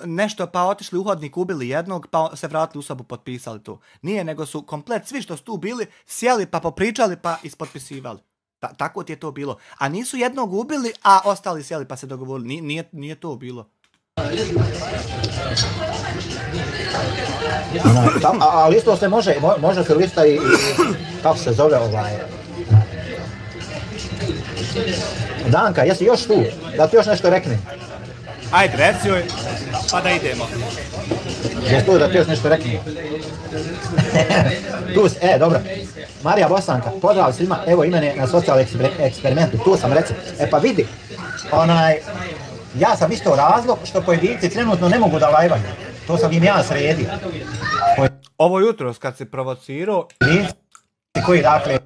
nešto pa otišli u hodnik, ubili jednog pa se vratili u sobu, potpisali to. Nije, nego su komplet svi što su tu bili sjeli pa popričali pa ispotpisivali. Tako ti je to bilo. A nisu jednog ubili, a ostali sjeli pa se dogovorili. Nije to bilo. Ali isto se može se lista i kako se zove Danka, jesi još tu? Da ti još nešto reknem? Ajde, reci joj, pa da idemo. Jesi tu da ti još nešto reknem? Dobro. Marija Bosanka, pozdrav svima, evo imene na socijalnom eksperimentu, tu sam reci. Pa vidi, ja sam isto razlog što pojedinci trenutno ne mogu da lajvaju. To sam im ja sredio. Ovo jutro kad si provocirao... Koji dakle...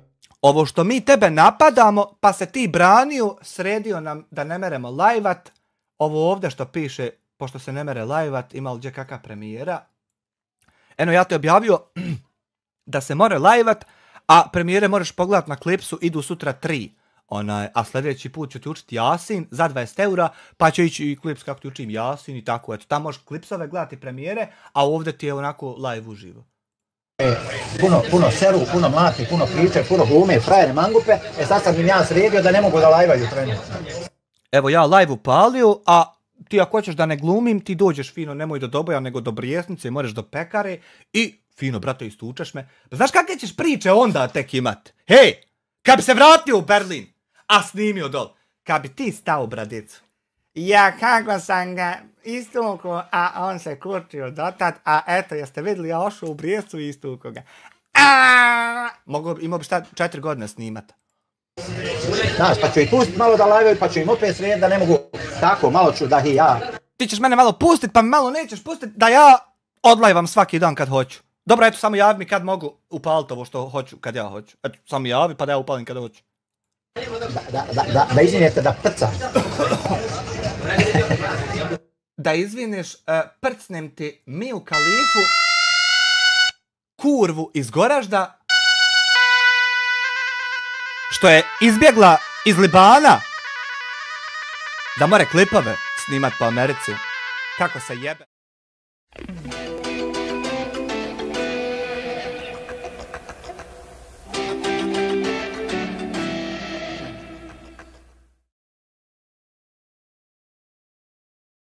ovo što mi tebe napadamo, pa se ti branio, sredio nam da ne meremo lajvat, ovo ovdje što piše, pošto se ne mere lajvat, ima li gdje kakva premijera. Eno, ja te objavio da se more lajvat, a premijere možeš pogledat na klipsu, idu sutra 3. A sljedeći put ću ti učiti Jasin za 20 eura, pa će ići i klips kako ti učim Jasin i tako. Eto, tamo možeš klipsove gledati premijere, a ovdje ti je onako live uživo. Puno seru, puno mlati, puno priče, puno glume, frajere, mangupe. Sad sam im ja sredio da ne mogu da lajvaju trenutno. Evo ja live upalio, a ti ako hoćeš da ne glumim, ti dođeš fino, nemoj do Doboja, nego do Brijesnice, možeš do Pekare i fino, brate, istučeš me. Znaš kakve ćeš priče onda tek imat? Hej, kad bi se vratio u Berlin, a snimio dol, kad bi ti stao u bradicu. Ja kako sam ga istukao, a on se kurčio dotad, a eto, jeste vidjeli, ja ošao u Brijescu i istukao ga. Imao bi šta 4 godine snimat. Znaš, pa ću ih pustit malo da lajvaju, pa ću im opet srediti da ne mogu tako, malo ću da i ja. Ti ćeš mene malo pustit, pa mi malo nećeš pustit da ja odlajvam svaki dan kad hoću. Dobro, eto, samo javi mi kad mogu upalit ovo što hoću, kad ja hoću. Eto, samo javi pa da ja upalim kad hoću. Da izvinete da prcam. Da izviniš, prcnem ti Miju Kalifu, kurvu iz Goražda, što je izbjegla iz Libana da more klipove snimat po Americi. Kako se jebe.